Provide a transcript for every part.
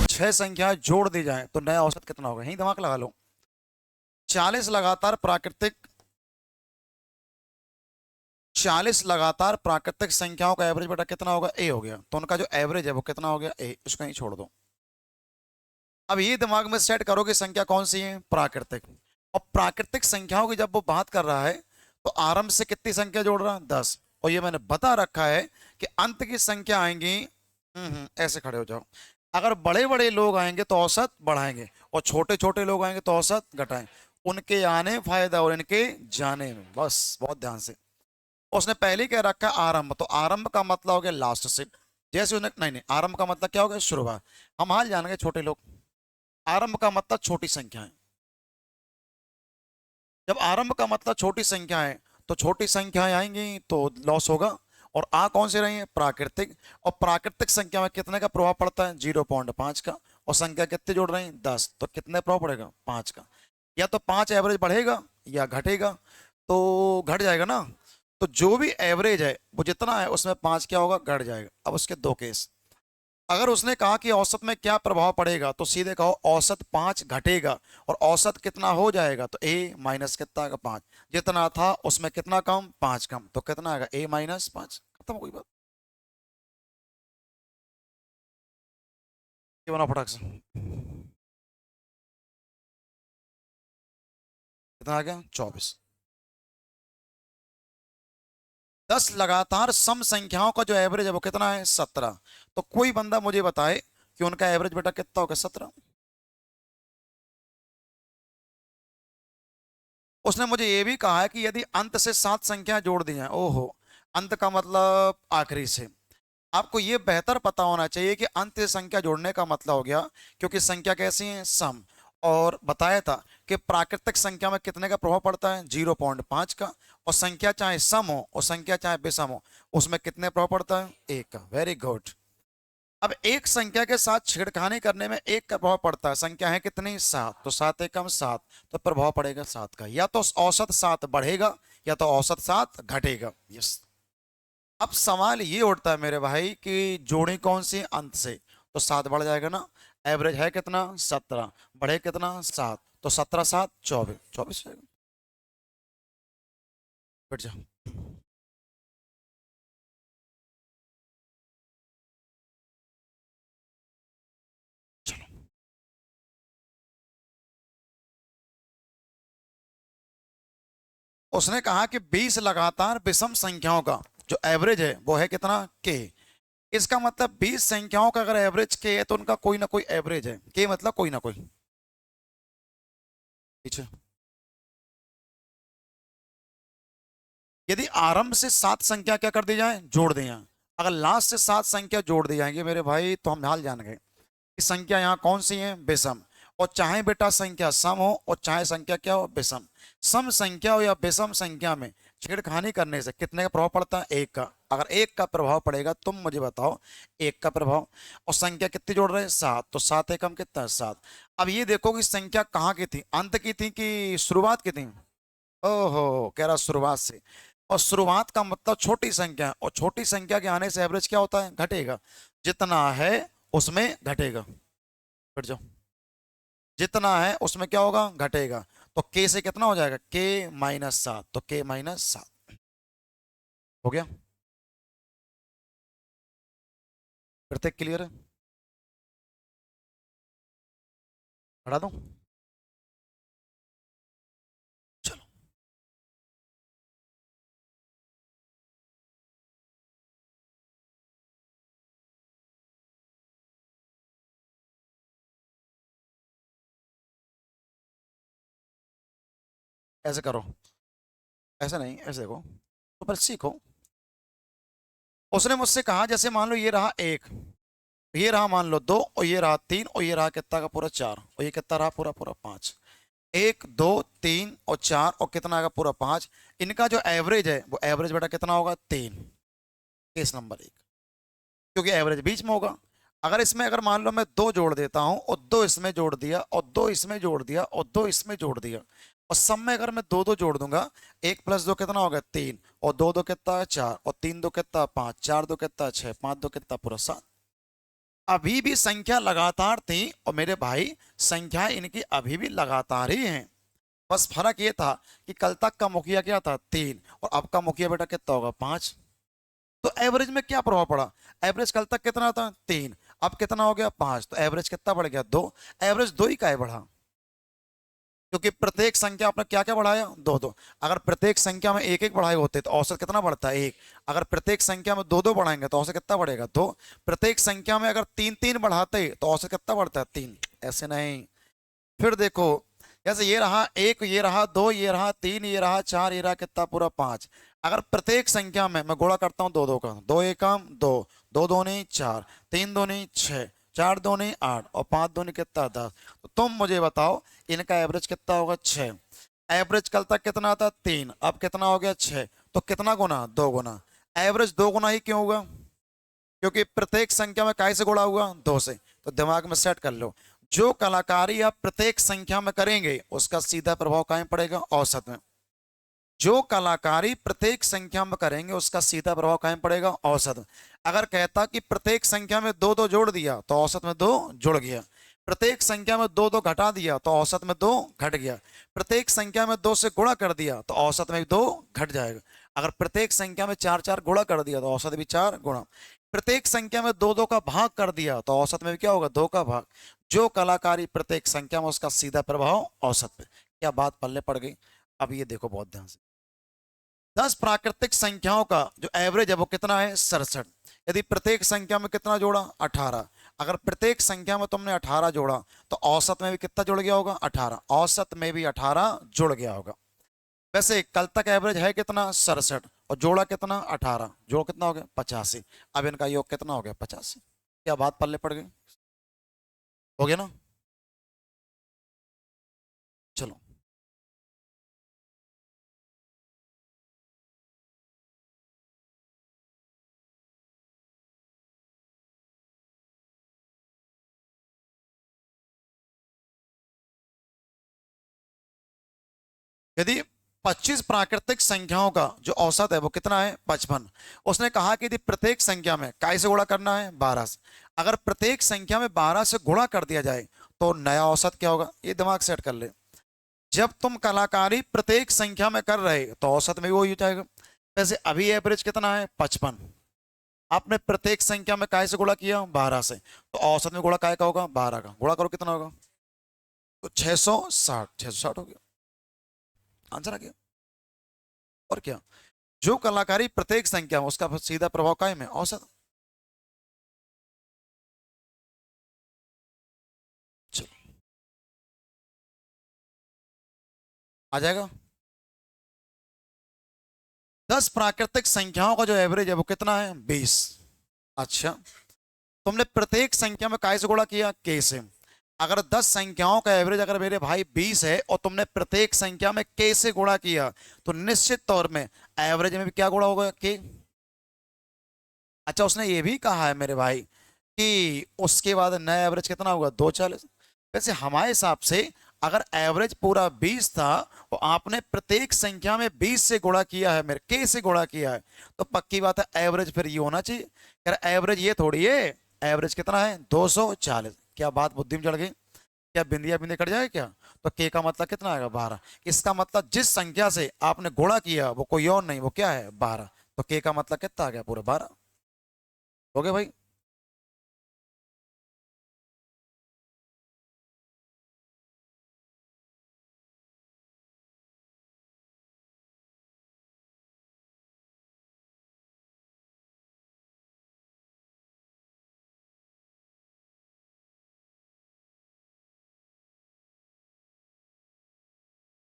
छह संख्या जोड़ दी जाए तो नया औसत कितना होगा, यही दिमाग लगा लो। 40 लगातार प्राकृतिक 40 लगातार प्राकृतिक संख्याओं का एवरेज बेटा कितना होगा, ए हो गया। तो उनका जो एवरेज है वो कितना हो गया, ए। उसको ही छोड़ दो। अब ये दिमाग में सेट करो कि संख्या कौन सी है, प्राकृतिक। और प्राकृतिक संख्याओं की जब वो बात कर रहा है तो आरंभ से कितनी संख्या जोड़ रहा है, 10। और ये मैंने बता रखा है कि अंत की संख्या आएंगी, ऐसे खड़े हो जाओ। अगर बड़े बड़े लोग आएंगे तो औसत बढ़ाएंगे, और छोटे छोटे लोग आएंगे तो औसत घटाएं। उनके आने फायदा और इनके जाने में, बस बहुत ध्यान से। उसने पहले ही कह रखा है आरंभ, तो आरंभ का मतलब हो गया लास्ट से। जैसे उन्हें नहीं नहीं, आरंभ का मतलब क्या हो गया, शुरुआत। हम हाल जान गए छोटे लोग। आरंभ का मतलब छोटी संख्या है। जब आरंभ का मतलब छोटी संख्या है तो छोटी संख्याएं आएंगी तो लॉस होगा। और आ कौन से रही है, प्राकृतिक। और प्राकृतिक संख्या में कितने का प्रभाव पड़ता है, 0.5 का। और संख्या कितने जोड़ रहे हैं, 10। तो कितने प्रभाव पड़ेगा, 5 का। या तो 5 एवरेज बढ़ेगा या घटेगा, तो घट जाएगा ना। तो जो भी एवरेज है वो जितना है उसमें 5 क्या होगा, घट जाएगा। अब उसके दो केस। अगर उसने कहा कि औसत में क्या प्रभाव पड़ेगा तो सीधे कहो औसत 5 घटेगा। और औसत कितना हो जाएगा, तो ए माइनस कितना आएगा, 5। जितना था उसमें कितना कम, 5 कम। तो कितना आएगा, ए माइनस 5। खत्म हो गई बात। ये बना फटाक से, कितना आ गया, 24। 10 लगातार सम संख्याओं का जो एवरेज है वो कितना है, 17। तो कोई बंदा मुझे बताए कि उनका एवरेज बेटा कितना होगा, 17। उसने मुझे ये भी कहा है कि यदि अंत से 7 संख्या जोड़ दी जाए, ओहो, अंत का मतलब आखिरी से। आपको ये बेहतर पता होना चाहिए कि अंत से संख्या जोड़ने का मतलब हो गया, क्योंकि संख्या कैसी है, सम। और बताया था कि प्राकृतिक संख्या में कितने का प्रभाव पड़ता है, 0.5 का। और संख्या चाहे सम हो और संख्या चाहे विषम हो, उसमें कितने प्रभाव पड़ता है, 1 का। Very good. अब एक संख्या के साथ छेड़खानी करने में 1 का प्रभाव पड़ता है। संख्या है कितनी, 7। तो 7 एकम 7, तो प्रभाव पड़ेगा 7 का। या तो औसत 7 बढ़ेगा या तो औसत 7 घटेगा। यस। अब सवाल ये उठता है मेरे भाई कि जोड़ी कौन सी, अंत से। तो 7 बढ़ जाएगा ना। एवरेज है कितना, 17। बढ़े कितना, 7। तो 17 7 24, 24 जाएगा। बैठ जाओ। उसने कहा कि 20 लगातार विषम संख्याओं का जो एवरेज है वो है कितना, के। इसका मतलब 20 संख्याओं का अगर एवरेज के है तो उनका कोई ना कोई एवरेज है, के मतलब कोई ना कोई। पीछे। यदि आरंभ से 7 संख्या क्या कर दी जाए, जोड़ दी जाए। अगर लास्ट से 7 संख्या जोड़ दी जाएंगे मेरे भाई तो हम हाल जान गए कि संख्या यहाँ कौन सी है, विषम। और चाहे बेटा संख्या सम हो और चाहे संख्या क्या हो, विषम। सम संख्या हो या विषम संख्या में छेड़खानी करने से कितने का प्रभाव पड़ता है, 1 का। अगर 1 का प्रभाव पड़ेगा तुम मुझे बताओ, 1 का प्रभाव। और संख्या कितनी जोड़ रहे हैं, 7। तो 7 एकम कितना है, 7। अब ये देखो कि संख्या कहाँ की थी, अंत की थी कि शुरुआत की थी। ओहो, कह रहा शुरुआत से। और शुरुआत का मतलब छोटी संख्या, और छोटी संख्या के आने से एवरेज क्या होता है, घटेगा। जितना है उसमें घटेगा। बैठ जाओ। जितना है उसमें क्या होगा, घटेगा। तो के से कितना हो जाएगा, के माइनस 7। तो के माइनस 7 हो गया। प्रत्येक क्लियर है, बढ़ा दूं। चलो, ऐसे करो, ऐसे नहीं, ऐसे देखो तो पर सीखो। उसने मुझसे कहा जैसे मान लो ये रहा 1, ये रहा मान लो 2, और ये रहा 3, और ये रहा कितना का पूरा 4, और ये कितना रहा पूरा पूरा 5। 1 2 3 और 4, और कितना आएगा पूरा 5। इनका जो एवरेज है वो एवरेज बेटा कितना होगा, 3। केस नंबर 1, क्योंकि एवरेज बीच में होगा। अगर इसमें अगर मान लो मैं दो जोड़ देता हूं और दो इसमें जोड़ दिया और दो इसमें जोड़ दिया और दो इसमें जोड़ दिया और सब में अगर मैं दो दो जोड़ दूंगा, एक प्लस दो कितना हो गया तीन, और दो दो कितना है चार, और तीन दो कितना पांच, चार दो कितना छह, पांच दो कितना पूरा सात। अभी भी संख्या लगातार थी और मेरे भाई संख्या इनकी अभी भी लगातार ही है। बस फर्क ये था कि कल तक का मुखिया क्या था तीन, और अब का मुखिया बेटा कितना होगा पांच। तो एवरेज में क्या प्रभाव पड़ा, एवरेज कल तक कितना था तीन, अब कितना हो गया पांच, तो एवरेज कितना बढ़ गया दो। एवरेज दो ही का है बढ़ा, क्योंकि प्रत्येक संख्या आपने क्या क्या बढ़ाया दो दो। अगर प्रत्येक संख्या में एक एक बढ़ाए होते तो औसत कितना बढ़ता है एक। अगर प्रत्येक संख्या में दो दो बढ़ाएंगे तो औसत कितना बढ़ेगा दो। प्रत्येक संख्या में अगर तीन तीन बढ़ाते तो औसत कितना बढ़ता है तीन। ऐसे नहीं। फिर देखो, जैसे ये रहा एक, ये रहा दो, ये रहा तीन, ये रहा चार, ये रहा कितना पूरा पांच। अगर प्रत्येक संख्या में मैं गुणा करता हूं दो दो का, दो एकम दो, दो दूनी चार, तीन दूनी छह, चार दूनी आठ, और पांच दूनी कितना दस। तो तुम मुझे बताओ इनका एवरेज कितना होगा छह। एवरेज कल तक कितना था तीन, अब कितना हो गया छह, तो कितना गुना दो गुना। एवरेज दो गुना ही क्यों होगा, क्योंकि प्रत्येक संख्या में काय से गुणा हुआ दो से। तो दिमाग में सेट कर लो, जो कलाकारी आप प्रत्येक संख्या में करेंगे उसका सीधा प्रभाव कहाँ पड़ेगा औसत में। जो कलाकारी प्रत्येक संख्या में करेंगे उसका सीधा प्रभाव कहाँ पड़ेगा औसत में। अगर कहता कि प्रत्येक संख्या में दो दो जोड़ दिया तो औसत में दो जुड़ गया, प्रत्येक संख्या में दो दो घटा दिया तो औसत में दो घट गया, प्रत्येक संख्या में दो से गुणा कर दिया तो औसत में दो घट जाएगा। अगर प्रत्येक संख्या में चार चार गुणा कर दिया तो औसत भी चार गुणा, प्रत्येक संख्या में दो दो का भाग कर दिया तो औसत में भी क्या होगा दो का भाग। जो कलाकारी प्रत्येक संख्या में उसका सीधा प्रभाव औसत पे। क्या बात पल्ले पड़ गई। अब ये देखो बहुत ध्यान से, 10 प्राकृतिक संख्याओं का जो एवरेज है वो कितना है 67। यदि प्रत्येक संख्या में कितना जोड़ा 18, अगर प्रत्येक संख्या में तुमने 18 जोड़ा तो औसत में भी कितना जुड़ गया होगा 18, औसत में भी 18 जुड़ गया होगा। वैसे कल तक एवरेज है कितना 67 और जोड़ा कितना 18, जोड़ कितना हो गया 85। अब इनका योग कितना हो गया 85। क्या बात पल्ले पड़ गई, हो गया ना। चलो, यदि 25 प्राकृतिक संख्याओं का जो औसत है वो कितना है 55। उसने कहा कि यदि प्रत्येक संख्या में काय से गुणा करना है 12 से। अगर प्रत्येक संख्या में 12 से गुणा कर दिया जाए तो नया औसत क्या होगा, ये दिमाग सेट कर ले। जब तुम कलाकारी प्रत्येक संख्या में कर रहे तो औसत में भी वही हो जाएगा। वैसे अभी एवरेज कितना है 55, आपने प्रत्येक संख्या में काय से गुणा किया 12 से, तो औसत में गुणा काय का होगा 12 का, गुणा करो कितना होगा तो 660, 660 हो गया आंसर आ गया। और क्या, जो कलाकारी प्रत्येक संख्या में उसका सीधा प्रभाव कायम है औसत। चलो आ जाएगा। 10 प्राकृतिक संख्याओं का जो एवरेज है वो कितना है 20। अच्छा, तुमने प्रत्येक संख्या में काय से गुणा किया के से। अगर 10 संख्याओं का एवरेज अगर मेरे भाई 20 है और तुमने प्रत्येक संख्या में के से गुणा किया तो निश्चित तौर में एवरेज में भी क्या गुणा होगा के। अच्छा, उसने ये भी कहा है मेरे भाई कि उसके बाद नया एवरेज कितना होगा 240। वैसे हमारे हिसाब से अगर एवरेज पूरा 20 था और आपने प्रत्येक संख्या में 20 से गुणा किया है, मेरे के से गुणा किया है, तो पक्की बात है एवरेज फिर ये होना चाहिए। यार एवरेज ये थोड़ी है, एवरेज कितना है 240। क्या बात बुद्धि में चढ़ गई, क्या बिंदिया बिंदी कट जाएगा क्या। तो के का मतलब कितना आएगा 12। इसका मतलब जिस संख्या से आपने गुणा किया वो कोई और नहीं, वो क्या है 12। तो के का मतलब कितना आ गया पूरा 12। हो गया भाई।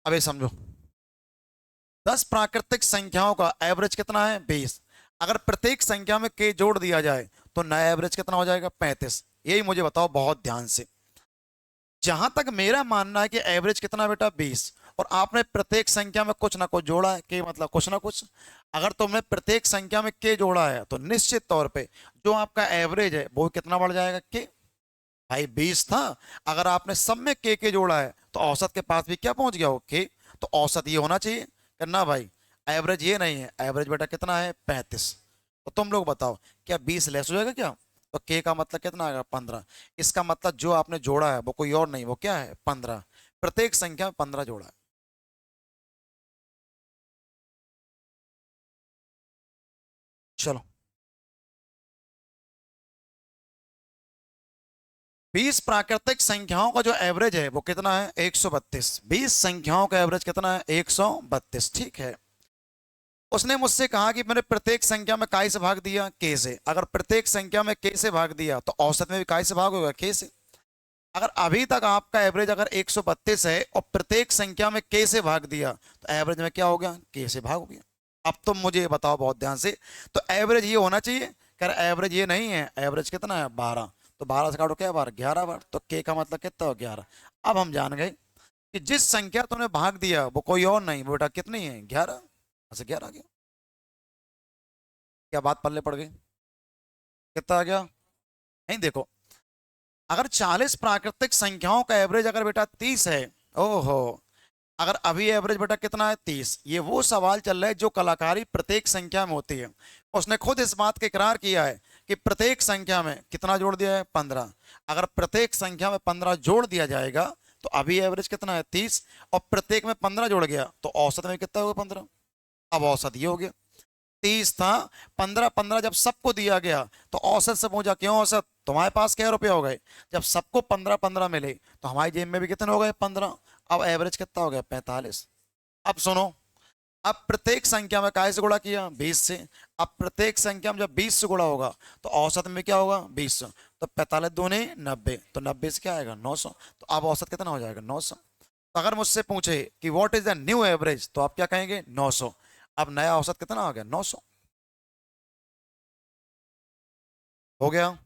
अब ये समझो, 10 प्राकृतिक संख्याओं का एवरेज कितना है 20। अगर प्रत्येक संख्या में के जोड़ दिया जाए तो नया एवरेज कितना हो जाएगा 35। यही मुझे बताओ बहुत ध्यान से। जहां तक मेरा मानना है कि एवरेज कितना बेटा 20, और आपने प्रत्येक संख्या में कुछ ना कुछ जोड़ा है, के मतलब कुछ ना कुछ। अगर तुमने प्रत्येक संख्या में के जोड़ा है तो निश्चित तौर पे जो आपका एवरेज है वो कितना बढ़ जाएगा, के। भाई 20 था, अगर आपने सब में के जोड़ा है तो औसत के पास भी क्या पहुंच गया हो, के। तो औसत ये होना चाहिए करना भाई, एवरेज ये नहीं है। एवरेज बेटा कितना है, 35। तो तुम लोग बताओ क्या 20 लेस हो जाएगा क्या? तो के का मतलब कितना आएगा, 15। इसका मतलब जो आपने जोड़ा है वो कोई और नहीं, वो क्या है, 15। प्रत्येक संख्या में 15 जोड़ा है। चलो, 20 प्राकृतिक संख्याओं का जो एवरेज है वो कितना है, 132। 20 संख्याओं का एवरेज कितना है, 132। ठीक है। उसने मुझसे कहा कि मैंने प्रत्येक संख्या में काय से भाग दिया, के से। अगर प्रत्येक संख्या में के से भाग दिया तो औसत में भी काय से भाग होगा, के से। अगर अभी तक आपका एवरेज अगर 132 है और प्रत्येक संख्या में के से भाग दिया तो एवरेज में क्या हो गया, के से भाग हो गया। अब तुम मुझे ये बताओ बहुत ध्यान से, तो एवरेज ये होना चाहिए, कर एवरेज ये नहीं है। एवरेज कितना है, 12। तो 12 से काटो क्या बार, 11 बार। तो के का मतलब कितना हो, 11। अब हम जान गए कि जिस संख्या तुमने भाग दिया वो कोई और नहीं, बेटा कितनी है, 11। से 11 आ गया। क्या बात पल्ले पड़ गई, कितना आ गया? नहीं देखो, अगर 40 प्राकृतिक संख्याओं का एवरेज अगर बेटा 30 है, ओहो, अगर अभी एवरेज बेटा कितना है, 30। ये वो सवाल चल रहा है जो कलाकारी प्रत्येक संख्या में होती है। उसने खुद इस बात का इकरार किया है कि प्रत्येक संख्या में कितना जोड़ दिया है, 15। अगर प्रत्येक संख्या में 15 जोड़ दिया जाएगा तो अभी एवरेज कितना है, 30। और प्रत्येक में 15 जोड़ गया तो औसत में कितना होगा, 15। अब औसत ये हो गया, 30 था, 15 15 जब सबको दिया गया तो औसत से पहुंचा। क्यों औसत, तुम्हारे पास क्या रुपए हो गए, जब सबको 15 15 मिले तो हमारी जेब में भी कितने हो गए, 15। अब एवरेज कितना हो गया, 45। अब सुनो, अब प्रत्येक संख्या में काय से गुणा किया, 20 से। अब प्रत्येक संख्या में जब 20 से गुणा होगा तो औसत में क्या होगा, 20। तो 45 दूनी 90, तो 90 से क्या आएगा, 900। तो अब औसत कितना हो जाएगा, 900। तो अगर मुझसे पूछे कि what is the new average तो आप क्या कहेंगे, 900। अब नया औसत कितना आ गया, 900। हो गया।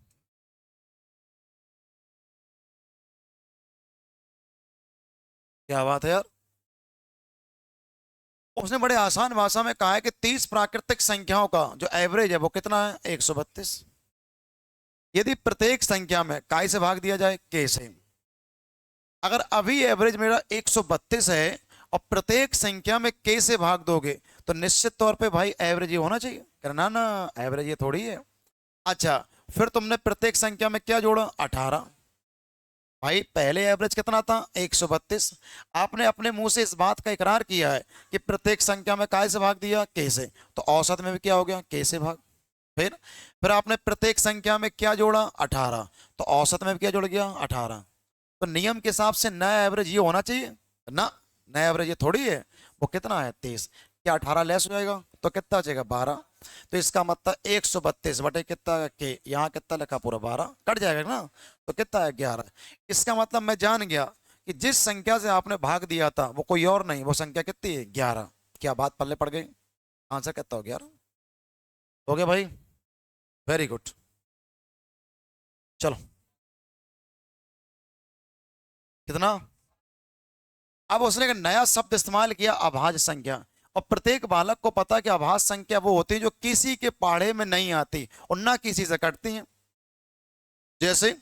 क्या बात है यार, उसने बड़े आसान भाषा में कहा है कि 30 प्राकृतिक संख्याओं का जो एवरेज है वो कितना है, 132। यदि प्रत्येक संख्या में काय से भाग दिया जाए, के से। अगर अभी एवरेज मेरा 132 है और प्रत्येक संख्या में के से भाग दोगे तो निश्चित तौर पे भाई एवरेज ये होना चाहिए, करना ना, एवरेज ये थोड़ी है। अच्छा, फिर तुमने प्रत्येक संख्या में क्या जोड़ा, 18। भाई पहले एवरेज कितना था, 132। आपने अपने मुंह से इस बात का इकरार किया है कि प्रत्येक संख्या में काय से भाग दिया, के से। तो औसत में भी क्या हो गया, के से भाग। फिर आपने प्रत्येक संख्या में क्या जोड़ा, 18। तो औसत में भी क्या जुड़ गया, 18। तो नियम के हिसाब से नया एवरेज ये होना चाहिए ना, नया एवरेज ये थोड़ी है। वो कितना है, 30। क्या 18 लेस हो जाएगा तो कितना बचेगा, 12। तो इसका मतलब 132 बटे कितना के, यहाँ कितना लिखा पूरा, 12 कट जाएगा ना, तो कितना है, 11। इसका मतलब मैं जान गया कि जिस संख्या से आपने भाग दिया था वो कोई और नहीं, वो संख्या कितनी है, 11। क्या बात पल्ले पड़ गई, आंसर कितना हो, 11। हो गया भाई, वेरी गुड। चलो, कितना। अब उसने एक नया शब्द इस्तेमाल किया, अभाज्य संख्या। और प्रत्येक बालक को पता है कि अभाज्य संख्या वो होती है जो किसी के पाढ़े में नहीं आती और ना किसी से कटती है। जैसे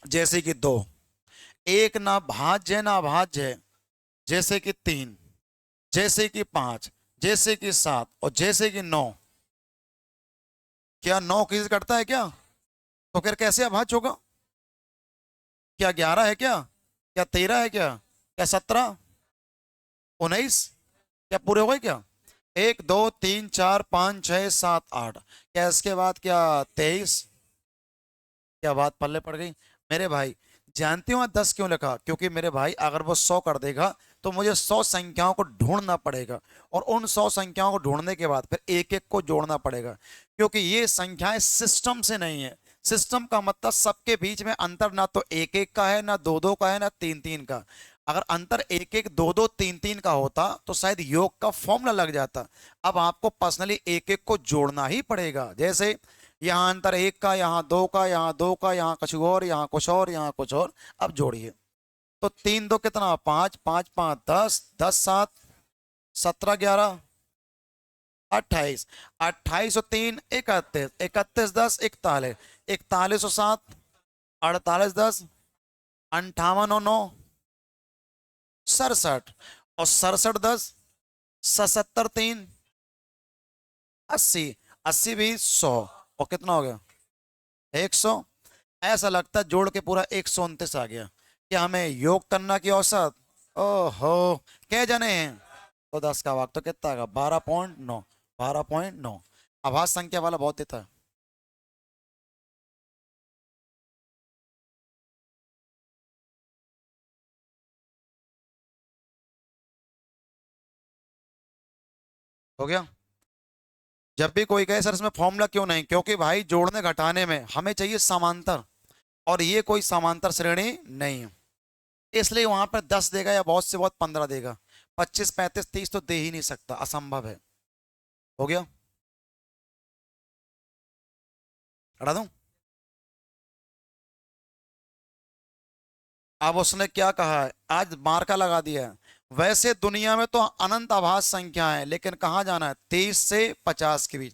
जैसे कि 2, एक ना भाज्य है ना अभाज्य है। जैसे कि 3, जैसे कि 5, जैसे कि 7 और जैसे कि 9। क्या 9 किसी से कटता है क्या? तो फिर कैसे अभाज्य होगा? क्या 11 है क्या? क्या 13 है क्या? क्या 17, 19? क्या पूरे हो गए क्या? 1 2 3 4 5 6 7 8। क्या इसके बाद क्या 23? क्या बात पल्ले पड़ गई मेरे भाई? जानते हो 10 क्यों लिखा? क्योंकि मेरे भाई अगर वो 100 कर देगा तो मुझे 100 संख्याओं को ढूंढना पड़ेगा, और उन 100 संख्याओं को ढूंढने के बाद फिर एक एक को जोड़ना पड़ेगा, क्योंकि ये संख्याएं सिस्टम से नहीं है। सिस्टम का मतलब सबके बीच में अंतर ना तो एक एक का है, ना दो दो का है, ना तीन तीन का। अगर अंतर एक एक दो दो तीन तीन का होता तो शायद योग का फॉर्मूला लग जाता। अब आपको पर्सनली एक एक को जोड़ना ही पड़ेगा। जैसे यहाँ अंतर एक का, यहाँ दो का, यहाँ दो का, यहाँ कुछ और, यहाँ कुछ और, यहाँ कुछ और। अब जोड़िए, तो 3 2 कितना, 5 5 5 10 10 7 17 11। 28, 28 और 3 31, 31 10 41, 41 और 7 48 10 58 और 9 67 और 67 10 77 3 80, 80 20 100 और कितना हो गया 100। ऐसा लगता है जोड़ के पूरा 129 आ गया। क्या हमें योग करना की औसत? ओहो, क्या जने हैं? तो 10 का भाग तो कितना आएगा 12.9, 12.9। आभास संख्या वाला बहुत देता है। हो गया। जब भी कोई कहे सर इसमें फॉर्मूला क्यों नहीं, क्योंकि भाई जोड़ने घटाने में हमें चाहिए समांतर, और ये कोई समांतर श्रेणी नहीं है, इसलिए वहां पर 10 देगा या बहुत से बहुत 15 देगा। 25 35 30 तो दे ही नहीं सकता, असंभव है। हो गया, हटा दूं? अब उसने क्या कहा है, आज मार्का लगा दिया है। वैसे दुनिया में तो अनंत आभास संख्या है, लेकिन कहाँ जाना है 30 से 50 के बीच।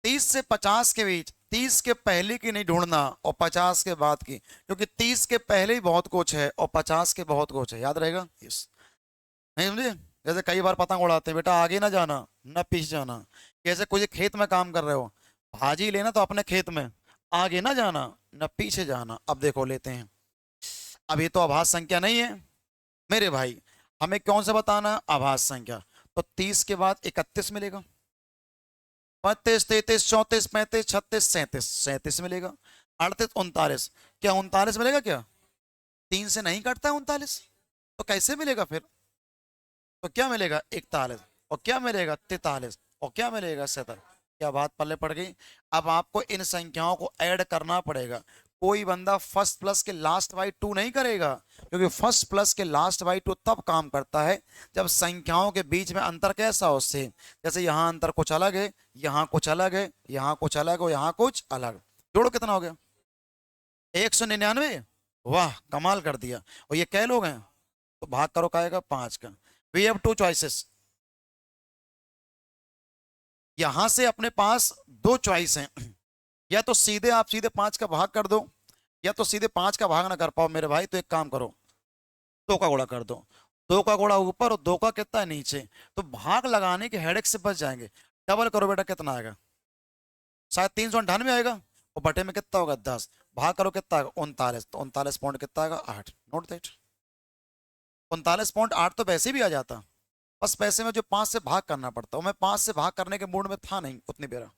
30 से 50 के बीच, 30 के पहले की नहीं ढूंढना और 50 के बाद की, क्योंकि 30 के पहले ही बहुत कुछ है और 50 के बहुत कुछ है। याद रहेगा यस, नहीं समझे? जैसे कई बार पतंग उड़ाते हैं, बेटा आगे ना जाना ना पीछे जाना। जैसे कोई खेत में काम कर रहे हो, भाजी लेना तो अपने खेत में, आगे ना जाना ना पीछे जाना। अब देखो लेते हैं, अब ये तो आभास संख्या नहीं है मेरे भाई, हमें कौन सा बताना है? आभास संख्या। तो 30 के बाद 31 मिलेगा, 32 33 34 35 36 37, 37 मिलेगा, 38 39। क्या 39 मिलेगा क्या? 3 से नहीं कटता है 39, तो कैसे मिलेगा फिर? तो क्या मिलेगा 41, और क्या मिलेगा 43, और क्या मिलेगा 77। क्या बात पल्ले पड़ गई? अब आपको इन संख्याओं को ऐड करना पड़ेगा। कोई बंदा फर्स्ट प्लस के लास्ट बाई टू नहीं करेगा, क्योंकि फर्स्ट प्लस के लास्ट बाई टू तब काम करता है जब संख्याओं के बीच में अंतर कैसा हो उससे। जैसे यहाँ अंतर कुछ अलग है, यहाँ कुछ अलग है, यहाँ कुछ अलग हो, यहाँ कुछ अलग। जोड़ो कितना हो गया 199। वाह कमाल कर दिया। और ये कै लोग हैं? तो भाग करो का आएगा 5 का। वी हैव टू चॉइसेस, यहां से अपने पास दो चॉइस हैं। या तो सीधे आप सीधे 5 का भाग कर दो, या तो सीधे 5 का भाग ना कर पाओ मेरे भाई, तो एक काम करो, 2 का गुणा कर दो। 2 का गुणा ऊपर और 2 का कितना है नीचे, तो भाग लगाने के हेडेक से बच जाएंगे। डबल करो बेटा, कितना आएगा? शायद 398 आएगा, और बटे में कितना होगा 10। भाग करो कितना आएगा 39, तो 39 पॉइंट कितना आएगा 8। नोट दैट, 39.8 तो वैसे भी आ जाता, बस पैसे में जो 5 से भाग करना पड़ता है, मैं 5 से भाग करने के मूड में था नहीं उतनी बेरा।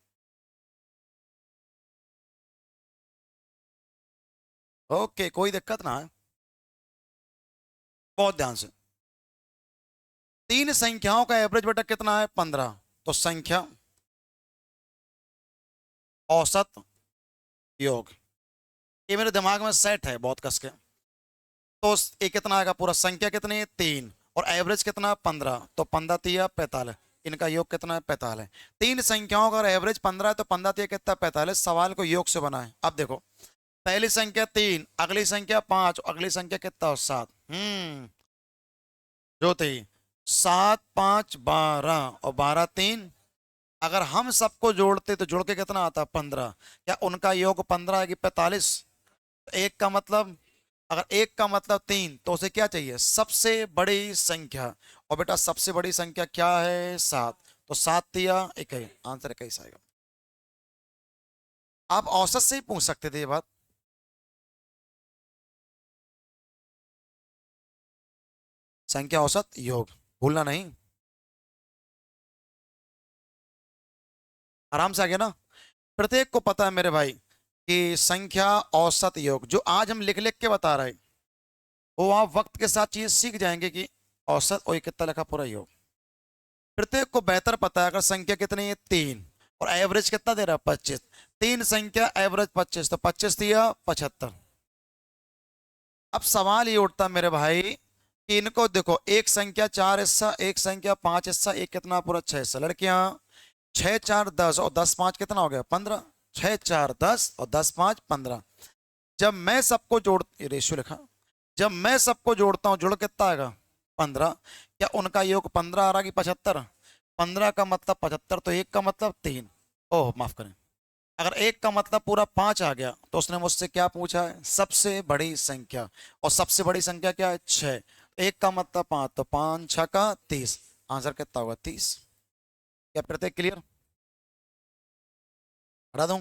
ओके, कोई दिक्कत ना है, बहुत ध्यान से। तीन संख्याओं का एवरेज बेटा कितना है 15, तो संख्या औसत योग, ये मेरे दिमाग में सेट है बहुत कस के। तो ये कितना आएगा पूरा, संख्या कितनी है 3, और एवरेज कितना 15, तो 15 तिया 45, इनका योग कितना है 45। तीन संख्याओं का एवरेज 15 है, तो 15 तिया कितना 45। सवाल को योग से बनाए। अब देखो, पहली संख्या 3, अगली संख्या 5, अगली संख्या कितना 7। जो थी 7 5 12 और 12 3। अगर हम सबको जोड़ते तो जोड़ के कितना आता 15। क्या उनका योग 15 है कि 45? एक का मतलब, अगर एक का मतलब 3, तो उसे क्या चाहिए सबसे बड़ी संख्या, और बेटा सबसे बड़ी संख्या क्या है 7, तो 7 तिया 21, आंसर 21 आएगा। आप औसत से ही पूछ सकते थे ये बात। संख्या औसत योग, भूलना नहीं। आराम से आ गया ना? प्रत्येक को पता है मेरे भाई कि संख्या औसत योग जो आज हम लिख लिख के बता रहे हैं, वो आप वक्त के साथ चीज सीख जाएंगे कि औसत और ये कितना लिखा पूरा योग। प्रत्येक को बेहतर पता है अगर संख्या कितनी है 3, और एवरेज कितना दे रहा है 25। तीन संख्या एवरेज 25, तो 25 दिया 75। अब सवाल ये उठता मेरे भाई कि इनको देखो, एक संख्या 4 हिस्सा, एक संख्या 5 हिस्सा, एक कितना पूरा 6 हिस्सा। लड़कियां 6 4 10 और 10 5 कितना हो गया 15। 6 4 10 और 10 5 15। जब मैं सबको जोड़, रेशियो लिखा, जब मैं सबको जोड़ता हूं जोड़ कितना आएगा 15। क्या उनका योग 15 आ रहा कि 75? 15 का मतलब 75, तो एक का मतलब 3। ओह माफ करें, अगर एक का मतलब पूरा 5 आ गया तो उसने मुझसे क्या पूछा है, सबसे बड़ी संख्या। और सबसे बड़ी संख्या क्या है, 6। एक का मतलब 5, तो 5 6 का 30। आंसर कितना होगा, 30। क्या प्रत्येक क्लियर, हटा दूं,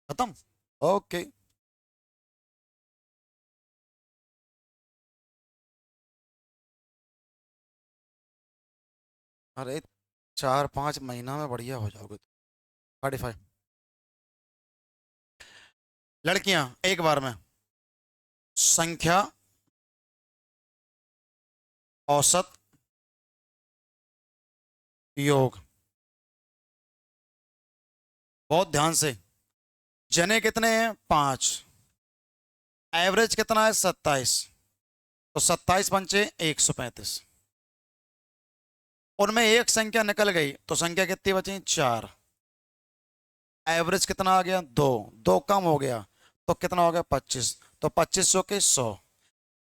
खत्म, ओके। अरे 4 5 महीना में बढ़िया हो जाओगे। 45। लड़कियां एक बार में, संख्या, औसत, योग। बहुत ध्यान से, जने कितने हैं, 5। एवरेज कितना है, 27। तो 27 पंचे 135। उनमें एक संख्या निकल गई तो संख्या कितनी बची, 4। एवरेज कितना आ गया, 2। 2 कम हो गया तो कितना हो गया, 25। तो 2500 के 100।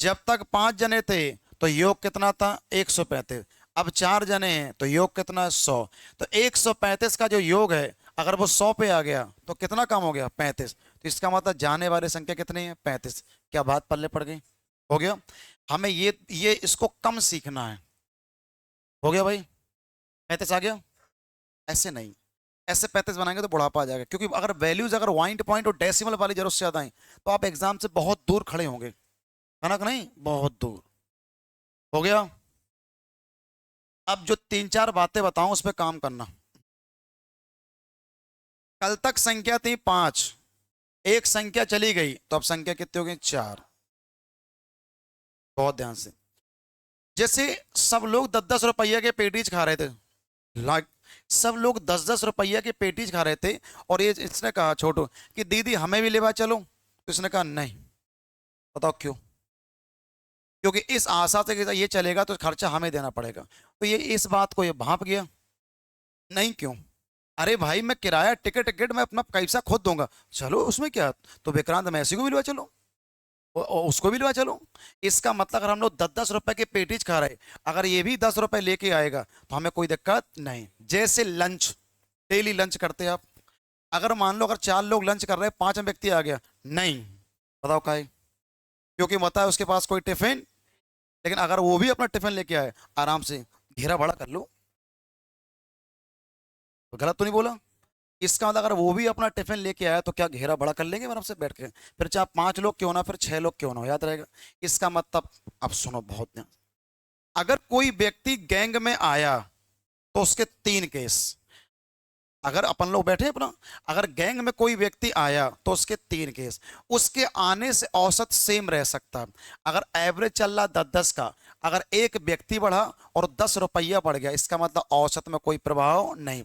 जब तक 5 जने थे तो योग कितना था, 135। अब 4 जने हैं तो योग कितना है, 100। तो 135 का जो योग है, अगर वो 100 पे आ गया तो कितना कम हो गया, 35। तो इसका मतलब जाने वाली संख्या कितनी है, 35। क्या बात पल्ले पड़ गई, हो गया। हमें ये इसको कम सीखना है। हो गया भाई, 35 आ गया। ऐसे नहीं, ऐसे 35 बनाएंगे तो बुढ़ापा आ जाएगा, क्योंकि अगर वैल्यूज अगर पॉइंट पॉइंट और डेसिमल वाली जरूरत से ज्यादा आए तो आप एग्जाम से बहुत दूर खड़े होंगे, है ना कि नहीं, बहुत दूर। हो गया। अब जो 3 4 बातें बताऊं उस पर काम करना। कल तक संख्या थी 5, एक संख्या चली गई तो अब संख्या कितनी हो गई, 4। बहुत ध्यान से, जैसे सब लोग 10 10 रुपया के पेटीज खा रहे थे, लाइक सब लोग 10 10 रुपया के पेटीज खा रहे थे। और ये इसने कहा छोटू कि दीदी हमें भी लेवा चलो, तो इसने कहा नहीं। बताओ क्यों, क्योंकि इस आशा से कि ये चलेगा तो खर्चा हमें देना पड़ेगा। तो ये इस बात को ये भाप गया, नहीं क्यों, अरे भाई मैं किराया टिकट टिकट मैं अपना पैसा खुद दूंगा, चलो उसमें क्या। तो विक्रांत मैसी को भी लिवा चलो, उसको भी लिवा चलो। इसका मतलब अगर हम लोग 10 10 रुपए के पेटीज खा रहे, अगर ये भी 10 रुपए लेके आएगा तो हमें कोई दिक्कत नहीं। जैसे लंच, डेली लंच करते हैं आप, अगर मान लो अगर 4 लोग लंच कर रहे हैं, 5 व्यक्ति आ गया, नहीं। बताओ काहे, क्योंकि बता है उसके पास कोई टिफिन। लेकिन अगर वो भी अपना टिफिन लेके आए, आराम से घेरा बड़ा कर लो, तो गलत तो नहीं बोला। इसका मतलब अगर वो भी अपना टिफिन लेके आया तो क्या घेरा बड़ा कर लेंगे आराम से बैठ के, फिर चाहे 5 लोग क्यों ना, फिर 6 लोग क्यों ना हो, याद रहेगा। इसका मतलब, अब सुनो बहुत ध्यान, अगर कोई व्यक्ति गैंग में आया तो उसके 3 केस। अगर अपन लोग बैठे अपना, अगर गैंग में कोई व्यक्ति आया तो उसके 3 केस। उसके आने से औसत सेम रह सकता है। अगर एवरेज चल रहा 10 10 का, अगर एक व्यक्ति बढ़ा और 10 रुपया बढ़ गया, इसका मतलब औसत में कोई प्रभाव नहीं।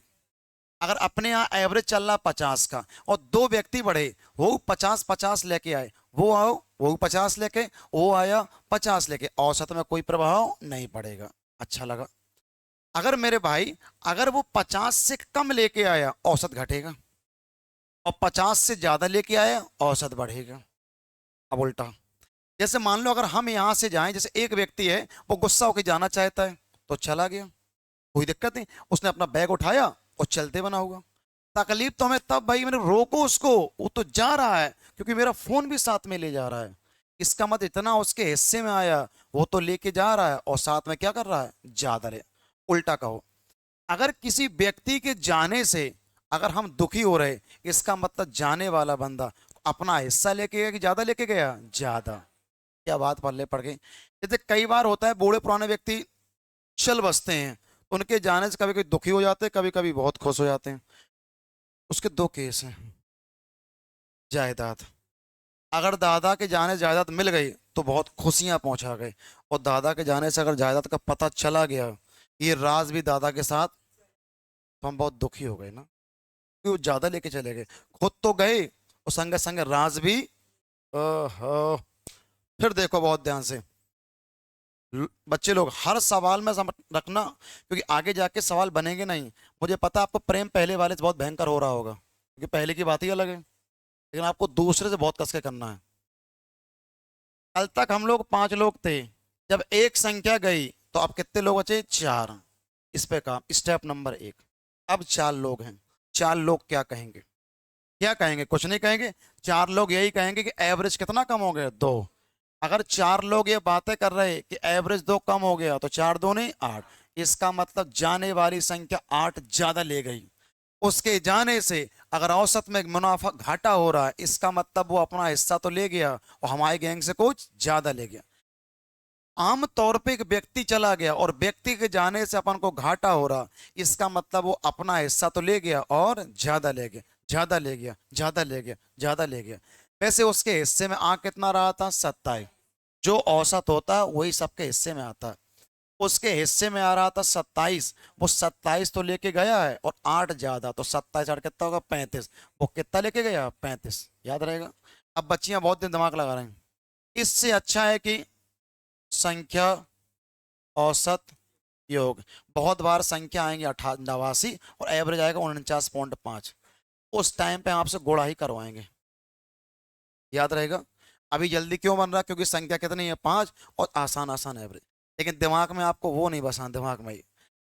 अगर अपने यहाँ एवरेज चल रहा 50 का और 2 व्यक्ति बढ़े, वो 50 50 लेके आए, वो आओ वो 50 लेके, वो आया 50 लेके, औसत में कोई प्रभाव नहीं पड़ेगा। अच्छा लगा। अगर मेरे भाई, अगर वो 50 से कम लेके आया, औसत घटेगा। और 50 से ज्यादा लेके आया, औसत बढ़ेगा। अब उल्टा, जैसे मान लो अगर हम यहां से जाएं, जैसे एक व्यक्ति है वो गुस्सा होकर जाना चाहता है तो चला गया, कोई दिक्कत नहीं, उसने अपना बैग उठाया और चलते बना होगा। तकलीफ तो हमें तब भाई, मैंने रोको उसको, वो तो जा रहा है क्योंकि मेरा फोन भी साथ में ले जा रहा है। इसका मत इतना उसके हिस्से में आया, वो तो लेके जा रहा है और साथ में क्या कर रहा है, ज्यादा ले। उल्टा कहो, अगर किसी व्यक्ति के जाने से अगर हम दुखी हो रहे, इसका मतलब जाने वाला बंदा अपना हिस्सा लेके गया कि ज्यादा लेके गया, ज्यादा। क्या बात पल्ले पड़ गई। जैसे कई बार होता है बूढ़े पुराने व्यक्ति चल बसते हैं, उनके जाने से कभी कभी दुखी हो जाते हैं, कभी कभी बहुत खुश हो जाते हैं। उसके 2 केस हैं। जायदाद, अगर दादा के जाने से जायदाद मिल गई तो बहुत खुशियां पहुंचा गए, और दादा के जाने से अगर जायदाद का पता चला गया, ये राज भी दादा के साथ, तो हम बहुत दुखी हो गए ना, क्योंकि वो ज्यादा लेके चले गए, खुद तो गए और संग संग राज भी। ओहो। फिर देखो बहुत ध्यान से, बच्चे लोग हर सवाल में समझ रखना, क्योंकि आगे जाके सवाल बनेंगे नहीं। मुझे पता है आपको प्रेम पहले वाले से बहुत भयंकर हो रहा होगा, क्योंकि पहले की बात ही अलग है, लेकिन आपको दूसरे से बहुत कस के करना है। कल तक हम लोग 5 लोग थे, जब एक संख्या गई तो अब कितने लोग बचे? 4। इस पे काम, स्टेप नंबर 1। अब 4 लोग हैं, 4 लोग क्या कहेंगे? क्या कहेंगे? कुछ नहीं कहेंगे। 4 लोग यही कहेंगे कि एवरेज कितना कम हो गया? 2। अगर 4 लोग ये बातें कर रहे कि एवरेज 2 कम हो गया, तो 4 2 नहीं 8, इसका मतलब जाने वाली संख्या 8 ज्यादा ले गई। उसके जाने से अगर औसत में मुनाफा घाटा हो रहा है, इसका मतलब वो अपना हिस्सा तो ले गया और हमारे गैंग से कुछ ज्यादा ले गया। आम तौर पे एक व्यक्ति चला गया और व्यक्ति के जाने से अपन को घाटा हो रहा, इसका मतलब वो अपना हिस्सा तो ले गया और ज्यादा ले गया, ज्यादा ले गया, ज्यादा ले गया, ज्यादा ले गया। वैसे उसके हिस्से में आ कितना रहा था? 27। जो औसत होता है वही सबके हिस्से में आता है। उसके हिस्से में आ रहा था 27, वो 27 तो लेके गया है और 8 ज्यादा, तो 27 8 कितना होगा? 35। वो कितना लेके गया? 35। याद रहेगा। अब बच्चियां बहुत दिन दिमाग लगा रहे हैं। इससे अच्छा है कि संख्या, औसत, योग। बहुत बार संख्या आएंगी 88 और एवरेज आएगा 49.5। उस टाइम पे आपसे गुणा ही करवाएंगे। याद रहेगा। अभी जल्दी क्यों बन रहा? क्योंकि संख्या कितनी है? 5, और आसान आसान एवरेज। लेकिन दिमाग में आपको वो नहीं बसा, दिमाग में ही।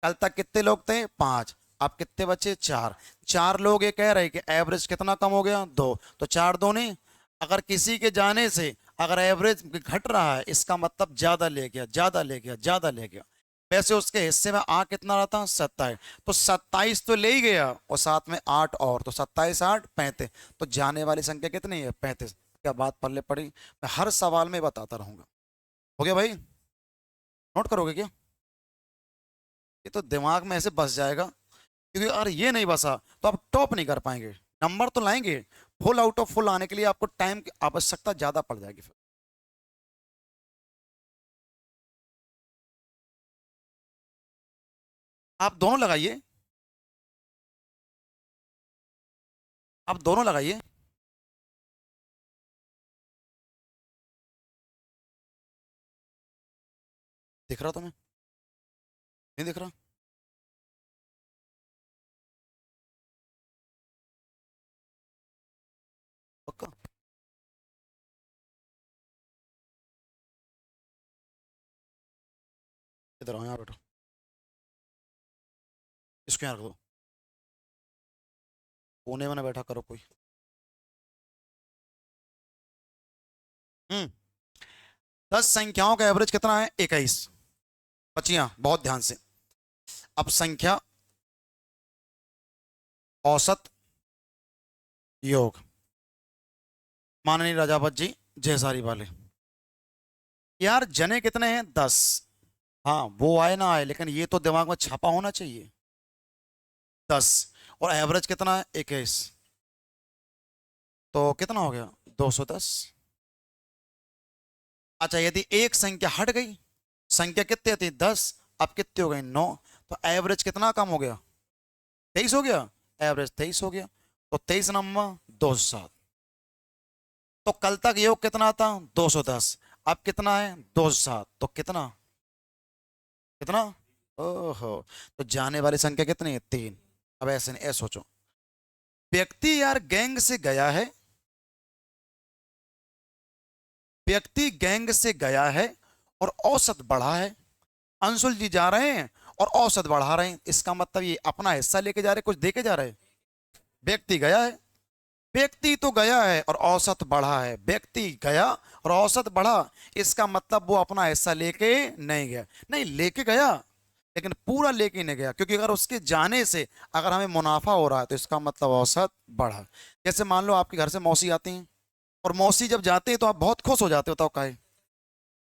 कल तक कितने लोग थे? 5। अब कितने बचे? 4। 4 लोग ये कह रहे कि एवरेज कितना कम हो गया? 2। तो 4 2 नहीं। अगर किसी के जाने से अगर एवरेज घट रहा है, इसका मतलब ज्यादा ले गया, ज्यादा ले गया, ज्यादा ले गया। वैसे उसके हिस्से में आ कितना रहा था? 27। तो 27 तो ले ही गया और साथ में 8 और, तो 27 8 35। तो जाने वाली संख्या कितनी है? 35। क्या बात पल्ले पड़ी? मैं हर सवाल में बताता रहूंगा। हो गया भाई? नोट करोगे क्या? ये तो दिमाग में ऐसे बस जाएगा, क्योंकि अगर ये नहीं बसा तो आप टॉप नहीं कर पाएंगे। नंबर तो लाएंगे, फुल आउट ऑफ फुल आने के लिए आपको टाइम की आवश्यकता ज्यादा पड़ जाएगी फिर। आप दोनों लगाइए, आप दोनों लगाइए। दिख रहा तुम्हें? नहीं दिख रहा? पक्का? इधर आओ, यहाँ बैठो। इसको यहाँ रख दो। कोने में ना बैठा करो कोई। हम्म। 10 संख्याओं का एवरेज कितना है? 21। बचियां बहुत ध्यान से। अब संख्या, औसत, योग। माननीय राजावत जी, जयसारी वाले। यार जने कितने हैं? 10। हाँ वो आए ना आए, लेकिन ये तो दिमाग में छापा होना चाहिए। 10। और एवरेज कितना है? 21। तो कितना हो गया? 210। अच्छा, यदि एक संख्या हट गई, संख्या कितनी थी? 10, अब कितनी हो गई? 9। तो एवरेज कितना कम हो गया? 23 हो गया। एवरेज 23 हो गया। तो 23 नंबर 207। तो कल तक योग कितना था? 210। अब कितना है? 207। तो कितना? कितना? ओहो। तो जाने वाली संख्या कितनी है? 3। अब ऐसे नहीं, ऐसे सोचो। व्यक्ति यार गैंग से गया है, व्यक्ति गैंग से गया है और औसत बढ़ा है। अंशुल जी जा रहे हैं और औसत बढ़ा रहे हैं, इसका मतलब ये अपना हिस्सा लेके जा रहे, कुछ दे के जा रहे। व्यक्ति गया है, व्यक्ति तो गया है और औसत बढ़ा है, व्यक्ति गया और औसत बढ़ा, इसका मतलब वो अपना हिस्सा लेके नहीं गया। नहीं, लेके गया, लेकिन पूरा लेके नहीं गया, क्योंकि अगर उसके जाने से अगर हमें मुनाफा हो रहा है तो इसका मतलब औसत बढ़ा। जैसे मान लो आपके घर से मौसी आती हैं, और मौसी जब जाते हैं तो आप बहुत खुश हो जाते हो, तो काहे?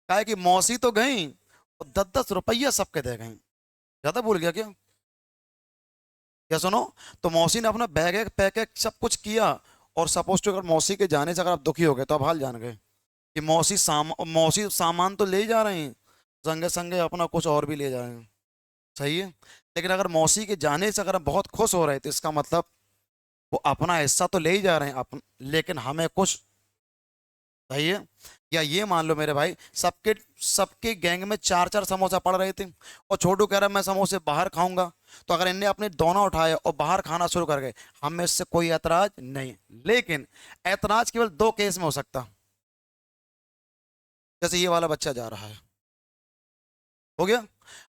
काहे कि मौसी तो गई और 10 10 रुपया सबके दे गई। ज्यादा भूल गया क्या? क्या सुनो, तो मौसी ने अपना बैग एक पैक एक सब कुछ किया, और सपोज टू अगर मौसी के जाने से अगर आप दुखी हो गए तो आप हाल जान गए कि मौसी सामान तो ले ही जा रहे हैं, संगे संगे अपना कुछ और भी ले जा रहे हैं। सही है। लेकिन अगर मौसी के जाने से अगर हम बहुत खुश हो रहे हैं, तो इसका मतलब वो अपना हिस्सा तो ले ही जा रहे हैं लेकिन हमें कुछ। सही है। या ये मान लो मेरे भाई, सबके सबके गैंग में 4 4 समोसा पड़ रहे थे, और छोटू कह रहा है मैं समोसे बाहर खाऊंगा, तो अगर इनने अपने दोनों उठाए और बाहर खाना शुरू कर गए, हमें इससे कोई ऐतराज नहीं। लेकिन ऐतराज केवल 2 केस में हो सकता। जैसे ये वाला बच्चा जा रहा है, हो गया,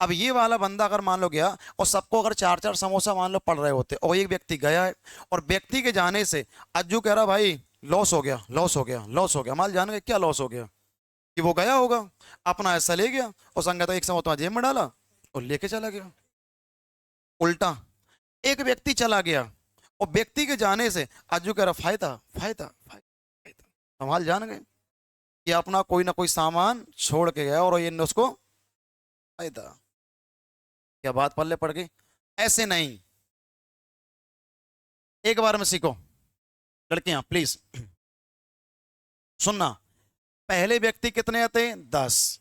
अब ये वाला बंदा अगर मान लो गया और सबको अगर चार चार समोसा मान लो पड़ रहे होते और एक व्यक्ति गया है और व्यक्ति के जाने से अज्जू कह रहा भाई लॉस हो गया, लॉस हो गया, लॉस हो गया, मान जान गए क्या लॉस हो गया कि वो गया होगा अपना ऐसा ले गया और संगत एक समोसा जेब में डाला और लेके चला गया। उल्टा एक व्यक्ति चला गया और व्यक्ति के जाने से अज्जू कह रहा फायदा फायदा फायदा फायदा। संभाल जान गए कि अपना कोई ना कोई सामान छोड़ के गया और ये ने उसको फायदा। क्या बात पल्ले पड़ गई? ऐसे नहीं, एक बार में सीखो लड़कियां प्लीज सुनना। पहले व्यक्ति कितने आते? 10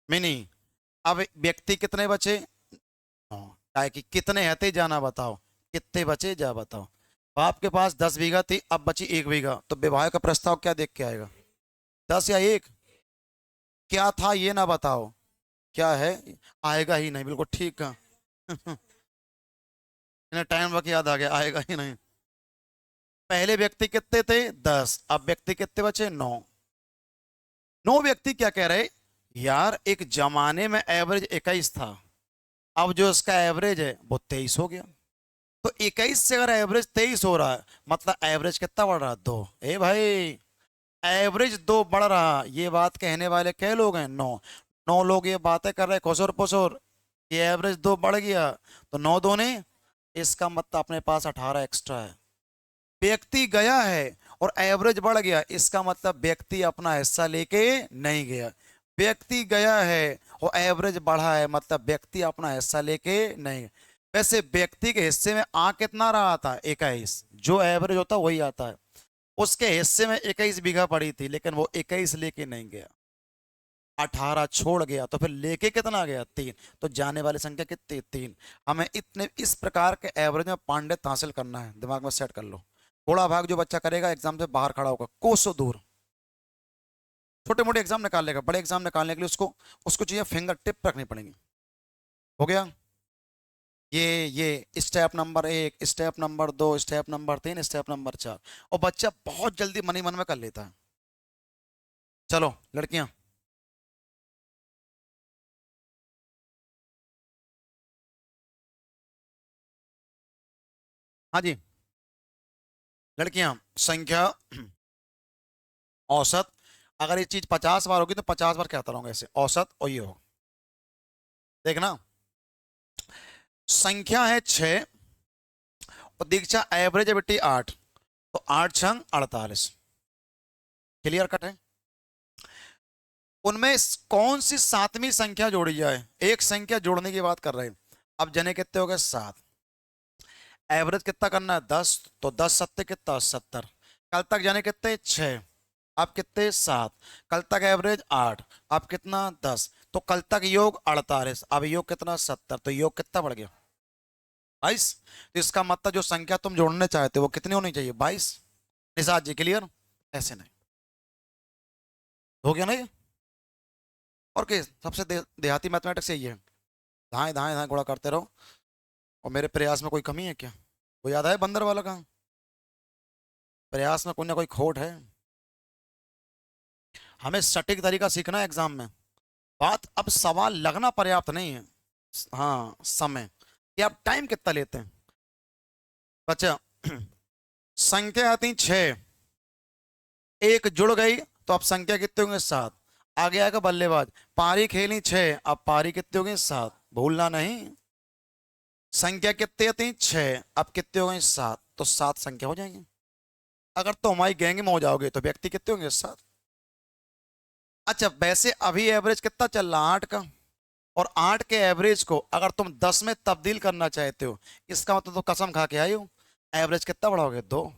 मिनी। अब व्यक्ति कितने बचे? 9। काय कि कितने आते जाना बताओ, कितने बचे जा बताओ। बाप के पास 10 बीघा थी, अब बची 1 बीघा, तो विवाह का प्रस्ताव क्या देख के आएगा? 10 या 1? क्या था ये ना बताओ, क्या है? आएगा ही नहीं, बिल्कुल ठीक है। इन्हें टाइम वक्त याद आ गया, आएगा ही नहीं। पहले व्यक्ति कितने थे? 10। अब व्यक्ति कितने बचे? 9। 9 व्यक्ति क्या कह रहे यार, एक जमाने में एवरेज 21 था, अब जो इसका एवरेज है वो 23 हो गया। तो 21 से अगर एवरेज 23 हो रहा है मतलब एवरेज कितना बढ़ रहा है? 2। ए भाई एवरेज 2 बढ़ रहा, ये बात कहने वाले कै लोग हैं? 9। 9 लोग ये बातें कर रहे खुसुर पुसुर, ये एवरेज 2 बढ़ गया तो 9 दूने, इसका मतलब अपने पास 18 एक्स्ट्रा है। व्यक्ति गया है और एवरेज बढ़ गया, इसका मतलब व्यक्ति अपना हिस्सा लेके नहीं गया। व्यक्ति गया है और एवरेज बढ़ा है मतलब व्यक्ति अपना हिस्सा लेके नहीं गया। वैसे व्यक्ति के हिस्से में आ कितना रहा था? 21। जो एवरेज होता वही आता है। उसके हिस्से में 21 बीघा पड़ी थी लेकिन वो 21 लेके नहीं गया, 18 छोड़ गया, तो फिर लेके कितना गया? 3। तो जाने वाली संख्या कितनी? 3। हमें इतने इस प्रकार के एवरेज में पांडित्य हासिल करना है, दिमाग में सेट कर लो। थोड़ा भाग जो बच्चा करेगा एग्जाम से बाहर खड़ा होगा कोसों दूर, छोटे मोटे एग्जाम निकाल लेगा, बड़े एग्जाम निकालने के लिए उसको उसको चाहिए फिंगर टिप रखनी पड़ेगी। हो गया ये step number 1, step number 2, step number 3, step number 4। और बच्चा बहुत जल्दी मनी मन में कर लेता है। चलो लड़कियां, हाँ जी लड़कियां, संख्या औसत, अगर ये चीज 50 बार होगी तो 50 बार कहता रहूंगा ऐसे औसत, और ये हो देखना। संख्या है 6 और दीक्षा एवरेज है बेटी 8, तो 8 छंग 48। क्लियर कट है? उनमें कौन सी सातवीं संख्या जोड़ी जाए? एक संख्या जोड़ने की बात कर रहे हैं। अब जने कितने हो गए? 7। एवरेज कितना करना है? 10, तो 10 सत्ते कितना? 70। कल तक जाने कितने? 6। अब कितने? 7। कल तक एवरेज 8, अब कितना? 10। तो कल तक योग 48, अब योग कितना? 70। तो योग कितना बढ़ गया? 22। तो इसका मतलब जो संख्या तुम जोड़ने चाहते हो वो कितनी होनी चाहिए? 22। निषाद जी क्लियर? ऐसे नहीं हो गया ना ये? और क्या सबसे देहाती मैथमेटिक्स यही है, धाए धाए धाए गुणा करते रहो। और मेरे प्रयास में कोई कमी है क्या? वो याद है बंदर वाला का? प्रयास में कोई ना कोई खोट है। हमें सटीक तरीका सीखना है एग्जाम में। बात अब सवाल लगना पर्याप्त नहीं है, हाँ समय, कि आप टाइम कितना लेते हैं। बच्चा संख्या आती 6, एक जुड़ गई तो अब संख्या कितने होंगे? 7। आगे आएगा बल्लेबाज, पारी खेली 6, अब पारी कितने होंगे? 7। भूलना नहीं। संख्या कितनी आती? 6, अब कितने हो गए? 7। तो 7 संख्या हो जाएंगे। अगर तो हमारी गैंग में हो जाओगे तो व्यक्ति कितने होंगे? 7। अच्छा वैसे अभी एवरेज कितना चल रहा? 8 का। और 8 के एवरेज को अगर तुम 10 में तब्दील करना चाहते हो, इसका मतलब तो कसम खा के आई हो, एवरेज कितना बढ़ाओगे? 2।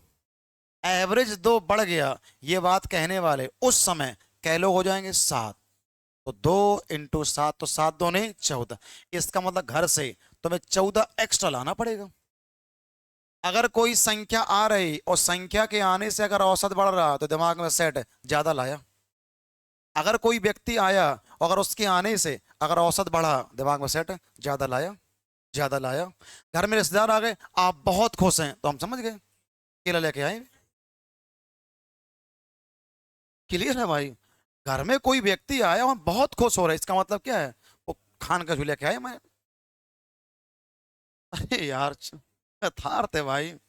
एवरेज 2 बढ़ गया, ये बात कहने वाले उस समय कै लोग हो जाएंगे? 7। तो 2 इंटू 7, तो 7 दूने 14। इसका मतलब घर से तुम्हें 14 एक्स्ट्रा लाना पड़ेगा। अगर कोई संख्या आ रही और संख्या के आने से अगर औसत बढ़ रहा तो दिमाग में सेट है, ज्यादा लाया। अगर कोई व्यक्ति आया अगर उसके आने से अगर औसत बढ़ा, दिमाग में सेट है, ज्यादा लाया, ज्यादा लाया। घर में रिश्तेदार आ गए, आप बहुत खुश हैं तो हम समझ गए केला लेके आए। क्लियर है भाई? घर में कोई व्यक्ति आया और बहुत खुश हो रहा है, इसका मतलब क्या है? वो खान का झूला क्या है मैं? अरे यार थार थे भाई।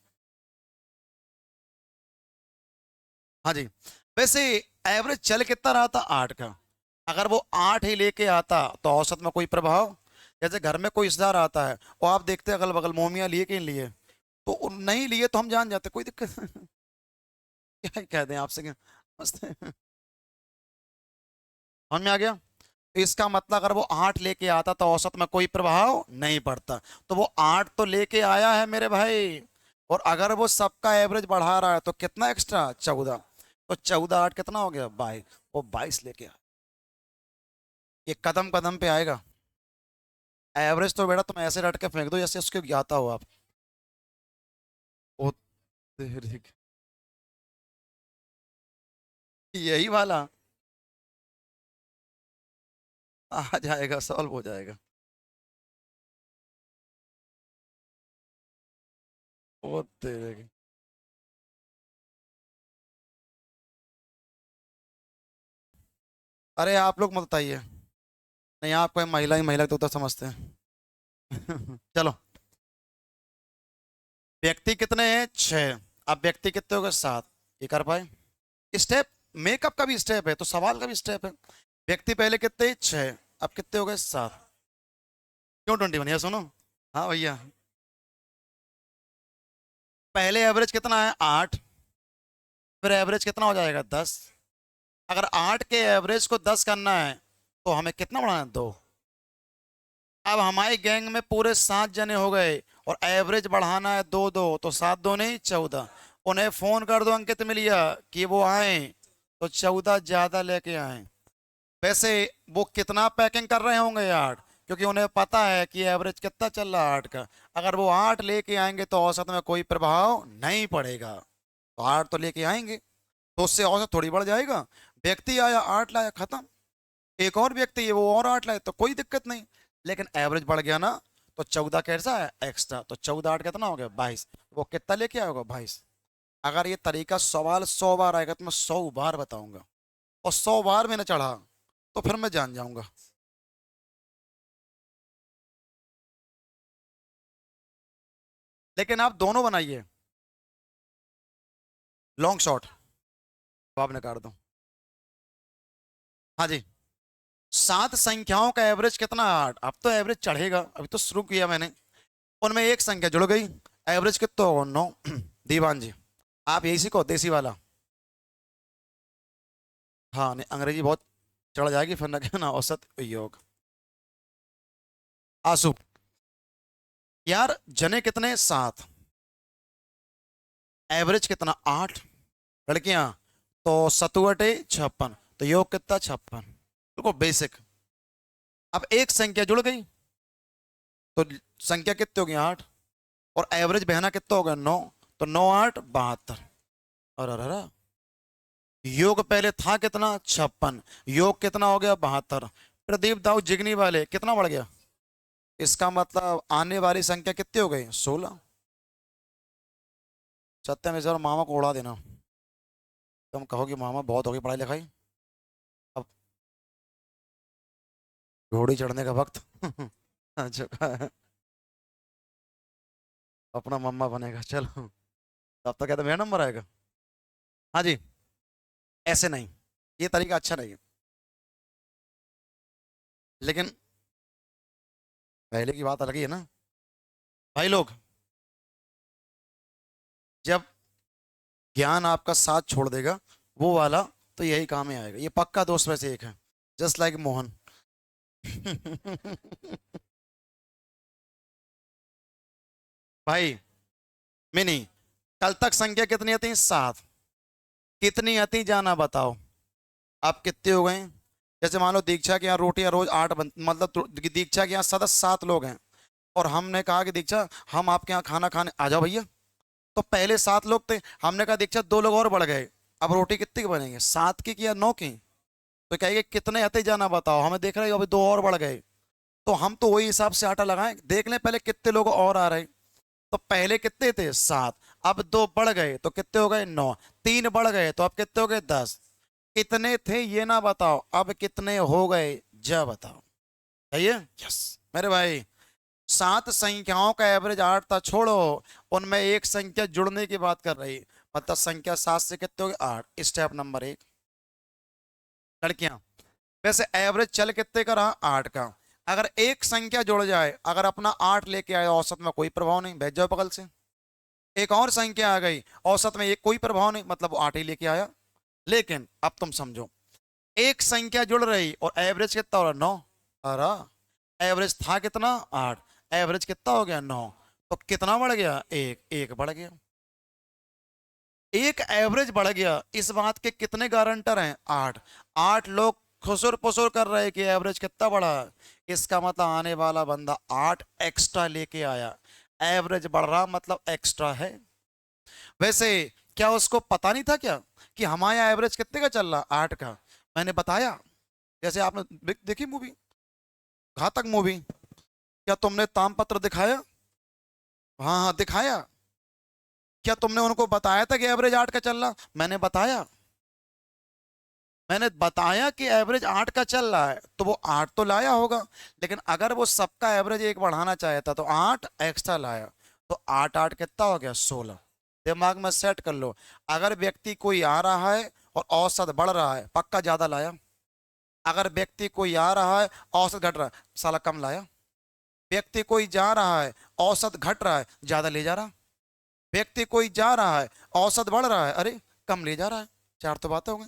हाँ जी। वैसे एवरेज चल कितना रहा था? 8 का। अगर वो 8 ही लेके आता तो औसत में कोई प्रभाव? जैसे घर में कोई रिश्तेदार आता है और आप देखते अगल बगल मोमिया लिए कि नहीं लिए, तो नहीं लिए तो हम जान जाते कोई दिक्कत क्या ही कह दें आपसे, क्या मस्त है। समझ में आ गया? तो इसका मतलब अगर वो 8 लेके आता तो औसत में कोई प्रभाव नहीं पड़ता। तो वो 8 तो लेके आया है मेरे भाई, और अगर वो सबका एवरेज बढ़ा रहा है तो कितना एक्स्ट्रा? 14। तो 14 8 कितना हो गया? 22। वो 22 लेके आया। ये कदम कदम पे आएगा। एवरेज तो बेटा तुम ऐसे रट के फेंक दो जैसे उसको ज्ञाता हो आप। ओ तेरी की- यही वाला आ जाएगा, सॉल्व हो जाएगा। ओ तेरे की- अरे आप लोग मत बताइए। नहीं, आपको महिला ही महिला तो उतना समझते हैं। चलो। व्यक्ति कितने हैं? 6। अब व्यक्ति कितने हो गए? 7। ये कर पाए? स्टेप, मेकअप का भी स्टेप है तो सवाल का भी स्टेप है। व्यक्ति पहले कितने? 6। अब कितने हो गए? 7। क्यों 21? ये सुनो। हाँ भैया। पहले एवरेज कितना है? 8। फिर एवरेज कितना हो जाएगा? 10। अगर 8 के एवरेज को 10 करना है तो हमें कितना बढ़ाना है? 2। अब हमारे गैंग में पूरे 7 जने हो गए और एवरेज बढ़ाना है 2 2, तो 7 2 नहीं 14। उन्हें फोन कर दो अंकित मिलिया कि वो आए, तो 14 ज्यादा लेके आए। वैसे वो कितना पैकिंग कर रहे होंगे? 8, क्योंकि उन्हें पता है कि एवरेज कितना चल रहा है 8 का। अगर वो 8 लेके आएंगे तो औसत में कोई प्रभाव नहीं पड़ेगा। तो 8 तो लेके आएंगे, तो उससे औसत थोड़ी बढ़ जाएगा। व्यक्ति आया 8 लाया, खत्म। एक और व्यक्ति है वो और 8 लाए तो कोई दिक्कत नहीं। लेकिन एवरेज बढ़ गया ना, तो 14 कैसा है? एक्स्ट्रा। तो 14 8 कितना हो गया? 22। वो कितना लेके आएगा? 22। अगर ये तरीका सवाल 100 बार आएगा तो मैं 100 बार बताऊंगा, और 100 बार मैंने चढ़ा तो फिर मैं जान जाऊंगा। लेकिन आप दोनों बनाइए, लॉन्ग शॉट। तो आपने काट दो। हाँ जी। 7 संख्याओं का एवरेज कितना? 8। अब तो एवरेज चढ़ेगा, अभी तो शुरू किया मैंने। उनमें एक संख्या जुड़ गई, एवरेज कितना होगा? 9। दीवान जी, आप यही सीखो देसी वाला। हाँ नहीं, अंग्रेजी बहुत चढ़ जाएगी फिर ना, क्या ना, औसत योग। आंसू। यार जने कितने? 7। एवरेज कितना? 8। लड़कियां तो सतुवटे 56, तो योग कितना? 56। बिल्कुल बेसिक। अब एक संख्या जुड़ गई तो संख्या कितनी हो गई? 8। और एवरेज बहना कितना हो गया? 9। तो 9 8 72। और अरे, योग पहले था कितना? 56। योग कितना हो गया? 72। प्रदीप दाऊ जिगनी वाले कितना बढ़ गया? इसका मतलब आने वाली संख्या कितनी हो गई? 16। सत्य में सर मामा को उड़ा देना। तुम कहोगे मामा बहुत हो गई पढ़ाई लिखाई, अब घोड़ी चढ़ने का वक्त आ चुका है। अपना मम्मा बनेगा चलो। तब तक कहते मेरा नंबर आएगा। हाँ जी। ऐसे नहीं, ये तरीका अच्छा नहीं है। लेकिन पहले की बात अलग ही है ना भाई लोग। जब ज्ञान आपका साथ छोड़ देगा वो वाला, तो यही काम में आएगा। ये पक्का दोस्त में से एक है, जस्ट लाइक मोहन। भाई मिनी, कल तक संख्या कितनी आती? 7। कितनी आती जाना बताओ। आप कितने हो गए? जैसे मान लो दीक्षा के यहाँ रोटियां रोज 8 बन, मतलब दीक्षा के यहाँ सदस्य 7 लोग हैं, और हमने कहा कि दीक्षा हम आपके यहाँ खाना खाने आ जाओ भैया। तो पहले 7 लोग थे, हमने कहा दीक्षा 2 लोग और बढ़ गए। अब रोटी कितनी की बनेंगे? 7 की या 9 की? तो कहेंगे कितने आते जाना बताओ, हमें देख रहे हो अभी 2 और बढ़ गए। तो हम तो वही हिसाब से आटा लगाएं, देख लें पहले कितने लोग और आ रहे हैं। तो पहले कितने थे? 7। अब 2 बढ़ गए तो कितने हो गए? 9। 3 बढ़ गए तो अब कितने हो गए? 10। कितने थे ये ना बताओ, अब कितने हो गए जा बताओ। सही है, यस मेरे भाई। सात संख्याओं का एवरेज आठ था, छोड़ो, उनमें एक संख्या जुड़ने की बात कर रही, मतलब संख्या सात से कितने हो गए, आठ। स्टेप नंबर एक। लड़कियां, वैसे एवरेज चल कितने का रहा, आठ का। अगर एक संख्या जुड़ जाए, अगर अपना आठ लेके आए औसत में कोई प्रभाव नहीं, भेज जाओ बगल से। एक और संख्या आ गई औसत में, एक कोई प्रभाव नहीं, मतलब वो आठ ही लेके आया। लेकिन अब तुम समझो, एक संख्या जुड़ रही और एवरेज कितना हो रहा, नौ। अरे एवरेज था कितना, आठ, एवरेज कितना हो गया, नौ। तो कितना बढ़ गया, एक, एक बढ़ गया। एक एवरेज बढ़ गया, इस बात के कितने गारंटर हैं, आठ। आठ लोग खुसुर पुसुर कर रहे हैं कि एवरेज कितना बढ़ा, इसका मतलब आने वाला बंदा आठ एक्स्ट्रा लेके आया। एवरेज बढ़ रहा मतलब एक्स्ट्रा है। वैसे क्या उसको पता नहीं था क्या कि हमारा एवरेज कितने का चल रहा, आठ का। मैंने बताया, जैसे आपने देखी मूवी, घातक मूवी, क्या तुमने तामपत्र दिखाया, हाँ हाँ दिखाया। क्या तुमने उनको बताया था कि एवरेज आठ का चल रहा, मैंने बताया। मैंने बताया कि एवरेज आठ का चल रहा है, तो वो आठ तो लाया होगा। लेकिन अगर वो सबका एवरेज एक बढ़ाना चाहता तो आठ एक्स्ट्रा लाया। तो आठ आठ कितना हो गया, 16। दिमाग में सेट कर लो। अगर व्यक्ति कोई आ रहा है और औसत बढ़ रहा है, पक्का ज्यादा लाया। अगर व्यक्ति कोई आ रहा है, औसत घट रहा है, साला कम लाया। व्यक्ति कोई जा रहा है, औसत घट रहा है, ज्यादा ले जा रहा। व्यक्ति कोई जा रहा है, औसत बढ़ रहा है, अरे कम ले जा रहा है। चार तो बातें हो गई।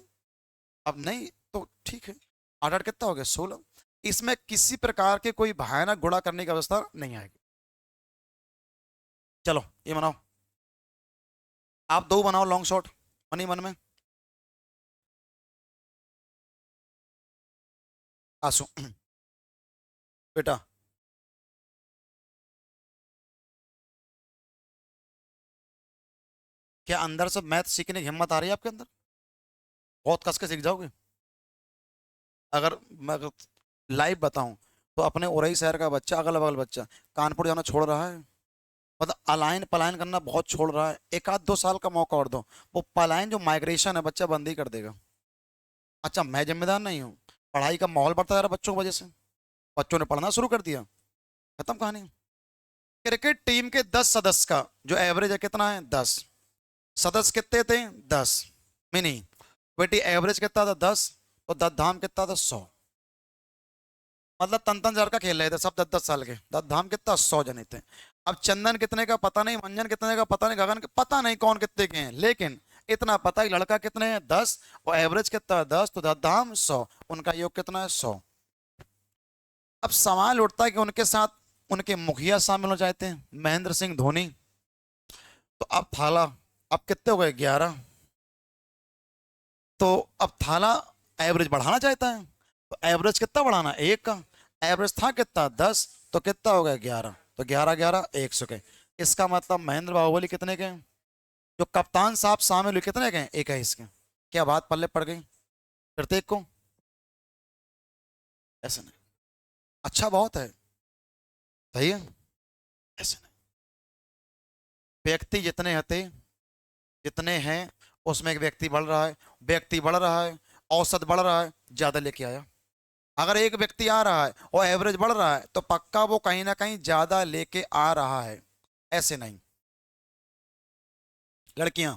अब नहीं तो ठीक है, आठ आठ कितना हो गया, 16। इसमें किसी प्रकार के कोई भयानक गुणा करने की अवस्था नहीं आएगी। चलो ये बनाओ, आप दो बनाओ लॉन्ग शॉट मनी मन में। आंसू बेटा, क्या अंदर से मैथ सीखने की हिम्मत आ रही है आपके अंदर? बहुत कस के सीख जाओगे। अगर मैं लाइव बताऊं, तो अपने उरई शहर का बच्चा, अगल बगल बच्चा, कानपुर जाना छोड़ रहा है। मतलब अलायन पलायन करना बहुत छोड़ रहा है। एक आध दो साल का मौका और दो, वो पलायन जो माइग्रेशन है बच्चा बंद ही कर देगा। अच्छा मैं जिम्मेदार नहीं हूँ, पढ़ाई का माहौल बढ़ता जा रहा है बच्चों की वजह से, बच्चों ने पढ़ना शुरू कर दिया, खत्म कहानी। क्रिकेट टीम के 10 सदस्य का जो एवरेज है कितना है, 10। सदस्य कितने थे, 10। मिनी बेटी एवरेज कितना था, 10। तो दस धाम कितना था, 100। मतलब तन तन हजार का खेल रहे थे सब, 10 10 साल के। दस धाम कितना, 100 जने थे। अब चंदन कितने का पता नहीं, मंजन कितने का पता नहीं, गगन पता नहीं कौन कितने के हैं, लेकिन इतना पता है लड़का कितने हैं, 10। और एवरेज कितना है, 10। तो दस धाम 100, उनका योग कितना है, 100। अब सवाल उठता है कि उनके साथ उनके मुखिया शामिल हो जाते हैं, महेंद्र सिंह धोनी। तो अब थाला, अब कितने हो गए, 11। तो अब थाला एवरेज बढ़ाना चाहता है, तो एवरेज कितना बढ़ाना, एक का। एवरेज था कितना, 10। तो कितना हो गया, 11। तो 11 11 100 के। इसका मतलब महेंद्र बाहुबली कितने के हैं? जो कप्तान साहब शामिल हुए कितने के हैं, 21 के। क्या बात पल्ले पड़ गई, प्रत्येक को? ऐसे नहीं, अच्छा बहुत है, सही है, ऐसे नहीं। व्यक्ति जितने हते, जितने हैं, उसमें एक व्यक्ति बढ़ रहा है। व्यक्ति बढ़ रहा है, औसत बढ़ रहा है, ज्यादा लेके आया। अगर एक व्यक्ति आ रहा है और एवरेज बढ़ रहा है, तो पक्का वो कहीं ना कहीं ज्यादा लेके आ रहा है, ऐसे नहीं। लड़कियां,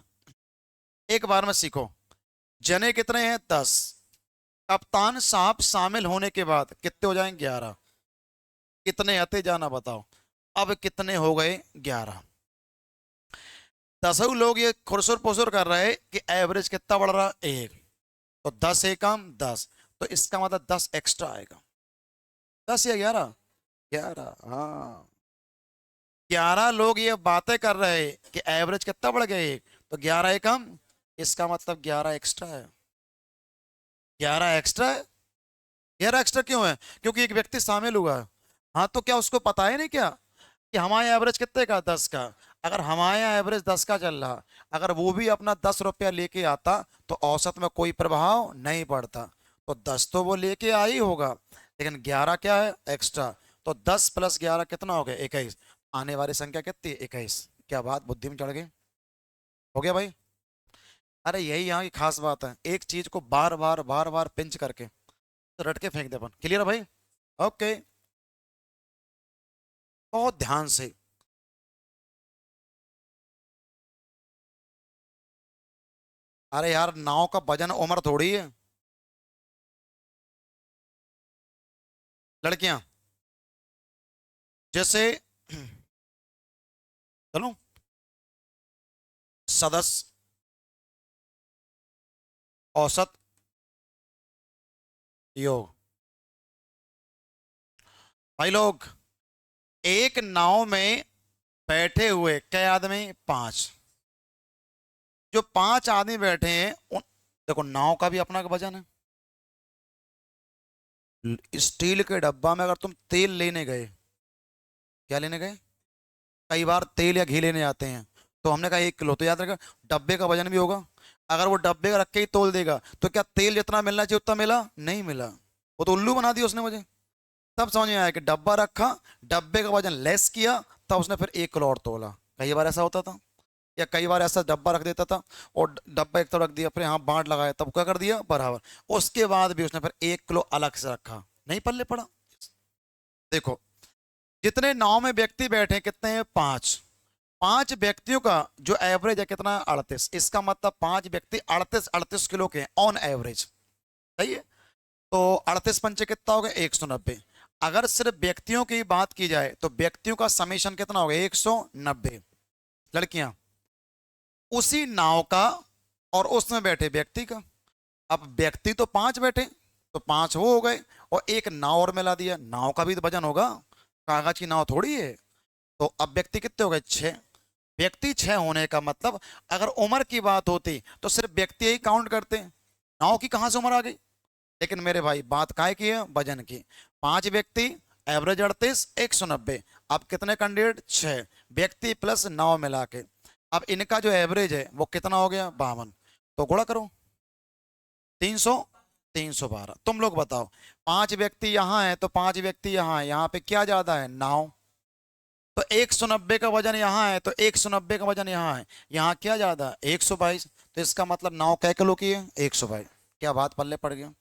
एक बार में सीखो, जने कितने हैं, 10। कप्तान साहब शामिल होने के बाद कितने हो जाएंगे, 11। कितने आते जाना बताओ। अब कितने हो गए, 11। दसों लोग ये खुरसुर पुसुर कर रहे हैं कि एवरेज कितना बढ़ रहा, एक। तो 10 एकम 10, तो इसका मतलब 10 एक्स्ट्रा आएगा। 10 या 11, 11, हाँ। 11 लोग ये बातें कर रहे हैं कि एवरेज कितना बढ़ गया, एक। तो 11 एकम, इसका मतलब 11 एक्स्ट्रा है। 11 एक्स्ट्रा है। 11 एक्स्ट्रा क्यों है, क्योंकि एक व्यक्ति शामिल हुआ है। हाँ तो क्या उसको पता है नहीं क्या कि हमारे एवरेज कितने का, 10 का। अगर हमारे यहाँ एवरेज 10 का चल रहा, अगर वो भी अपना 10 रुपया लेके आता, तो औसत में कोई प्रभाव नहीं पड़ता। तो 10 तो वो लेके आ ही होगा, लेकिन 11 क्या है, एक्स्ट्रा। तो 10 प्लस 11 कितना हो गया, 21। आने वाली संख्या कितनी, 21। क्या बात बुद्धि में चढ़ गई, हो गया भाई। अरे यही यहाँ की खास बात है, एक चीज को बार बार पिंच करके तो रट के फेंक दे अपन। क्लियर है भाई? ओके। बहुत ध्यान से। अरे यार, नाव का वजन उम्र थोड़ी है। लड़कियां, जैसे चलो, सदस्य, औसत, योग। भाई लोग, एक नाव में बैठे हुए कई आदमी? पांच। जो पांच आदमी बैठे हैं देखो, नाव का भी अपना का वजन है। स्टील के डब्बा में अगर तुम तेल लेने गए, क्या लेने गए, कई बार तेल या घी लेने जाते हैं, तो हमने कहा 1 किलो, तो याद रखा डब्बे का वजन भी होगा। अगर वो डब्बे का रख के ही तोल देगा, तो क्या तेल जितना मिलना चाहिए उतना मिला? नहीं मिला। वो तो उल्लू बना दिया उसने मुझे। तब समझ में आया कि डब्बा रखा, डब्बे का वजन लेस किया, तब उसने फिर 1 किलो और तोला। कई बार ऐसा होता था, या कई बार ऐसा डब्बा रख देता था और डब्बा एक तरफ रख दिया, फिर यहाँ बांट लगाया, तब क्या कर दिया बराबर। उसके बाद भी उसने फिर 1 किलो अलग से रखा, नहीं पल्ले पड़ा। देखो, जितने नाव में व्यक्ति बैठे हैं, कितने हैं? पांच। पांच व्यक्तियों का जो एवरेज है कितना? 38। इसका मतलब पांच व्यक्ति 38 38 किलो के हैं ऑन एवरेज। सही है। तो 38 पंचे कितना हो गया? 190। अगर सिर्फ व्यक्तियों की बात की जाए तो व्यक्तियों का समीशन कितना हो गया? 190। लड़कियां, उसी नाव का और उसमें बैठे व्यक्ति का। अब व्यक्ति तो पांच बैठे, तो पांच वो हो गए, और एक नाव और मिला दिया, नाव का भी तो वजन होगा, कागज की नाव थोड़ी है। तो अब व्यक्ति कितने हो गए? छह। व्यक्ति छह होने का मतलब, अगर उम्र की बात होती तो सिर्फ व्यक्ति ही काउंट करते, नाव की कहां से उम्र आ गई? लेकिन मेरे भाई, बात काय की है? वजन की। पांच व्यक्ति, एवरेज 38 190। अब कितने कैंडिडेट? छह। व्यक्ति प्लस नाव मिला के, अब इनका जो एवरेज है वो कितना हो गया? 52। तो गुणा करो, 300, 312। तुम लोग बताओ, पांच व्यक्ति यहाँ है तो पांच व्यक्ति यहाँ है, यहाँ पे क्या ज्यादा है? नाव। तो 190 का वजन यहाँ है तो 190 का वजन यहाँ है, यहाँ क्या ज्यादा? 122। तो इसका मतलब नाव कै किलो की है? 122। क्या बात पल्ले पड़ गया?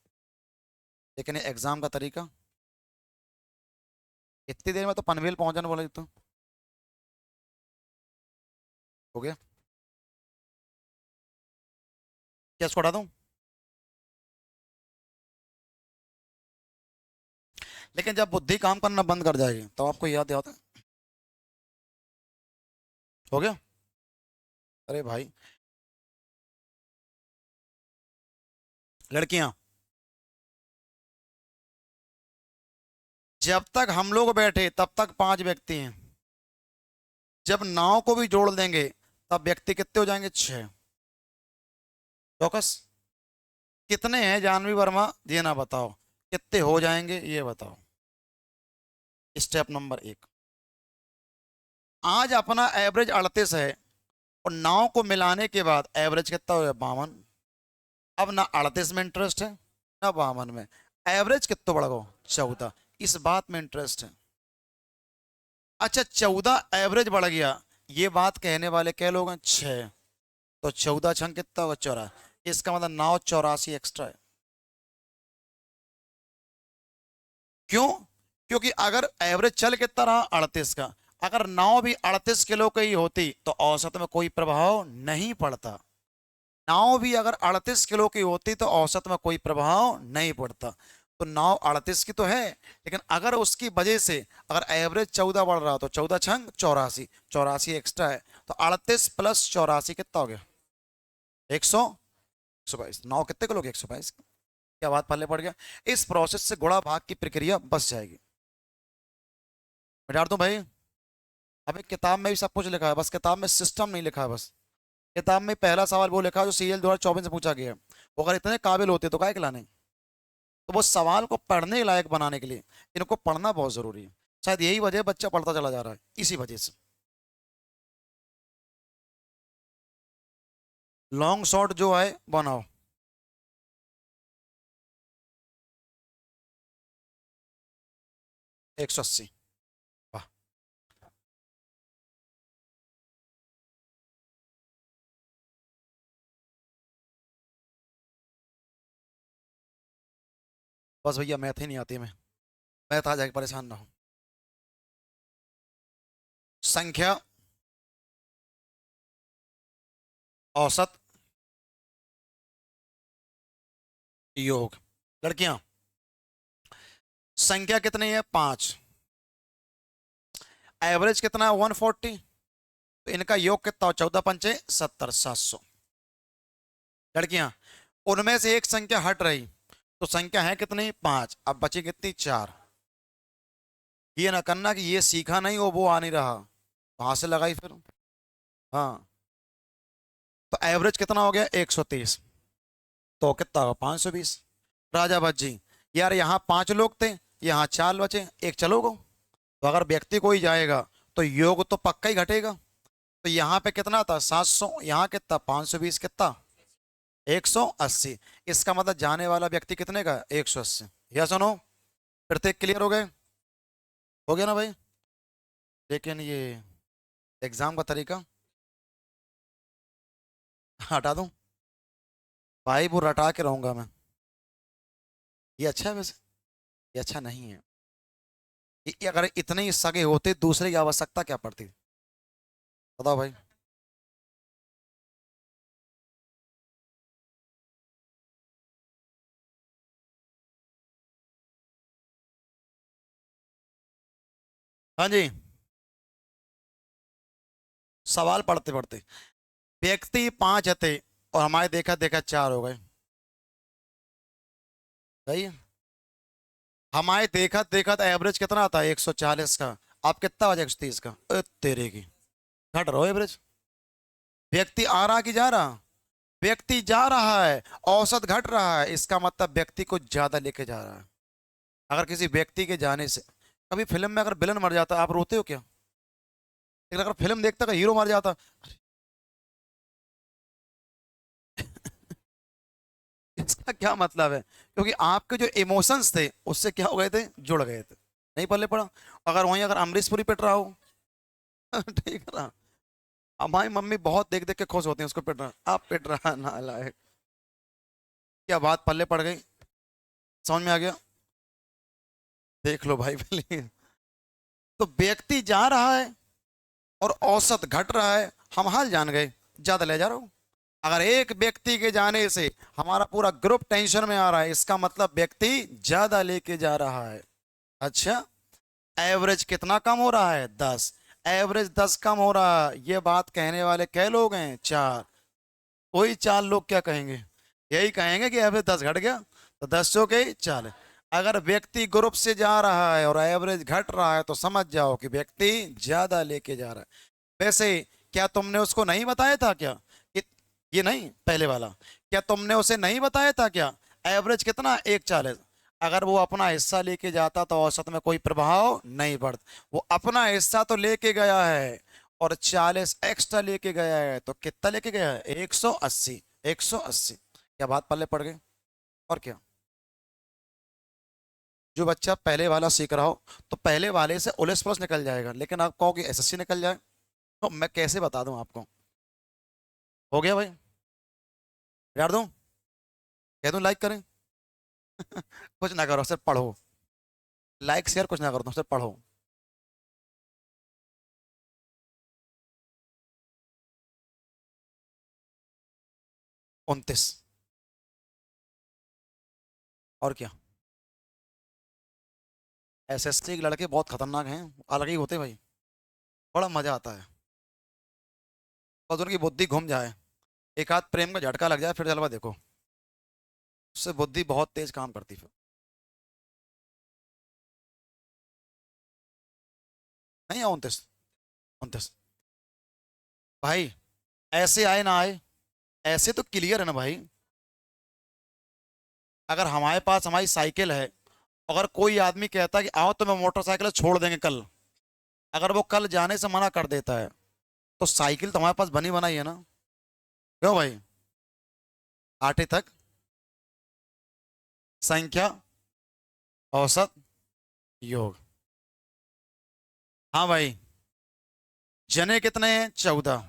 लेकिन ये एग्जाम का तरीका, इतनी देर में तो पनवेल पहुंचने वाला तो हो गया। क्या इसको हटा दूं? लेकिन जब बुद्धि काम करना बंद कर जाएगी तो आपको याद आता है। हो गया। अरे भाई, लड़कियां, जब तक हम लोग बैठे तब तक पांच व्यक्ति हैं, जब नाव को भी जोड़ देंगे तब व्यक्ति कितने हो जाएंगे? छह। चौकस। कितने हैं जानवी वर्मा, ये ना बताओ, कितने हो जाएंगे ये बताओ। स्टेप नंबर 1, आज अपना एवरेज 38 है, और नाव को मिलाने के बाद एवरेज कितना हो गया? 52। अब ना 38 में इंटरेस्ट है, ना 52 में। एवरेज कितना बढ़ गो? 14। इस बात में इंटरेस्ट है। अच्छा, 14 एवरेज बढ़ गया, ये बात कहने वाले क्या लोग हैं? छह। तो 14 छंग कितना होगा? 84। इसका मतलब नाव 84 एक्स्ट्रा है। क्यों? क्योंकि अगर एवरेज चल कितना रहा? 38 का। अगर नाव भी 38 किलो की होती तो औसत में कोई प्रभाव नहीं पड़ता। नाव भी अगर 38 किलो की होती तो औसत में कोई प्रभाव नहीं पड़ता। तो नाव 38 की तो है, लेकिन अगर उसकी वजह से अगर एवरेज 14 बढ़ रहा तो 14 छंग 84, 84 एक्स्ट्रा है। तो 38 प्लस 84 कितना हो गया? 122। नाव कितने किलो की? 122। क्या बात पल्ले पड़ गया? इस प्रोसेस से गुणा भाग की प्रक्रिया बस जाएगी। मैं डाल दूं भाई? अबे किताब में भी सब कुछ लिखा है, बस किताब में सिस्टम नहीं लिखा है बस। किताब में पहला सवाल वो लिखा है जो सीएल 2024 से पूछा गया है। वो अगर इतने काबिल होते तो काहे के लाने। तो वो सवाल को पढ़ने लायक बनाने के लिए इनको पढ़ना बहुत जरूरी है। शायद यही वजह है बच्चा पढ़ता चला जा रहा है, इसी वजह से। लॉन्ग शॉट जो है बनाओ। 180। वाह। बस भैया, मैथ ही नहीं आती मैं। मैथ आ जाएगी, परेशान ना हो। संख्या, औसत, योग। लड़कियां, संख्या कितनी है? 5। एवरेज कितना है? 140। तो इनका योग कितना हो? 14 पंचे 70, 700। लड़कियां, उनमें से एक संख्या हट रही, तो संख्या है कितनी? 5। अब बची कितनी? 4। ये ना करना कि ये सीखा नहीं वो आ नहीं रहा, वहां से लगाई फिर। हाँ, तो एवरेज कितना हो गया? 130। तो कितना होगा? 520। राजा भट्ट जी, यार यहाँ 5 लोग थे, यहाँ 4 बचे, एक चलोगो। तो अगर व्यक्ति कोई जाएगा तो योग तो पक्का ही घटेगा। तो यहाँ पे कितना था? 700। यहाँ कितना? 520। कितना? 180। इसका मतलब जाने वाला व्यक्ति कितने का? 180। या सुनो, फिर तक क्लियर हो गए? हो गया ना भाई? लेकिन ये एग्जाम का तरीका हटा दूं? भाई वो रटा के रहूंगा मैं। ये अच्छा है वैसे? ये अच्छा नहीं है। ये अगर इतने ही सगे होते, दूसरे की आवश्यकता क्या पड़ती? बताओ भाई। हाँ जी, सवाल पढ़ते पढ़ते। व्यक्ति 5 थे और हमारे देखा देखा 4 हो गए। सही। हमारे देखा देखा था एवरेज कितना था? 140 का। आप कितना बजे? 130 का। तेरे की, घट रहा हो एवरेज। व्यक्ति आ रहा कि जा रहा? व्यक्ति जा रहा है, औसत घट रहा है, इसका मतलब व्यक्ति को ज्यादा लेके जा रहा है। अगर किसी व्यक्ति के जाने से, कभी फिल्म में अगर विलन मर जाता आप रोते हो क्या? लेकिन अगर फिल्म देखता का हीरो मर जाता, इसका क्या मतलब है? क्योंकि आपके जो इमोशंस थे उससे क्या हो गए थे? जुड़ गए थे। नहीं पल्ले पड़ा? अगर वहीं अगर अमरीश पुरी पिट रहा हो ठीक है ना, हमारी मम्मी बहुत देख देख के खुश होती है उसको पिट रहा, आप पिट रहा ना लायक। क्या बात पल्ले पड़ गई? समझ में आ गया? देख लो भाई प्लीज। तो व्यक्ति जा रहा है और औसत घट रहा है, हम हाल जान गए, ज्यादा ले जा रहा हूं। अगर एक व्यक्ति के जाने से हमारा पूरा ग्रुप टेंशन में आ रहा है, इसका मतलब व्यक्ति ज्यादा लेके जा रहा है। अच्छा, एवरेज कितना कम हो रहा है? 10। एवरेज 10 कम हो रहा है, ये बात कहने वाले कै लोग हैं? 4। वही 4 लोग क्या कहेंगे? यही कहेंगे कि एवरेज 10 घट गया, तो 10 सौ के 4। अगर व्यक्ति ग्रुप से जा रहा है और एवरेज घट रहा है तो समझ जाओ कि व्यक्ति ज्यादा लेके जा रहा है। वैसे क्या तुमने उसको नहीं बताया था क्या कि ये नहीं पहले वाला, क्या तुमने उसे नहीं बताया था क्या? एवरेज कितना? 140। अगर वो अपना हिस्सा लेके जाता तो औसत में कोई प्रभाव नहीं पड़ता। वो अपना हिस्सा तो लेके गया है और 40 एक्स्ट्रा लेके गया है, तो कितना लेके गया है? 180। 180। क्या बात पल्ले पड़ गई? और क्या? जो बच्चा पहले वाला सीख रहा हो तो पहले वाले से उलस प्लस निकल जाएगा, लेकिन आप कहो कि एसएससी निकल जाए, तो मैं कैसे बता दूं आपको? हो गया भाई? यार दूं? कह दूं लाइक करें? कुछ ना करो, सिर्फ पढ़ो। लाइक शेयर कुछ ना करो, तुम सिर्फ पढ़ो। 29। और क्या? एसएससी के लड़के बहुत खतरनाक हैं, अलग ही होते हैं भाई। बड़ा मजा आता है, और उनकी बुद्धि घूम जाए, एक आध प्रेम का झटका लग जाए, फिर जलवा देखो। उससे बुद्धि बहुत तेज काम करती फिर। नहीं है 29? 29 भाई, ऐसे आए ना आए, ऐसे तो क्लियर है ना भाई। अगर हमारे पास हमारी साइकिल है, अगर कोई आदमी कहता है कि आओ तो मैं मोटरसाइकिल छोड़ देंगे कल, अगर वो कल जाने से मना कर देता है, तो साइकिल तो हमारे पास बनी बनाई है ना। क्यों भाई? 8 तक, संख्या, औसत, योग। हाँ भाई, जने कितने हैं? 14।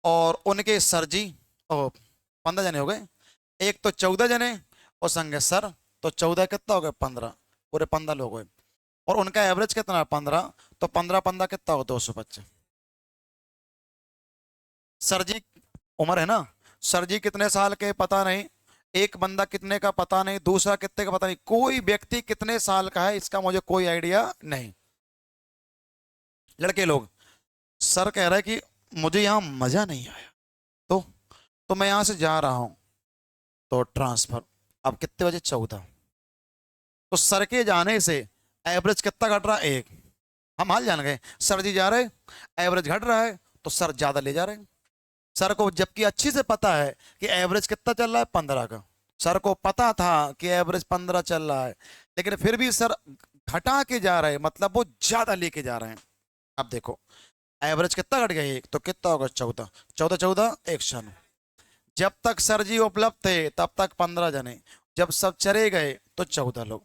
और उनके सर जी, ओ, 15 जने हो गए। एक तो 14 जने और संगे सर, तो 14 कितना हो गए? 15। पूरे 15 लोग हुए। और उनका एवरेज कितना है 15, तो 15 15 कितना हो 225। सर जी उम्र है ना, सर जी कितने साल के पता नहीं, एक बंदा कितने का पता नहीं, दूसरा कितने का पता नहीं, कोई व्यक्ति कितने साल का है इसका मुझे कोई आइडिया नहीं। लड़के लोग, सर कह रहा है कि मुझे यहाँ मजा नहीं आया, तो तो मैं यहाँ से जा रहा हूँ, तो ट्रांसफर। अब कितने बजे 14, तो सर के जाने से एवरेज कितना घट रहा है 1। हम हाल जान गए, सर जी जा रहे, एवरेज घट रहा है, तो सर ज्यादा ले जा रहे हैं। सर को जबकि अच्छी से पता है कि एवरेज कितना चल रहा है 15 का, सर को पता था कि एवरेज 15 चल रहा है, लेकिन फिर भी सर घटा के जा रहे हैं, मतलब वो ज्यादा लेके जा रहे हैं। अब देखो एवरेज कितना घट गया, एक तो कितना होगा 14, 14 14 100। जब तक सर जी उपलब्ध थे तब तक 15 जने, जब सब चले गए तो 14 लोग।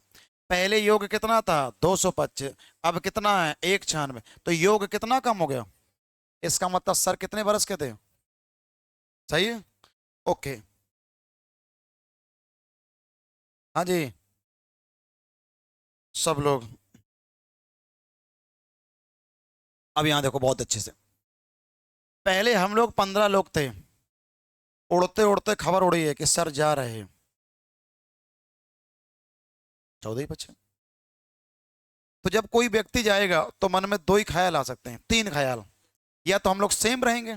पहले योग कितना था 225, अब कितना है 196, तो योग कितना कम हो गया, इसका मतलब सर कितने बरस के थे। सही है, ओके। हाँ जी, सब लोग अब यहाँ देखो बहुत अच्छे से, पहले हम लोग 15 लोग थे, उड़ते उड़ते खबर उड़ी है कि सर जा रहे हैं, 14 ही बचे। तो जब कोई व्यक्ति जाएगा तो मन में दो ही ख्याल आ सकते हैं, तीन ख्याल, या तो हम लोग सेम रहेंगे,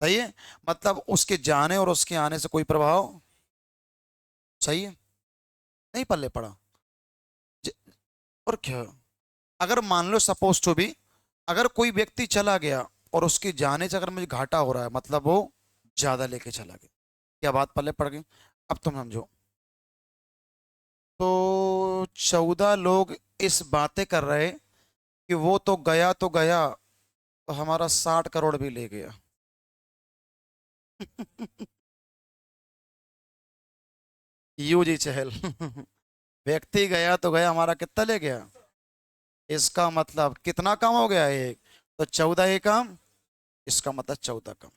सही है, मतलब उसके जाने और उसके आने से कोई प्रभाव, सही है, नहीं पल्ले पड़ा। ज- और क्या, अगर मान लो सपोज टू बी, अगर कोई व्यक्ति चला गया और उसके जाने से अगर मुझे घाटा हो रहा है, मतलब वो ज्यादा लेके चला गया, क्या बात पल्ले पड़ गई। अब तुम समझो, तो 14 लोग इस बातें कर रहे कि वो तो गया, तो हमारा 60 करोड़ भी ले गया। यूं जी चहल। व्यक्ति गया तो गया, हमारा कितना ले गया, इसका मतलब कितना कम हो गया एक, तो 14 ही कम, इसका मतलब 14 कम।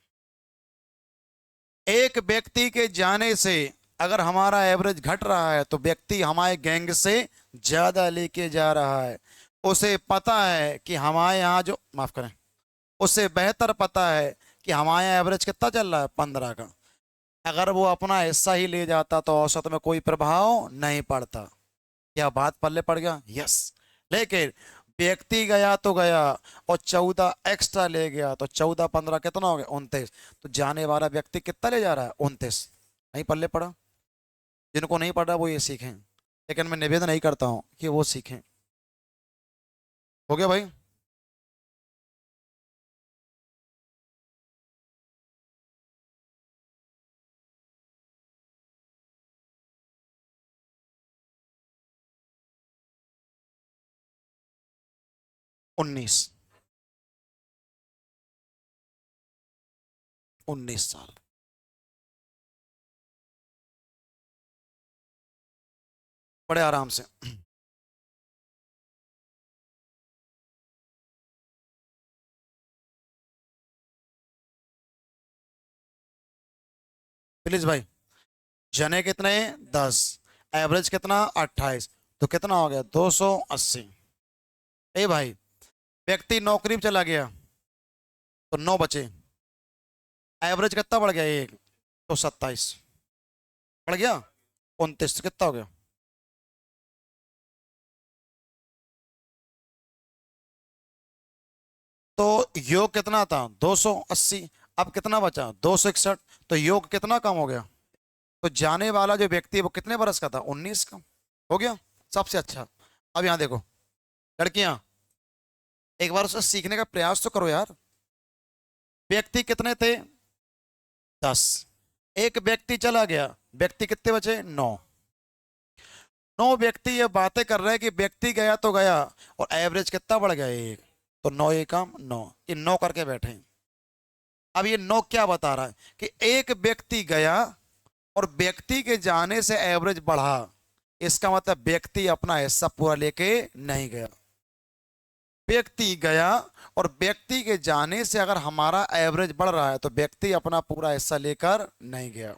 एक व्यक्ति के जाने से अगर हमारा एवरेज घट रहा है तो व्यक्ति हमारे गैंग से ज्यादा लेके जा रहा है। उसे पता है कि हमारे यहाँ जो, माफ करें, उसे बेहतर पता है कि हमारे यहाँ एवरेज कितना चल रहा है 15 का। अगर वो अपना हिस्सा ही ले जाता तो औसत में कोई प्रभाव नहीं पड़ता। क्या बात पल्ले पड़ गया, यस। लेकिन व्यक्ति गया तो गया और 14 एक्स्ट्रा ले गया, तो 14 15 कितना हो गया 29, तो जाने वाला व्यक्ति कितना ले जा रहा है 29। नहीं पल्ले पड़ा, जिनको नहीं पड़ा वो ये सीखें, लेकिन मैं निवेदन नहीं करता हूं कि वो सीखें। हो गया भाई। 19, 19 साल। बड़े आराम से। प्लीज भाई, जने कितने 10, एवरेज कितना 28, तो कितना हो गया 280। ए भाई, व्यक्ति नौकरी पे चला गया तो 9 बचे, एवरेज कितना बढ़ गया एक, तो 27 बढ़ गया 29, तो कितना हो गया, तो योग कितना था 280, अब कितना बचा 261, तो योग कितना कम हो गया, तो जाने वाला जो व्यक्ति है वो कितने बरस का था 19 का। हो गया सबसे अच्छा। अब यहाँ देखो लड़कियां, एक बार उसे सीखने का प्रयास तो करो यार। व्यक्ति कितने थे 10, एक व्यक्ति चला गया, व्यक्ति कितने बचे 9। 9 व्यक्ति ये बातें कर रहे हैं कि व्यक्ति गया तो गया और एवरेज कितना बढ़ गया एक, तो 9 एकम 9, ये 9 करके बैठे हैं। अब ये 9 क्या बता रहा है कि एक व्यक्ति गया और व्यक्ति के जाने से एवरेज बढ़ा, इसका मतलब व्यक्ति अपना हिस्सा पूरा लेके नहीं गया। व्यक्ति गया और व्यक्ति के जाने से अगर हमारा एवरेज बढ़ रहा है तो व्यक्ति अपना पूरा हिस्सा लेकर नहीं गया।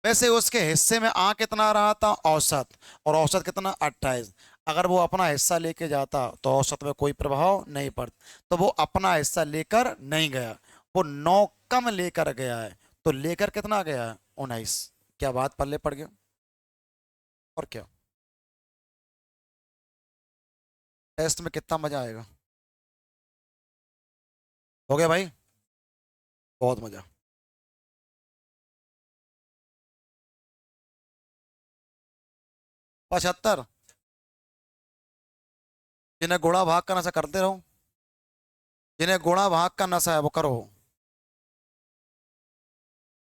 वैसे उसके हिस्से में आ कितना रहा था औसत, और औसत कितना 28। अगर वो अपना हिस्सा लेके जाता तो औसत में कोई प्रभाव नहीं पड़ता, तो वो अपना हिस्सा लेकर नहीं गया, वो 9 कम लेकर गया है, तो लेकर कितना गया है? 19। क्या बात पल्ले पड़ गया? और क्या, टेस्ट में कितना मजा आएगा। हो गया भाई, बहुत मजा। 75। जिन्हें गुणा भाग का नशा करते रहो, जिन्हें गुणा भाग का नशा है वो करो।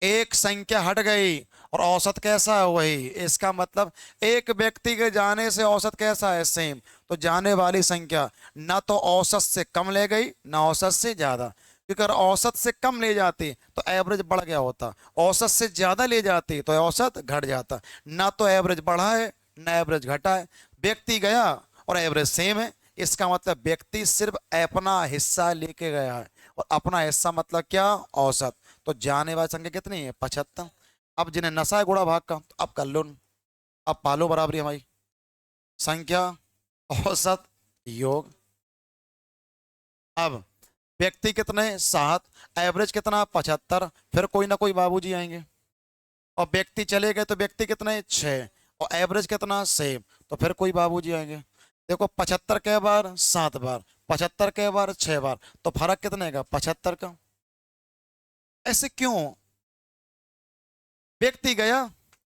एक संख्या हट गई और औसत कैसा है वही, इसका मतलब एक व्यक्ति के जाने से औसत कैसा है? सेम। तो जाने वाली संख्या ना तो औसत से कम ले गई ना औसत से ज्यादा, क्योंकि अगर औसत से कम ले जाती तो एवरेज बढ़ गया होता, औसत से ज्यादा ले जाती तो औसत घट जाता। ना तो एवरेज बढ़ा है ना एवरेज घटा है, व्यक्ति गया और एवरेज सेम है। इसका मतलब व्यक्ति सिर्फ अपना हिस्सा लेके गया है, और अपना हिस्सा मतलब क्या? औसत। तो जाने वाली संख्या कितनी है? 75। अब जिन्हें नशा है गुणा भाग का, तो अब कर लो, अब पालो बराबरी हमारी। संख्या, औसत, योग। अब व्यक्ति कितने? 7। एवरेज कितना? 75। फिर कोई ना कोई बाबूजी आएंगे, और व्यक्ति चले गए तो व्यक्ति कितने? 6। और एवरेज कितना? सेम। तो फिर कोई बाबूजी आएंगे। देखो 75 के बार 7 बार, 75 के बार 6 बार, तो फर्क कितने का? 75 का। ऐसे क्यों? व्यक्ति गया,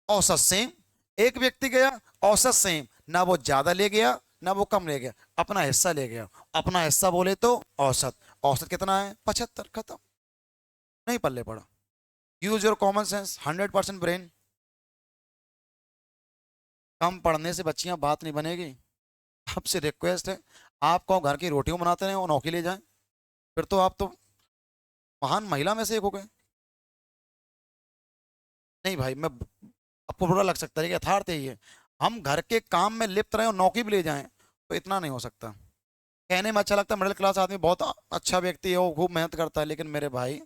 औसत सेम। एक व्यक्ति गया, औसत सेम, ना वो ज्यादा ले गया ना वो कम ले गया, अपना हिस्सा ले गया। अपना हिस्सा बोले तो औसत, औसत कितना है? 75। खत्म। नहीं पल्ले पड़ा। Use your common sense, 100% brain. कम पढ़ने से बच्चियां बात नहीं बनेगी। आपसे रिक्वेस्ट है, आप कहो घर की रोटियों बनाते रहे और नौकरी ले जाएं, फिर तो आप तो महान महिला में से एक हो गए। नहीं भाई, मैं, आपको बुरा लग सकता है कि यथार्थ है ये। हम घर के काम में लिप्त रहे और नौकरी भी ले जाएं, तो इतना नहीं हो सकता। कहने में अच्छा लगता है मिडिल क्लास आदमी बहुत अच्छा व्यक्ति है, वो खूब मेहनत करता है, लेकिन मेरे भाई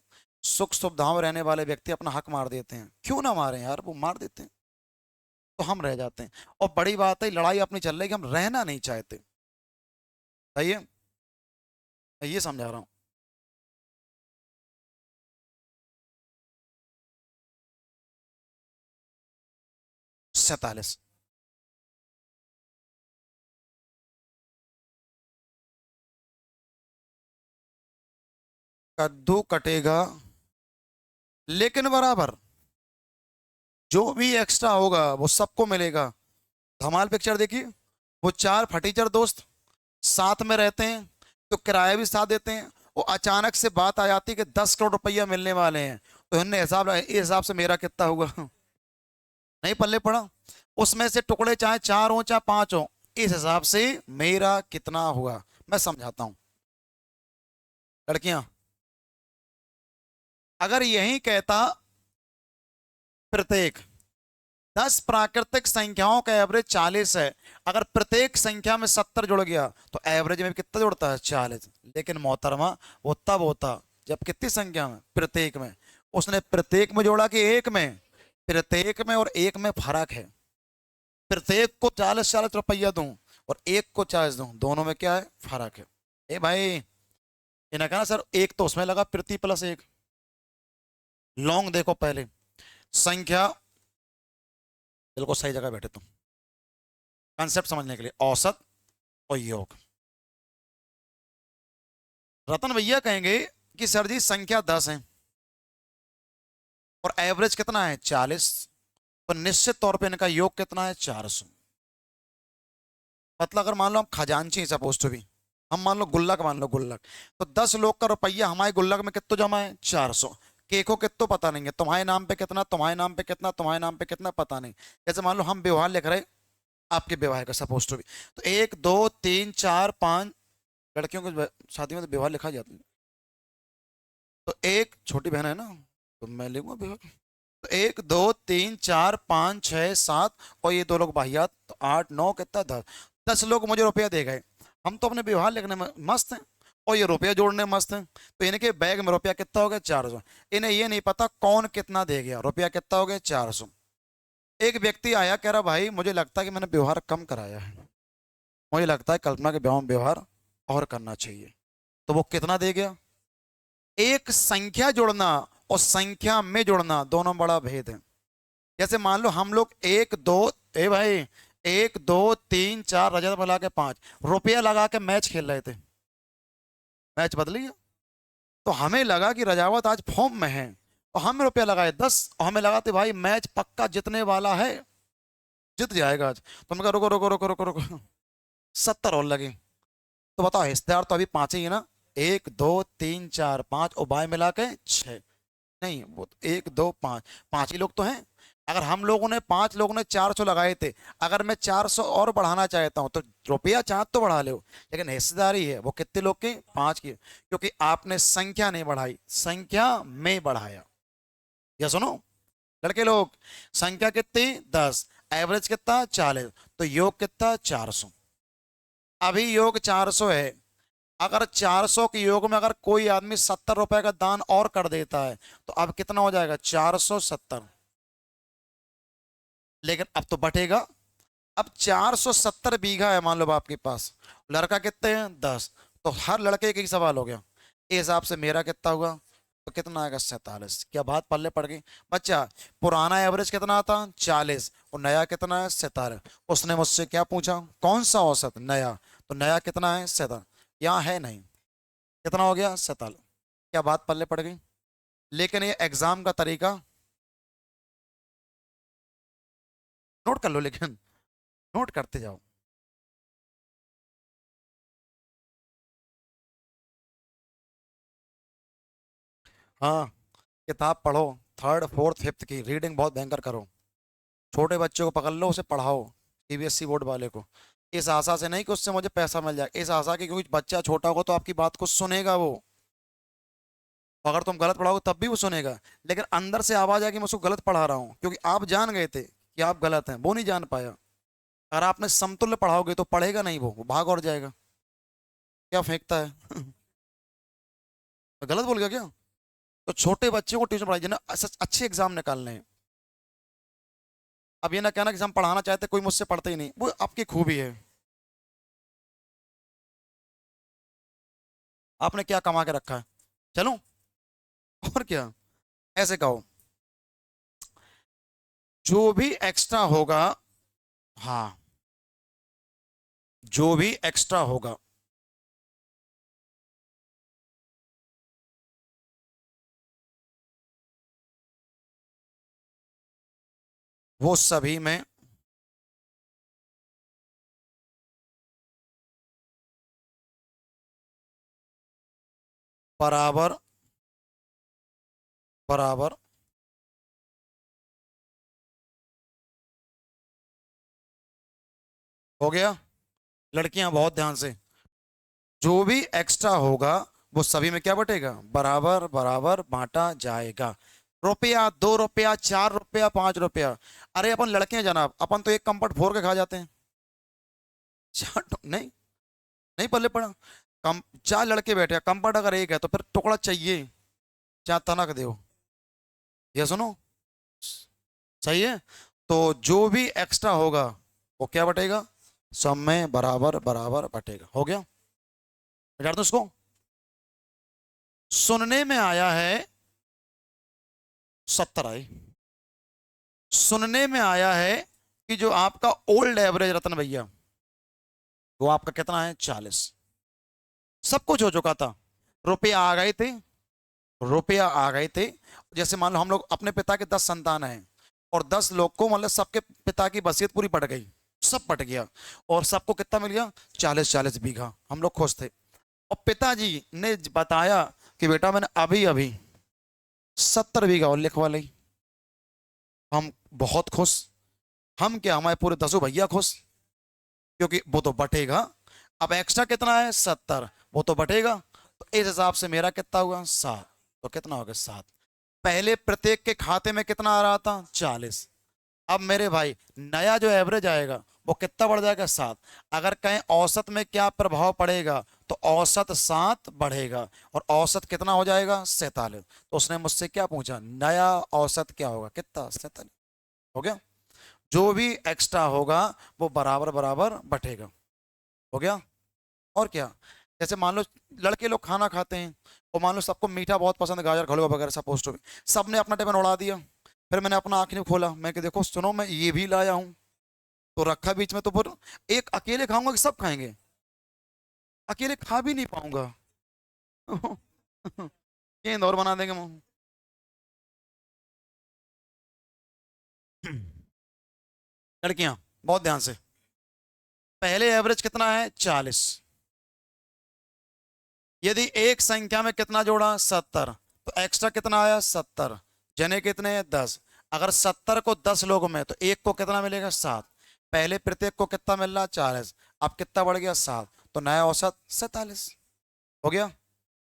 सुख सुविधाओं में रहने वाले व्यक्ति अपना हक मार देते हैं। क्यों ना मारें यार, वो मार देते हैं तो हम रह जाते हैं। और बड़ी बात है, लड़ाई अपनी चल रही है कि हम रहना नहीं चाहते। सही है, मैं ये समझा रहा हूँ। 47। कद्दू कटेगा लेकिन बराबर, जो भी एक्स्ट्रा होगा वो सबको मिलेगा। धमाल पिक्चर देखिए, वो 4 फटीचर दोस्त साथ में रहते हैं, तो किराया भी साथ देते हैं। वो अचानक से बात आ जाती है कि 10 करोड़ रुपया मिलने वाले हैं, तो इन्होंने हिसाब लगाया, इस हिसाब से मेरा कितना हुआ? नहीं पल्ले पड़ा। उसमें से टुकड़े चाहे 4 हो चाहे 5 हो, इस हिसाब से मेरा कितना हुआ। मैं समझाता हूं। लड़कियां, अगर यही कहता प्रत्येक 10 प्राकृतिक संख्याओं का एवरेज 40 है, अगर प्रत्येक संख्या में 70 जुड़ गया तो एवरेज में भी कितना जुड़ता है? 40। लेकिन मोहतरमा, वो तब होता जब कितनी संख्या में? प्रत्येक में। उसने प्रत्येक में जोड़ा कि एक में? प्रत्येक में और एक में फर्क है। प्रत्येक को 40 40 रुपया दूं और एक को 40 दूं, दोनों में क्या है? फर्क है। ए भाई, इन्हें कहा सर एक तो उसमें लगा प्रति प्लस एक। लॉन्ग देखो पहले, संख्या, बिल्कुल सही जगह बैठे तुम कंसेप्ट समझने के लिए। औसत और योग। रतन भैया कहेंगे कि सर जी संख्या 10 है और एवरेज कितना है? 40, तो निश्चित तौर पे इनका योग कितना है? 400। मतलब अगर मान लो हम खजांची सपोज टू बी, हम मान लो गुल्लक, मान लो गुल्लक, तो 10 लोग का रुपया हमारे गुल्लक में कितना जमा है? 400। केको कितो पता नहीं है, तुम्हारे नाम पे कितना, तुम्हारे नाम पे कितना, तुम्हारे नाम पे कितना, पता नहीं। जैसे मान लो हम व्यवहार लिख रहे, आपके विवाह का सपोज टू बी, तो 1 2 3 4 5 लड़कियों को शादी में तो विवाह लिखा जाता है। तो एक छोटी बहन है ना, तो मैं लिखूंगा विवाह। तो 1 2 3 4 5 6 7, और ये 2 लोग बाहियात, तो 8 9 कितना? 10। 10 लोग मुझे रुपया दे गए, हम तो अपने व्यवहार लिखने में मस्त हैं और ये रुपया जोड़ने में मस्त हैं। तो इनके बैग में रुपया कितना हो गया? 400। इन्हें ये नहीं पता कौन कितना दे गया, रुपया कितना हो गया? 400। एक व्यक्ति आया कह रहा भाई मुझे लगता है कि मैंने व्यवहार कम कराया है। मुझे लगता है कल्पना के एवं व्यवहार और करना चाहिए। तो वो कितना दे गया? एक संख्या जोड़ना और संख्या में जोड़ना दोनों बड़ा भेद है। जैसे मान लो हम लोग एक दो, ए भाई, एक दो तीन चार, रजत मिला के पांच, रुपया लगा के मैच खेल रहे थे। मैच बदली है। तो हमें लगा कि रजावत आज फॉर्म में है, और हमने रुपया लगाए 10, और हमें लगा था भाई मैच पक्का जीतने वाला है, जीत जाएगा आज। तो हमने कहा रुको रुको रुको रुको रुको, 70 और लगे। तो बताओ हिस्सेदार तो अभी पांच ही है ना, एक दो तीन चार पांच, और बाएं मिला के छह। नहीं, वो तो एक दो पांच, पांच ही लोग तो हैं। अगर हम लोगों ने, पांच लोगों ने 400 लगाए थे, अगर मैं 400 और बढ़ाना चाहता हूं तो रुपया चाह तो बढ़ा लो, लेकिन हिस्सेदारी है वो कितने लोग की? पांच की, क्योंकि आपने संख्या नहीं बढ़ाई, संख्या में बढ़ाया। या सुनो लड़के लोग, संख्या कितनी? 10, एवरेज कितना? 40, तो योग कितना? 400। अभी योग 400 है। अगर 400 के योग में अगर कोई आदमी 70 रुपए का दान और कर देता है, तो अब कितना हो जाएगा? 470। लेकिन अब तो बटेगा। अब 470 बीघा है मान लो आपके पास, लड़का कितने हैं? 10। तो हर लड़के का ही सवाल हो गया, इस हिसाब से मेरा कितना हुआ? तो कितना आएगा? 47। क्या बात पल्ले पड़ गई बच्चा? पुराना एवरेज कितना था? 40, और नया कितना है? 47। उसने मुझसे क्या पूछा? कौन सा औसत? नया। तो नया कितना है? 47। यहाँ है नहीं, कितना हो गया? 47। क्या बात पल्ले पड़ गई? लेकिन ये एग्जाम का तरीका नोट कर लो, लेकिन नोट करते जाओ। हाँ, किताब पढ़ो, थर्ड फोर्थ फिफ्थ की रीडिंग बहुत भयंकर करो। छोटे बच्चों को पकड़ लो, उसे पढ़ाओ, सीबीएसई बोर्ड वाले को। इस आशा से नहीं कि उससे मुझे पैसा मिल जाए, इस आशा की क्योंकि बच्चा छोटा होगा तो आपकी बात को सुनेगा वो। अगर तुम गलत पढ़ाओगे तब भी वो सुनेगा, लेकिन अंदर से आवाज आएगी मैं उसको गलत पढ़ा रहा हूँ, क्योंकि आप जान गए थे कि आप गलत हैं, वो नहीं जान पाया। अगर आपने समतुल्य पढ़ाओगे तो पढ़ेगा नहीं, वो भाग और जाएगा। क्या फेंकता है? मैं गलत बोल गया क्या? तो छोटे बच्चों को ट्यूशन पढ़ाई, जिन्हें अच्छे एग्जाम निकालने हैं। अब ये ना कहना कि हम पढ़ाना चाहते कोई मुझसे पढ़ते ही नहीं, वो आपकी खूबी है। आपने क्या कमा के रखा है? चलो, और क्या। ऐसे कहो, जो भी एक्स्ट्रा होगा, हाँ, जो भी एक्स्ट्रा होगा वो सभी में बराबर बराबर। हो गया? लड़कियां बहुत ध्यान से, जो भी एक्स्ट्रा होगा वो सभी में क्या बटेगा? बराबर बराबर बांटा जाएगा। रुपया, 2 रुपया, 4 रुपया, 5 रुपया। अरे अपन लड़के हैं जनाब, अपन तो एक कंपट फोड़ के खा जाते हैं। नहीं, नहीं पल्ले पड़ा। कम, चार लड़के बैठे हैं, कंपट अगर एक है तो फिर टुकड़ा चाहिए, चाहे तनक दो। ये सुनो, सही है। तो जो भी एक्स्ट्रा होगा वो क्या बटेगा? सब में बराबर बराबर बटेगा। हो गया? मिटा दो इसको। सुनने में आया है, 70 आई। सुनने में आया है कि जो आपका ओल्ड एवरेज रतन भैया, वो आपका कितना है? 40। सब कुछ हो चुका था, रुपया आ गए थे, रुपया आ गए थे। जैसे मान लो हम लोग, अपने पिता के 10 संतान हैं, और 10 लोग को मतलब सबके पिता की वसीयत पूरी पट गई, सब पट गया, और सबको कितना मिल गया? 40 40 बीघा। हम लोग खुश थे। और पिताजी ने बताया कि बेटा मैंने अभी अभी 70 बीघा और लिखवा ली। हम बहुत खुश। हम क्या, हमारे पूरे 10 भैया खुश, क्योंकि वो तो बटेगा। अब एक्स्ट्रा कितना है? 70, वो तो बटेगा। तो इस हिसाब से मेरा कितना हुआ? 7। तो कितना हो गया? 7। पहले प्रत्येक के खाते में कितना आ रहा था? 40। अब मेरे भाई नया जो एवरेज आएगा वो कितना बढ़ जाएगा? 7। अगर कहें औसत में क्या प्रभाव पड़ेगा, तो औसत 7 बढ़ेगा, और औसत कितना हो जाएगा? 47। तो उसने मुझसे क्या पूछा? नया औसत क्या होगा? कितना? 47। हो गया? जो भी एक्स्ट्रा होगा वो बराबर बराबर बटेगा। हो गया। और क्या, जैसे मान लो लड़के लोग खाना खाते हैं और मान लो सबको मीठा बहुत पसंद है, गाजर हलवा वगैरह सपोज टू, सबने अपना टिफिन उड़ा दिया। फिर मैंने अपना आँख नहीं खोला, मैं कि देखो सुनो मैं ये भी लाया हूँ, तो रखा बीच में, तो फिर एक अकेले खाऊंगा कि सब खाएंगे? अकेले खा भी नहीं पाऊंगा। गेंद और बना देंगे मुंह। लड़कियां बहुत ध्यान से, पहले एवरेज कितना है 40, यदि एक संख्या में कितना जोड़ा 70, तो एक्स्ट्रा कितना आया 70, जने कितने 10, अगर 70 को 10 लोगों में तो एक को कितना मिलेगा 7, पहले प्रत्येक को कितना मिल रहा 40, अब कितना बढ़ गया 7, तो नया औसत 47 हो गया।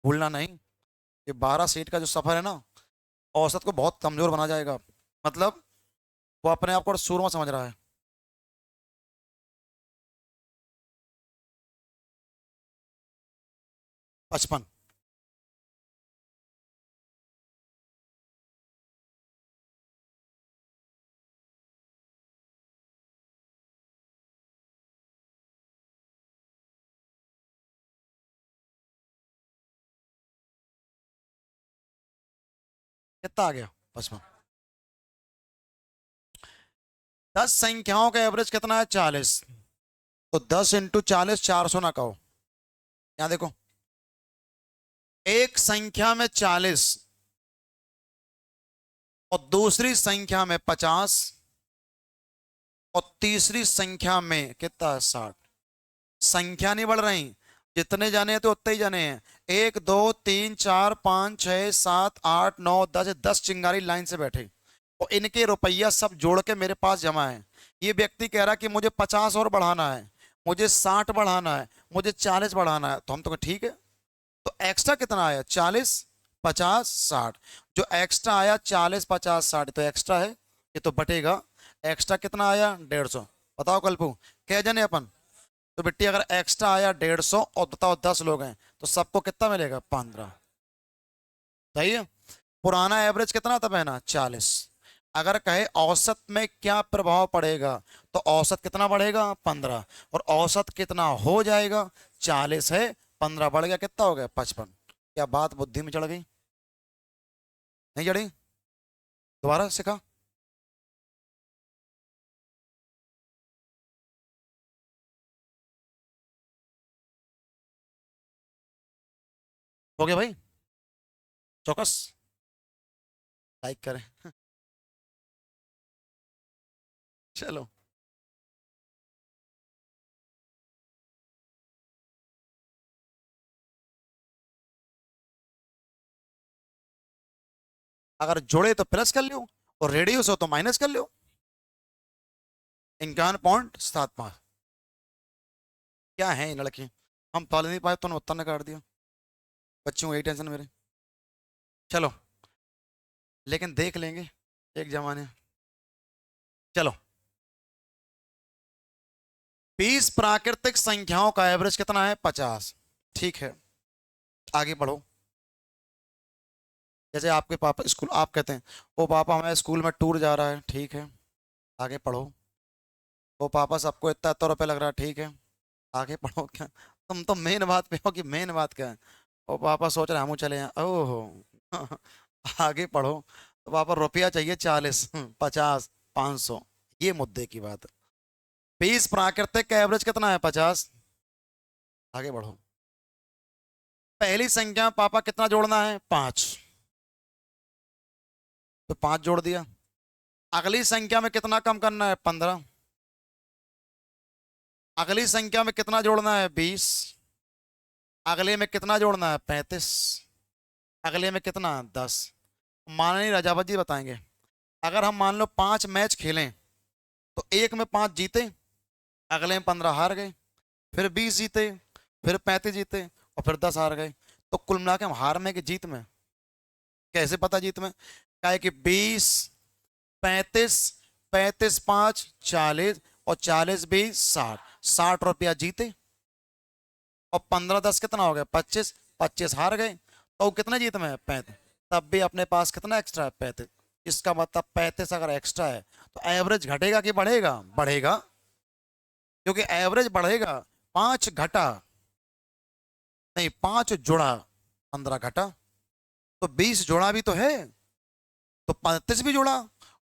भूलना नहीं, ये 12 सीट का जो सफर है ना, औसत को बहुत कमजोर बना जाएगा। मतलब वो अपने आप को सूरमा समझ रहा है। 55। कितना आ गया 55। 10 संख्याओं का एवरेज कितना है 40, तो 10 × 40 400 ना कहो। यहाँ देखो, एक संख्या में 40 और दूसरी संख्या में 50 और तीसरी संख्या में कितना 60, संख्या नहीं बढ़ रही, जितने जाने हैं तो उतने ही जाने हैं। 1 2 3 4 5 6 7 8 9 10, 10 चिंगारी लाइन से बैठे और इनके रुपया सब जोड़ के मेरे पास जमा है। ये व्यक्ति कह रहा कि मुझे 50 और बढ़ाना है, मुझे 60 बढ़ाना है, मुझे 40 बढ़ाना है, तो हम तो कहें ठीक है। तो एक्स्ट्रा कितना आया 40 50 60, जो एक्स्ट्रा आया 40 50 60 तो एक्स्ट्रा है, ये तो बटेगा। एक्स्ट्रा कितना आया 150। बताओ कल्पू, क्या जने अपन? तो बेटी अगर एक्स्ट्रा आया 150 और बताओ 10 लोग हैं तो सबको कितना मिलेगा 15। सही है। पुराना एवरेज कितना था बहना 40, अगर कहे औसत में क्या प्रभाव पड़ेगा तो औसत कितना बढ़ेगा 15, और औसत कितना हो जाएगा 40 है, 15 बढ़ गया कितना हो गया 55। क्या बात बुद्धि में चढ़ गई? नहीं चढ़ी? दोबारा सिखा। हो गया भाई? चौकस? लाइक करें। चलो, अगर जोड़े तो प्लस कर लो और रेडियस हो तो माइनस कर लो। 51.75। क्या है ये लड़की, हम पाल नहीं पाए तो उत्तर ने काट दिया। बच्चों को यही टेंशन मेरे। चलो, लेकिन देख लेंगे एक जमाने। चलो, 20 प्राकृतिक संख्याओं का एवरेज कितना है 50। ठीक है, आगे बढ़ो। जैसे आपके पापा स्कूल, आप कहते हैं वो पापा हमारे स्कूल में टूर जा रहा है, ठीक है, आगे पढ़ो। वो पापा सबको इतना इतना रुपये लग रहा है, ठीक है, आगे पढ़ो। क्या तुम तो मेन बात पे हो कि मेन बात क्या है? वो पापा सोच रहे हम चले हैं, ओहो। आगे पढ़ो। तो पापा रुपया चाहिए 40 50 500, ये मुद्दे की बात है। 20 प्राकृतिक का एवरेज कितना है 50। आगे बढ़ो। पहली संख्या में पापा कितना जोड़ना है 5, तो 5 जोड़ दिया। अगली संख्या में कितना कम करना है 15, अगली संख्या में कितना जोड़ना है 20, अगले में कितना जोड़ना है 35, अगले में कितना 10। माननीय राजावत जी बताएंगे, अगर हम मान लो 5 मैच खेलें तो एक में 5 जीते, अगले में 15 हार गए, फिर 20 जीते, फिर 35 जीते और फिर 10 हार गए, तो कुल मिला के हम हार में कि जीत में? कैसे पता जीत में? क्या है कि 20 35, 35 5 40 और 40 20 60, 60 रुपया जीते और 15 10 कितना हो गया 25, 25 हार गए, तो कितना जीत में है 35, तब भी अपने पास कितना एक्स्ट्रा है 35। इसका मतलब 35 अगर एक्स्ट्रा है तो एवरेज घटेगा कि बढ़ेगा? बढ़ेगा, क्योंकि एवरेज बढ़ेगा 5 घटा, नहीं 5 जोड़ा 15 घटा, तो 20 जोड़ा भी तो है, तो 35 भी जोड़ा,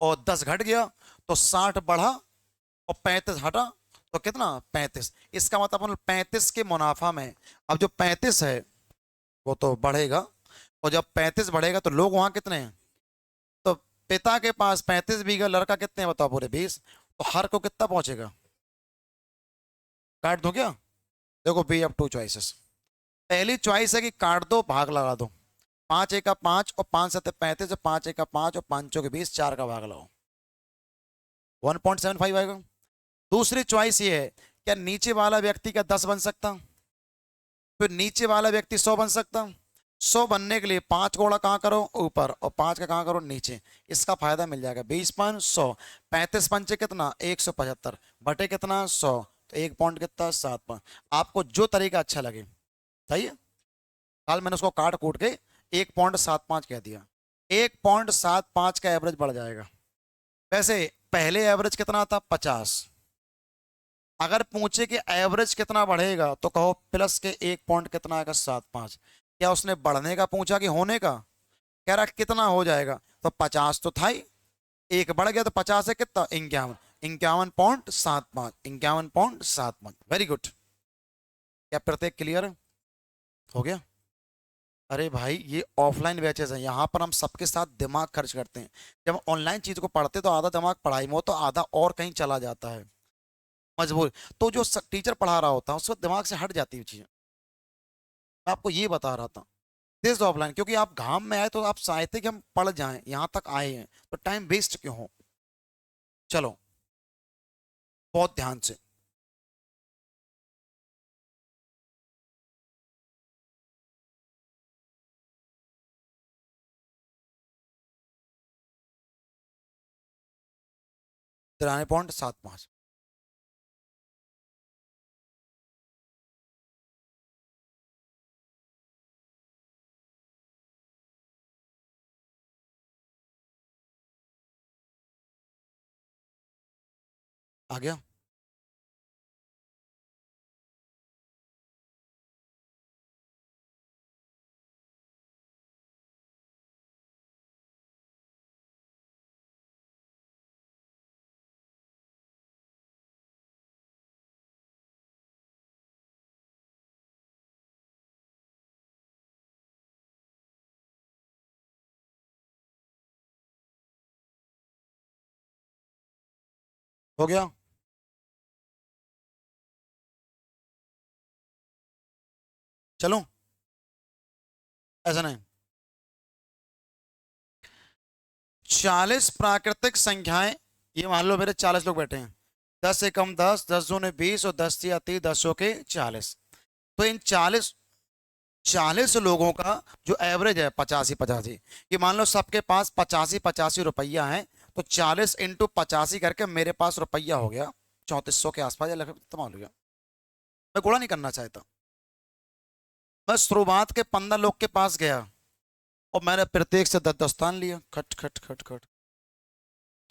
और 10 घट गया, तो 60 बढ़ा और 35 हटा, तो कितना 35। इसका मतलब अपन 35 के मुनाफा में, अब जो 35 है वो तो बढ़ेगा, और जब 35 बढ़ेगा तो लोग वहां कितने हैं, तो पिता के पास 35 बीघा, लड़का कितने हैं बताओ, पूरे 20, तो हर को कितना पहुंचेगा, काट दो क्या। देखो बी अब 2 चॉइसेस। पहली चॉइस है कि काट दो, भाग लगा दो, 5 एक का 5 और 5 सत्ते 35, 5 एक का 5 और 5 के 20, 4 का भाग लगाओ, 1.75 आएगा। दूसरी चॉइस ये है, क्या नीचे वाला व्यक्ति का 10 बन सकता, फिर नीचे वाला व्यक्ति 100 बन सकता, 100 बनने के लिए 5 घोड़ा कहाँ करो ऊपर, और 5 का कहाँ करो नीचे, इसका फायदा मिल जाएगा। 20/100, 35 पंचे कितना 175, बटे कितना 100, तो 1 पॉइंट कितना 7 पॉइंट। आपको जो तरीका अच्छा लगे, सही है। कल मैंने उसको काट कूट के 1.75 कह दिया, 1.75 का एवरेज बढ़ जाएगा। वैसे पहले एवरेज कितना था 50, अगर पूछे कि एवरेज कितना बढ़ेगा तो कहो प्लस के 1 पॉइंट कितना आएगा 75। क्या उसने बढ़ने का पूछा कि होने का, कह रहा कितना हो जाएगा, तो 50 तो था ही, एक बढ़ गया तो 50 है कितना 51, 51.75, 51.75। Very good. क्या प्रत्येक क्लियर हो गया। अरे भाई ये ऑफलाइन बैचेस हैं, यहाँ पर हम सबके साथ दिमाग खर्च करते हैं। जब ऑनलाइन चीज को पढ़ते तो आधा दिमाग पढ़ाई में हो, तो आधा और कहीं चला जाता है मजबूर। तो जो टीचर पढ़ा रहा होता है उसको दिमाग से हट जाती है चीजें। मैं आपको ये बता रहा था, दिस ऑफलाइन, क्योंकि आप घाम में आए तो आप चाहते कि हम पढ़ जाएं, यहाँ तक आए हैं तो टाइम वेस्ट क्यों हो। चलो बहुत ध्यान से। तिरानवे पॉइंट सात पाँच आ गया। हो गया। चलो ऐसा नहीं, 40 प्राकृतिक संख्याएं, ये मान लो मेरे 40 लोग बैठे हैं, 10 से कम 10, 10 दूने 20 और 10 से अति 10 के 40। तो इन 40 लोगों का जो एवरेज है 85 ये मान लो सबके पास 85 रुपया है, तो 40 इंटू 85 करके मेरे पास रुपया हो गया 3400 के आसपास, या लगभग इतना हो गया। मैं गुणा नहीं करना चाहता, मैं शुरुआत के 15 लोग के पास गया और मैंने प्रत्येक से 10 लिया, खट खट खट खट,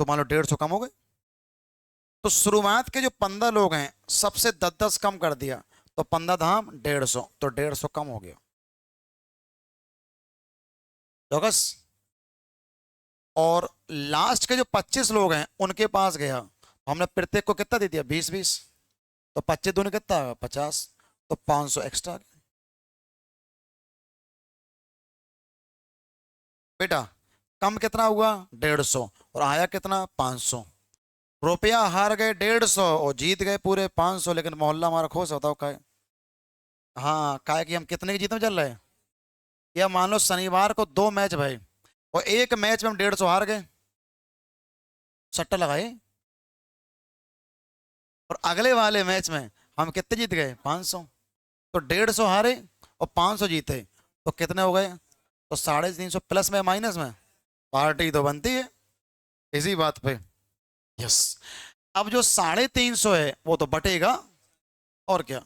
तो मान लो 150 कम हो गए। तो शुरुआत के जो 15 लोग हैं सबसे 10 कम कर दिया, तो 15 धाम 150, तो 150 कम हो गया चौकस। और लास्ट के जो 25 लोग हैं उनके पास गया, हमने प्रत्येक को कितना दे दिया 20 20, तो 25 दूनी कितना 50, तो 500 एक्स्ट्रा। बेटा कम कितना हुआ 150 और आया कितना 500, रुपया हार गए 150 और जीत गए पूरे 500, लेकिन मोहल्ला हमारा खुश बताओ काय। हाँ काय कि हम कितने की जीत में चल रहे हैं। या मान लो शनिवार को 2 मैच भाई, और एक मैच में हम 150 हार गए, सट्टा लगाए, और अगले वाले मैच में हम कितने जीत गए 500, तो 150 हारे और 500 जीते, तो कितने हो गए, तो 350 प्लस में माइनस में, पार्टी तो बनती है इसी बात पे। यस। अब जो 350 है वो तो बटेगा, और क्या,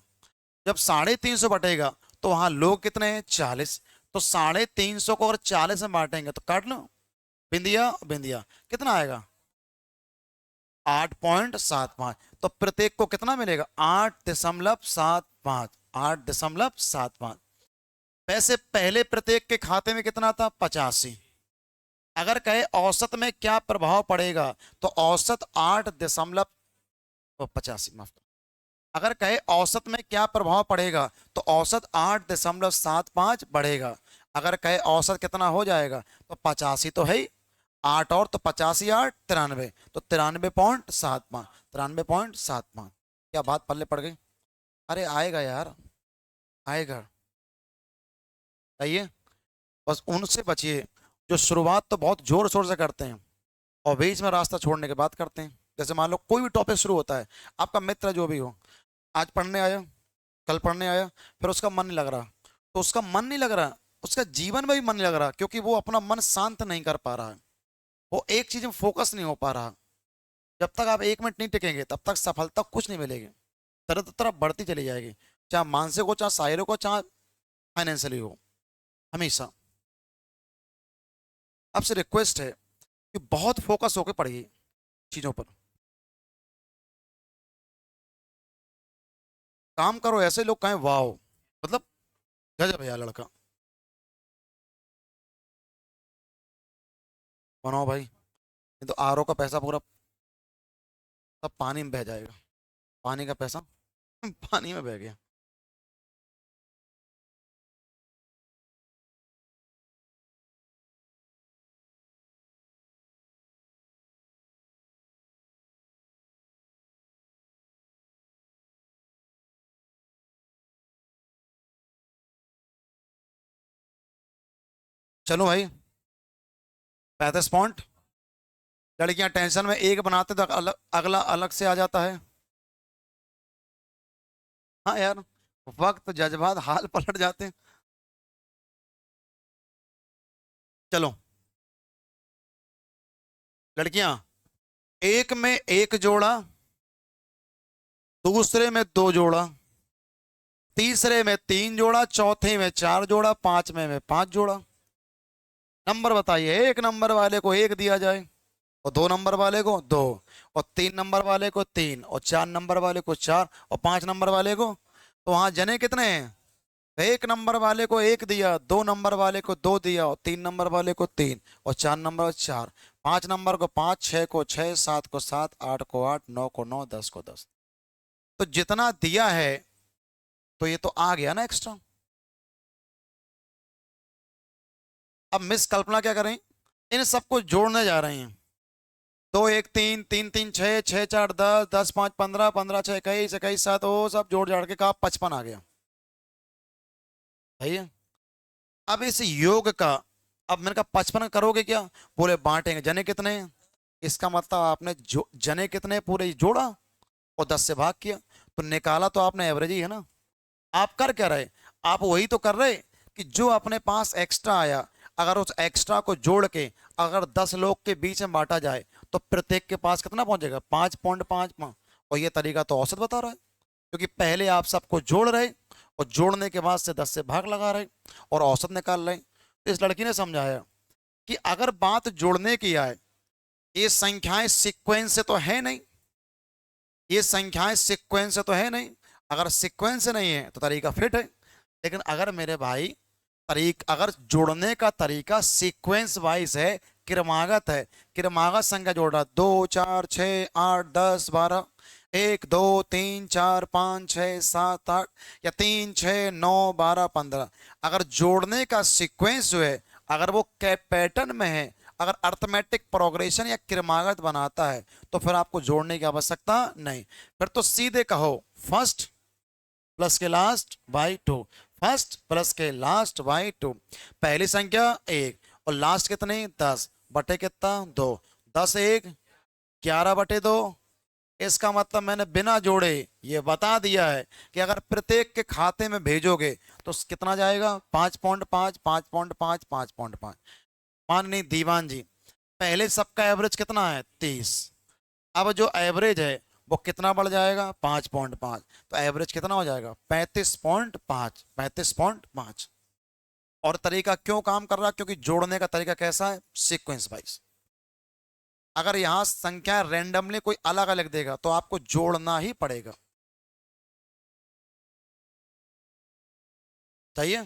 जब 350 बटेगा तो वहां लोग कितने हैं 40, तो 350 को अगर 40 में बांटेंगे तो काट लो, बिंदिया बिंदिया कितना आएगा 8.75। तो प्रत्येक को कितना मिलेगा? 8.75। 8.75। वैसे पहले प्रत्येक के खाते में कितना था? 85। अगर कहे औसत में क्या प्रभाव पड़ेगा, तो औसत 8.85, माफ करो। अगर कहे औसत में क्या प्रभाव पड़ेगा, तो औसत 8.75 बढ़ेगा। अगर कहे औसत कितना हो जाएगा, तो 85 तो है ही, 8 और तो 85 8 93, तो 93.75। 93.75। क्या बात पल्ले पड़ गई? अरे आएगा यार, आएगा। आइए, बस उनसे बचिए जो शुरुआत तो बहुत जोर शोर से करते हैं और बीच में रास्ता छोड़ने के बाद करते हैं। जैसे मान लो कोई भी टॉपिक शुरू होता है, आपका मित्र जो भी हो, आज पढ़ने आया, कल पढ़ने आया, फिर उसका मन नहीं लग रहा, तो उसका मन नहीं लग रहा, उसका जीवन में भी मन नहीं लग रहा, क्योंकि वो अपना मन शांत नहीं कर पा रहा है, वो एक चीज में फोकस नहीं हो पा रहा। जब तक आप 1 मिनट नहीं टिकेंगे, तब तक सफलता कुछ नहीं मिलेगी। तरह तरह बढ़ती चली जाएगी, चाहे मानसिक हो, चाहे शारीरिक हो, चाहे फाइनेंशियली हो। हमेशा आपसे रिक्वेस्ट है कि बहुत फोकस होकर पढ़िए चीजों पर। काम करो, ऐसे लोग कहें वाओ, मतलब गजब है यार लड़का। बनाओ भाई, नहीं तो आरओ का पैसा पूरा सब पानी में बह जाएगा। पानी का पैसा पानी में बह गया। चलो भाई, 35 पॉइंट। लड़कियां टेंशन में एक बनाते तो अगला अलग से आ जाता है। हाँ यार, वक्त जज्बात हाल पलट जाते हैं। चलो लड़कियां, एक में एक जोड़ा, दूसरे में दो जोड़ा, तीसरे में तीन जोड़ा, चौथे में चार जोड़ा, पांचवे में पांच जोड़ा। नंबर बताइए, एक नंबर वाले को एक दिया जाए, और दो नंबर वाले को दो, और तीन नंबर वाले को तीन, और चार नंबर वाले को चार, और पांच नंबर वाले को, तो वहां जने कितने हैं? एक नंबर वाले को एक दिया, दो नंबर वाले को दो दिया, और तीन नंबर वाले को तीन, और चार नंबर को चार, पांच नंबर को पांच, छह को छह, सात को सात, आठ को आठ, नौ को नौ, दस को दस। तो जितना दिया है, तो ये तो आ गया ना एक्स्ट्रा। अब मिस कल्पना क्या करें, इन सबको जोड़ने जा रहे हैं। दो एक तीन, तीन तीन छः, छः चार 10, 10 5 15, 15 6 21, 21 7, वो सब जोड़ जाड़ के कहा 55 आ गया। भैया अब इस योग का, अब मैंने कहा 55 करोगे क्या? बोले बांटेंगे, जने कितने? इसका मतलब आपने जो जने कितने पूरे जोड़ा और 10 से भाग किया, तो निकाला तो आपने एवरेज ही है ना। आप कर क्या रहे? आप वही तो कर रहे कि जो अपने पास एक्स्ट्रा आया, अगर उस एक्स्ट्रा को जोड़ के अगर 10 लोग के बीच में बांटा जाए, तो प्रत्येक के पास कितना पहुंचेगा? 5.5। और ये तरीका तो औसत बता रहा है, क्योंकि पहले आप सबको जोड़ रहे, और जोड़ने के बाद से 10 से भाग लगा रहे, और औसत निकाल रहे। तो इस लड़की ने समझाया कि अगर बात जोड़ने की आए, ये संख्याएं सीक्वेंस से तो है नहीं, ये संख्याएं सीक्वेंस से तो है नहीं। अगर सीक्वेंस से नहीं है तो तरीका फिट है। लेकिन अगर मेरे भाई अगर जोड़ने का तरीका सीक्वेंस वाइज है, क्रमागत है, क्रमागत संख्या जोड़ रहा, 2 4 6 8 10 12, 1 2 3 4 5 6 7 8, या 3 6 9 12 15, अगर जोड़ने का सीक्वेंस जो है, अगर वो पैटर्न में है, अगर अर्थमेटिक प्रोग्रेशन या क्रमागत बनाता है, तो फिर आपको जोड़ने की आवश्यकता नहीं। फिर तो सीधे कहो फर्स्ट प्लस के last by two, first plus के लास्ट बाई टू। पहली संख्या एक, और लास्ट कितने? 10 बटे कितना? दो। 10 एक 11/2। इसका मतलब मैंने बिना जोड़े ये बता दिया है कि अगर प्रत्येक के खाते में भेजोगे तो कितना जाएगा? 5.5, 5.5, 5.5। माननीय दीवान जी, पहले सबका एवरेज कितना है? 30। अब जो एवरेज है वो कितना बढ़ जाएगा? 5.5। तो एवरेज कितना हो जाएगा? 35.5। 35.5। और तरीका क्यों काम कर रहा है? क्योंकि जोड़ने का तरीका कैसा है? Sequence wise. अगर यहाँ संख्या रैंडमली कोई अलग अलग देगा तो आपको जोड़ना ही पड़ेगा। चाहिए?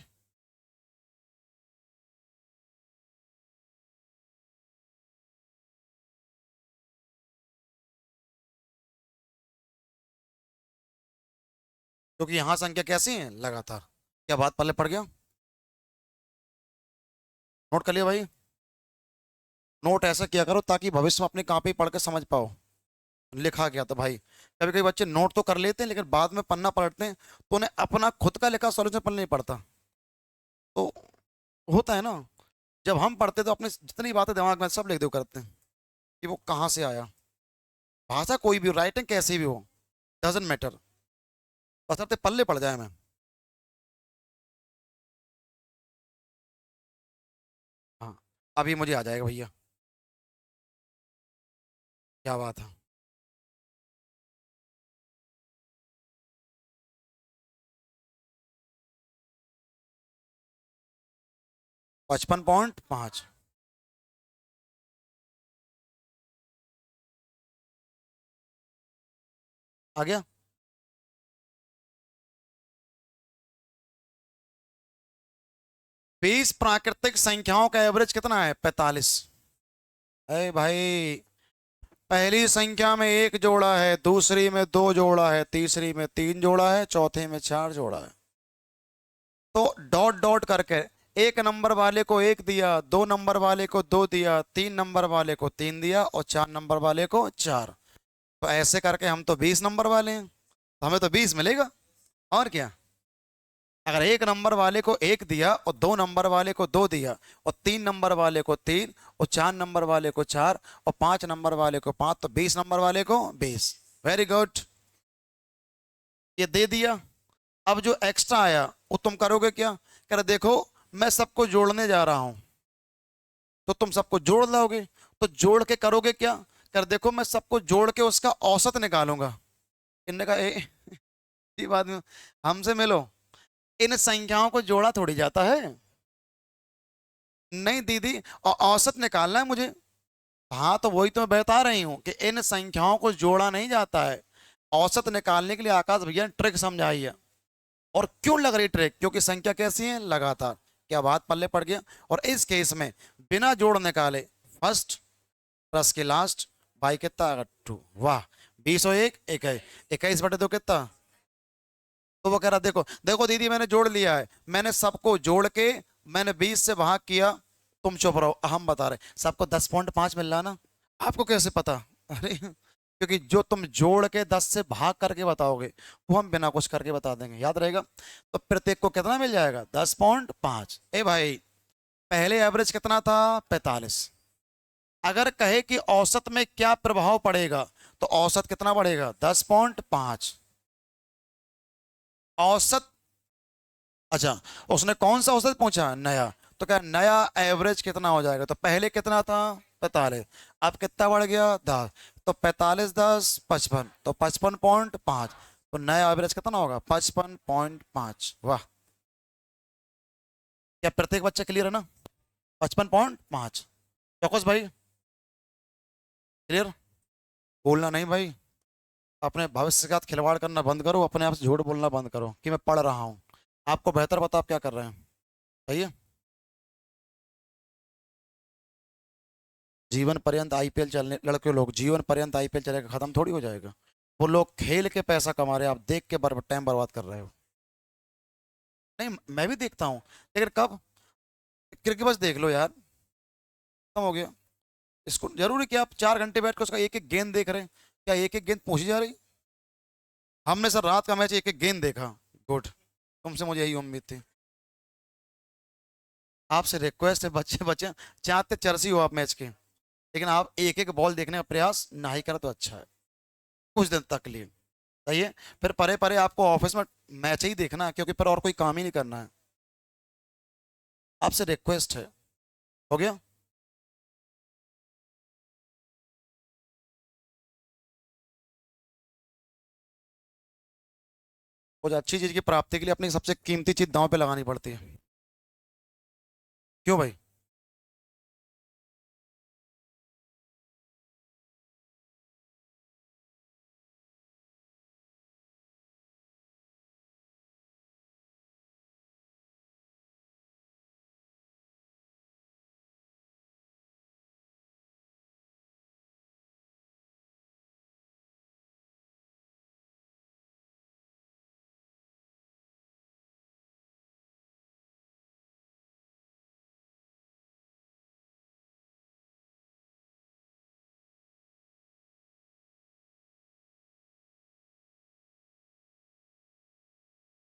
क्योंकि यहाँ संख्या कैसी है लगातार। क्या बात पल्ले पड़ गया? नोट कर लिया भाई। नोट ऐसा किया करो ताकि भविष्य में अपनी कॉपी पढ़ के समझ पाओ लिखा गया। तो भाई कभी कभी बच्चे नोट तो कर लेते हैं लेकिन बाद में पन्ना पलटते हैं तो उन्हें अपना खुद का लिखा सॉल्यूशन पढ़ना नहीं पड़ता। तो होता है ना, जब हम पढ़ते तो अपने जितनी बातें दिमाग में सब लिख दो करते हैं कि वो कहाँ से आया। भाषा कोई भी हो, राइटिंग कैसी भी हो, डजेंट मैटर, बशर्ते पल्ले पड़ जाए। मैं हाँ, अभी मुझे आ जाएगा भैया। क्या बात है। 55.5। आ गया। 20 प्राकृतिक संख्याओं का एवरेज कितना है? 45। अरे भाई, पहली संख्या में एक जोड़ा है, दूसरी में दो जोड़ा है, तीसरी में तीन जोड़ा है, चौथे में चार जोड़ा है। तो डॉट डॉट करके एक नंबर वाले को एक दिया, दो नंबर वाले को दो दिया, तीन नंबर वाले को तीन दिया और चार नंबर वाले को चार। तो ऐसे करके हम तो 20 नंबर वाले हैं, तो हमें तो 20 मिलेगा। और क्या। अगर एक नंबर वाले को एक दिया और दो नंबर वाले को दो दिया और तीन नंबर वाले को तीन और चार नंबर वाले को चार और पांच नंबर वाले को पांच, तो 20 नंबर वाले को 20। Very good. ये दे दिया। अब जो एक्स्ट्रा आया वो तुम करोगे क्या? कह रहे देखो, मैं सबको जोड़ने जा रहा हूं, तो तुम सबको जोड़ लोगे। तो जोड़ के करोगे क्या? कर देखो, मैं सबको जोड़ के उसका औसत निकालूंगा। इनने कहा ये बात में हमसे मिलो, इन संख्याओं को जोड़ा थोड़ी जाता है। नहीं दीदी, और औसत निकालना है मुझे। हाँ, तो वही तो मैं बता रही हूँ कि इन संख्याओं को जोड़ा नहीं जाता है। औसत निकालने के लिए आकाश भैया ने ट्रिक समझाई है। और क्यों लग रही ट्रिक? क्योंकि संख्या कैसी है? लगातार। क्या बात पल्ले पड़ गया? और इस केस में बिना जोड़ निकाले फर्स्ट प्लस के लास्ट बाई कितना? 2। वाह। 20 और एक 21, 21/2 कितना? तो वो कह रहा देखो देखो दीदी, मैंने जोड़ लिया है, मैंने सबको जोड़ के मैंने 20 से भाग किया। तुम चुप रहो, हम बता रहे सबको 10.5 मिल रहा ना। आपको कैसे पता? अरे क्योंकि जो तुम जोड़ के 10 से भाग करके बताओगे वो हम बिना कुछ करके बता देंगे, याद रहेगा। तो प्रत्येक को कितना मिल जाएगा? 10.5। ए भाई, पहले एवरेज कितना था? 45। अगर कहे कि औसत में क्या प्रभाव पड़ेगा, तो औसत कितना बढ़ेगा? 10.5। औसत। अच्छा, उसने कौन सा औसत पूछा? नया। तो क्या नया एवरेज कितना हो जाएगा? तो पहले कितना था? 45। अब कितना बढ़ गया? 10। तो 45 10 55, तो 55.5। तो नया एवरेज कितना होगा? 55.5। वाह। क्या प्रत्येक बच्चा क्लियर है ना? 55.5। चौकस भाई, क्लियर? बोलना नहीं भाई। अपने भविष्य के साथ खिलवाड़ करना बंद करो, अपने आप से झूठ बोलना बंद करो कि मैं पढ़ रहा हूँ। आपको बेहतर पता आप क्या कर रहे हैं। सही है। जीवन पर्यंत आईपीएल चलने, लड़के लोग जीवन पर्यंत आईपीएल चलेगा, खत्म थोड़ी हो जाएगा। वो लोग खेल के पैसा कमा रहे हैं, आप देख के टाइम बर्बाद कर रहे हो। नहीं, मैं भी देखता हूँ लेकिन कब? क्रिकेट बस देख लो यार, खत्म हो गया। इसको जरूरी कि आप 4 घंटे बैठ कर उसका एक एक गेंद देख रहे हैं? क्या एक एक गेंद पूछी जा रही? हमने सर रात का मैच एक एक गेंद देखा। गुड। तुमसे मुझे यही उम्मीद थी। आपसे रिक्वेस्ट है, बच्चे बच्चे चाहते चरसी हो आप मैच के, लेकिन आप एक एक बॉल देखने का प्रयास ना ही करो तो अच्छा है, कुछ दिन तक लिए। सही है। फिर परे परे आपको ऑफिस में मैच ही देखना है, क्योंकि फिर और कोई काम ही नहीं करना है। आपसे रिक्वेस्ट है। हो गया? कुछ अच्छी चीज की प्राप्ति के लिए अपनी सबसे कीमती चीज दांव पे लगानी पड़ती है। क्यों भाई?